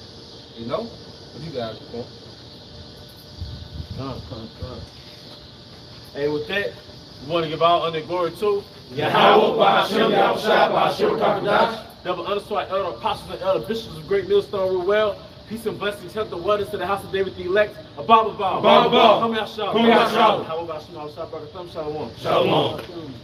You know? What you guys are doing? Hey, with that, we want to give all honor and glory to Yahweh, Ba'ashem, Yahweh Shai, Ba'ashem, Kakadash. double honor to our elder apostles and elder bishops of Great Millstone Rule well. Peace and blessings, health and wonders to the house of David the elect. Abba, Abba. Come out, shout. Come out, shout. How about Shalom? Shalom. Shalom.